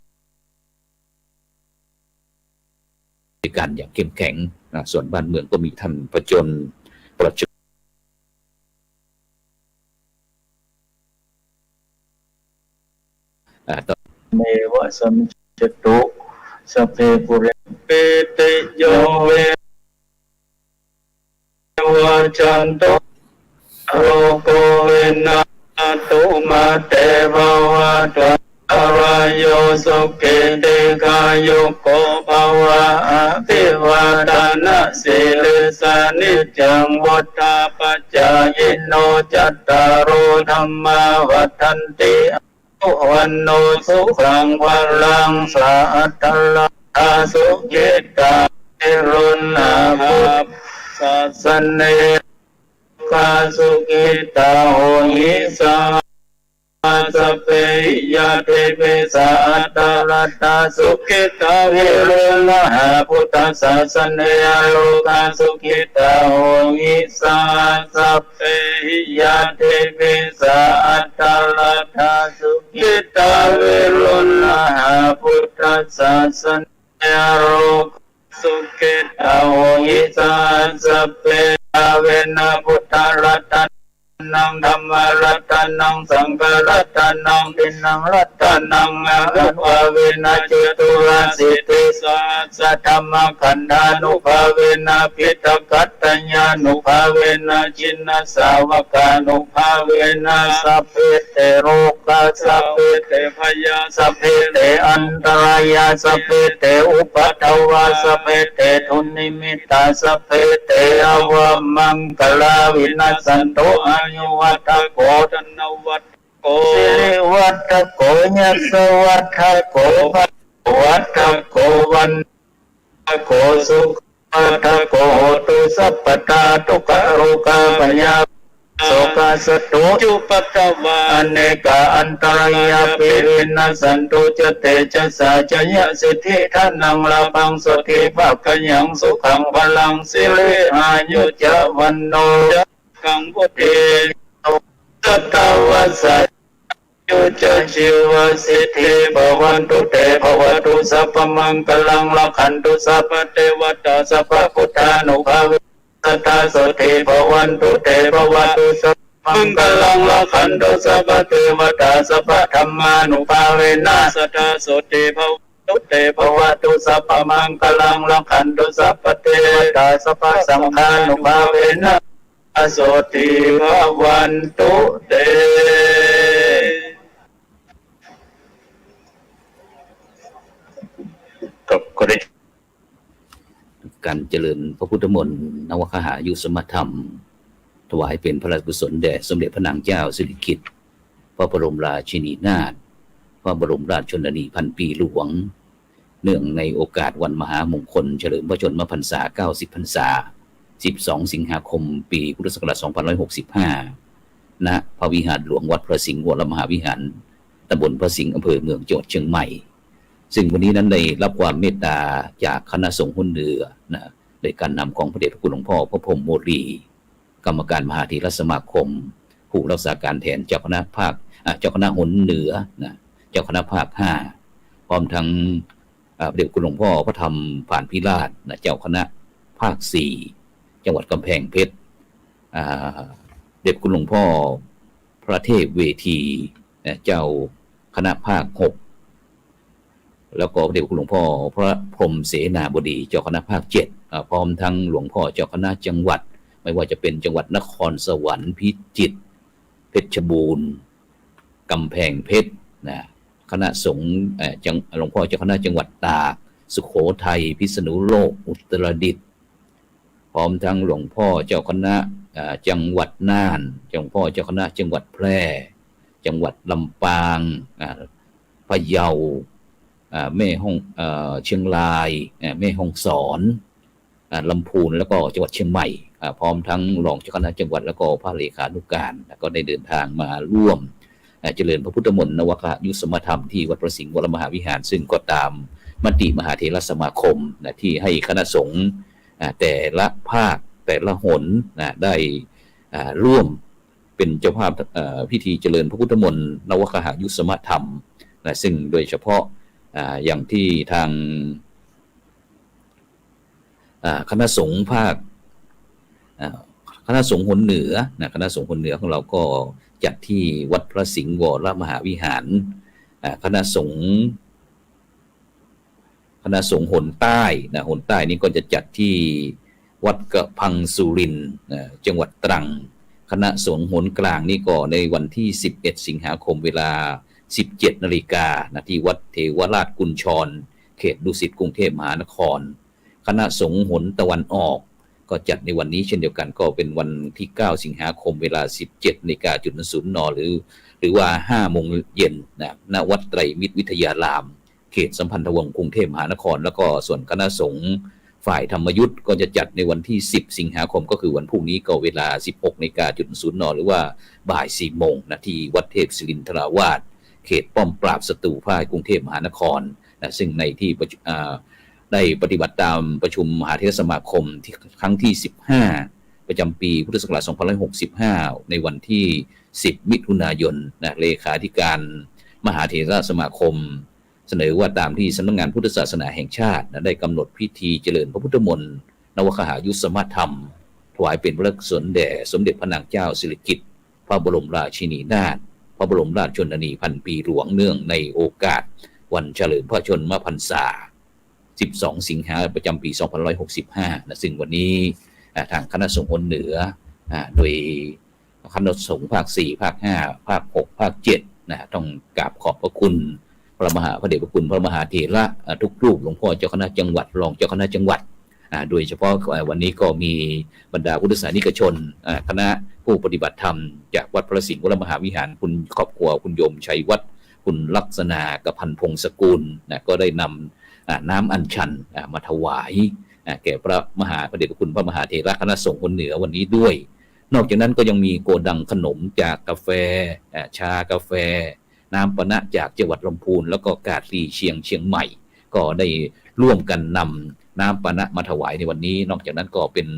กันอย่างเข้มแข็งส่วนบ้านเมืองก็มีท่านประจนประชุมเมวะสัมจตุสพเพปุเรเปติโยเววัจจันตุโรโกวินาศตุมาเตภวัตวันตรายโยสุขิติกายุโกภวะอภิวาทนาสิริสานิจังวุฒาปัจจายโนจัตตารโอธัมมาวัฏันติวันโนสุขังพลังสาธัลลังสุขิตาเอรุณาภุสัสเนกาสุขิตาโหหิสาสัพเพยะเทเปสาตาลัตตาสุขิตาเวรุณาพุทธศาสเนโลกาสุขิตาโหหิสาสัพเพยะเทเปสาตาลัตตาสุขิตาเวรุณาพุทธศาสเนโลกาสุขิตาโหหิสาสัพเพเวนะพุทธรัตนังธรรมรัตนังสังฆรัตนังตินังรัตนังอะหัตวะเวนะเจตุราสิทธิสัทธรรมขันธานุภาเวนะพิทกัตตัญญานุภาเวนะจินนสาวกานุภาเวนะสัพเพเตโรกะสัพเพเตพยาสัพเพเตอันตรายาสัพเพเตอุปัฏฐวาสัพเพเตทุนนิมิตาสัพเพเตอวมังคลาวินัสสันโตอายุวัฏโกธนวัฏโกสิริวัฏโกยัสสวัฏโกภัตวัฏโกวันโกสุขวัฏโกโหตุสัพพตาทุกขโรกาปยาโสกาสตุจุปตวาอเนกาอันตรายาปิรินัสสันตุจเตจะสาจยะสิทธิทานังลาภังสติภาคยังสุขังพลังสิริอายุจวันโนกังพุทเทสัตวัสสะยุจชิวสิทธิภวันตุเตภวตุสัพพมังคลังละขันตุสัพพเทวตาสัพพพุทธานุภาเวสัทธาโสติภวันตุเตภวตุสัพพมังคลังละขันตุสัพพเทวตาสัพพธรรมานุภาเวนะสัทธาโสติภตุเตภวตุสัพพมังคลังละขันตุสัพพเทวตาสัพพสังฆานุภาเวนะอโสติภวันตุเตกับก็ได้ การเจริญพระพุทธมนต์นวคหายุสมธรรมถวายเป็นพระราชกุศลแด่สมเด็จพระนางเจ้าสิริกิติ์พระบรมราชินีนาถพระบรมราชชนนีพันปีหลวงเนื่องในโอกาสวันมหามงคลเฉลิมพระชนมพรรษา90พรรษา12สิงหาคมปีพุทธศักราช2565ณพระวิหารหลวงวัดพระสิงห์วรมหาวิหารตำบลพระสิงห์อำเภอเมืองจังหวัดเชียงใหม่ซึ่งวันนี้นั้นได้รับความเมตตาจากคณะสงฆ์หุ้นเหนือนะโดยการนำของพระเดชพระคุณหลวงพ่อพระพรหมโมลีกรรมการมหาเถรสมาคมผู้รักษาการแทนเจ้าคณะภาคเจ้าคณะหุ้นเหนือนะเจ้าคณะภาค5พร้อมทั้งพระเดชพระคุณหลวงพ่อพระธรรมผ่านพิราชนะเจ้าคณะภาค4จังหวัดกำแพงเพชรเดชพระคุณหลวงพ่อพระเทพเวทีเจ้าคณะภาค6แล้วก็พระเดชพระคุณหลวงพ่อพระพรหมเสนาบดีเจ้าคณะภาค7พร้อมทั้งหลวงพ่อเจ้าคณะจังหวัดไม่ว่าจะเป็นจังหวัดนครสวรรค์พิจิตรเพชรบูรณ์กำแพงเพชรนะคณะสงฆ์หลวงพ่อเจ้าคณะจังหวัดตากสุโขทัยพิษณุโลกอุตรดิตถ์พร้อมทั้งหลวงพ่อเจ้าคณะจังหวัดน่านหลวงพ่อเจ้าคณะจังหวัดแพร่จังหวัดลำปางพะเยาแม่ฮ่องเชียงรายแม่ฮ่องสอนลำพูนแล้วก็จังหวัดเชียงใหม่พร้อมทั้งรองเจ้าคณะจังหวัดแล้วก็พระเลขานุการก็ได้เดินทางมาร่วมเจริญพระพุทธมนต์นวคหยุสมธรรมที่วัดพระสิงห์วรมหาวิหารซึ่งก็ตามมติมหาเถรสมาคมที่ให้คณะสงฆ์แต่ละภาคแต่ละหนได้ร่วมเป็นเจ้าภาพพิธีเจริญพระพุทธมนต์นวคหยุสมธรรม นะซึ่งโดยเฉพาะอย่างที่ทางคณะสงฆ์ภาคคณะสงฆ์หนเหนือนะคณะสงฆ์หนเหนือของเราก็จัดที่วัดพระสิงห์วรมหาวิหารคณะสงฆ์หนใต้นะหนใต้นี่ก็จะจัดที่วัดกระพังสุรินทร์จังหวัดตรังคณะสงฆ์หนกลางนี่ก็ในวันที่11สิงหาคมเวลา 17 นาฬิกานะที่วัดเทวราชกุญชรเขตดุสิตกรุงเทพมหานครคณะสงฆ์หนตะวันออกก็จัดในวันนี้เช่นเดียวกันก็เป็นวันที่9สิงหาคมเวลา 17 นาฬิกาจุด0 นหรือว่า 5 โมงเย็นนะณวัดไตรมิตรวิทยารามเขตสัมพันธวงศ์กรุงเทพมหานครแล้วก็ส่วนคณะสงฆ์ฝ่ายธรรมยุทธ์ก็จะจัดในวันที่10สิงหาคมก็คือวันพรุ่งนี้ก็เวลา 16 นาฬิกาจุด0 นหรือว่าบ่าย 4 โมงนะที่วัดเทพศิรินทราวาสเขตป้อมปราบศัตรูพ่ายกรุงเทพมหานครนะซึ่งในที่ได้ปฏิบัติตามประชุมมหาเถรสมาคมที่ครั้งที่15ประจำปีพุทธศักราช2565ในวันที่10มิถุนายนนะเลขาธิการมหาเถรสมาคมเสนอว่าตามที่สำนักงานพุทธศาสนาแห่งชาตินะได้กำหนดพิธีเจริญพระพุทธมนต์นวคหายุสมธรรมถวายเป็นพระกุศลแด่สมเด็จพระนางเจ้าสิริกิติ์พระบรมราชินีนาถพระบรมราชชนนีพันปีหลวงเนื่องในโอกาสวันเฉลิมพระชนมพรรษา12 สิงหาคมประจำปี2565นะซึ่งวันนี้ทางคณะสงฆ์หนเหนือโดยคณะสงฆ์ภาค4ภาค5ภาค6ภาค7นะต้องกราบขอบพระคุณพระเดชพระคุณพระมหาเถระทุกรูปหลวงพ่อเจ้าคณะจังหวัดรองเจ้าคณะจังหวัดโดยเฉพาะวันนี้ก็มีบรรดาพุทธศาสนิกชนคณะผู้ปฏิบัติธรรมจากวัดพระสิงห์วรมหาวิหารคุณครอบครัวคุณโยมชัยวัฒน์คุณลักษณะกับพันพงศกุลนะก็ได้นำน้ำอัญชันมาถวายแก่พระเดชพระคุณพระมหาเถระคณะสงฆ์หนเหนือวันนี้ด้วยนอกจากนั้นก็ยังมีโกดังขนมจากกาแฟชากาแฟน้ำปะนะจากจังหวัดลำพูนแล้วก็กาดลีเชียงใหม่ก็ได้ร่วมกันนำน้ำปะนะมาถวายในวันนี้นอกจากนั้นก็เป็น